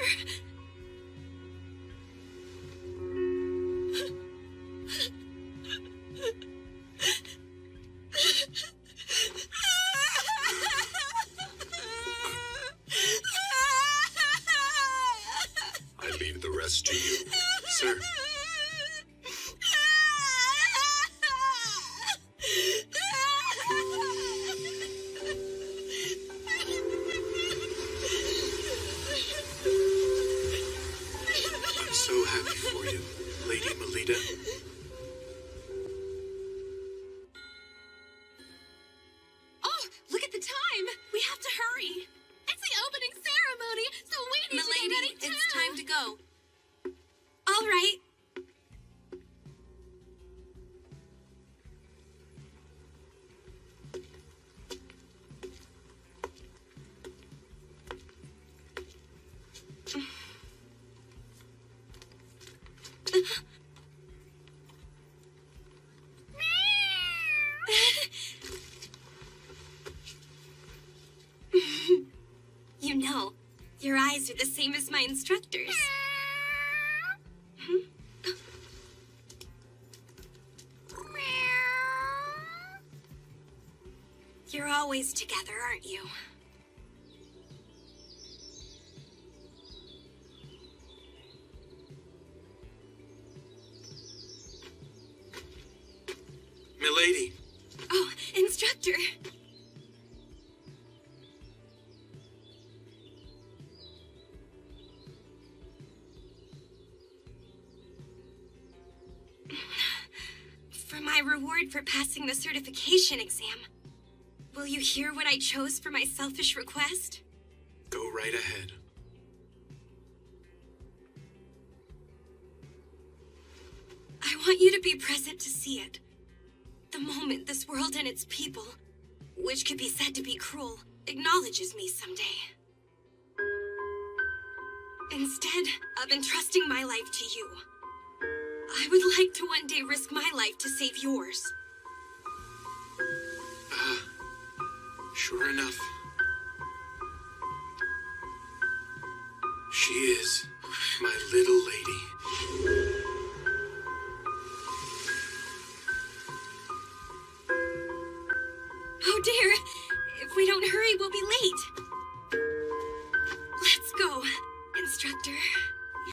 I leave the rest to you. Sir. I'm so happy for you, Lady Melita. Oh, look at the time! We have to hurry! It's the opening ceremony, so we need to get ready too. It's time to go. All right. You know, your eyes are the same as my instructors. You're always together, aren't you? Milady. Oh, instructor. My reward for passing the certification exam. Will you hear what I chose for my selfish request? Go right ahead. I want you to be present to see it. The moment this world and its people, which could be said to be cruel, acknowledges me someday. Instead of entrusting my life to you, I would like to one day risk my life to save yours. Sure enough. She is my little lady. Oh dear, if we don't hurry, we'll be late. Let's go, instructor.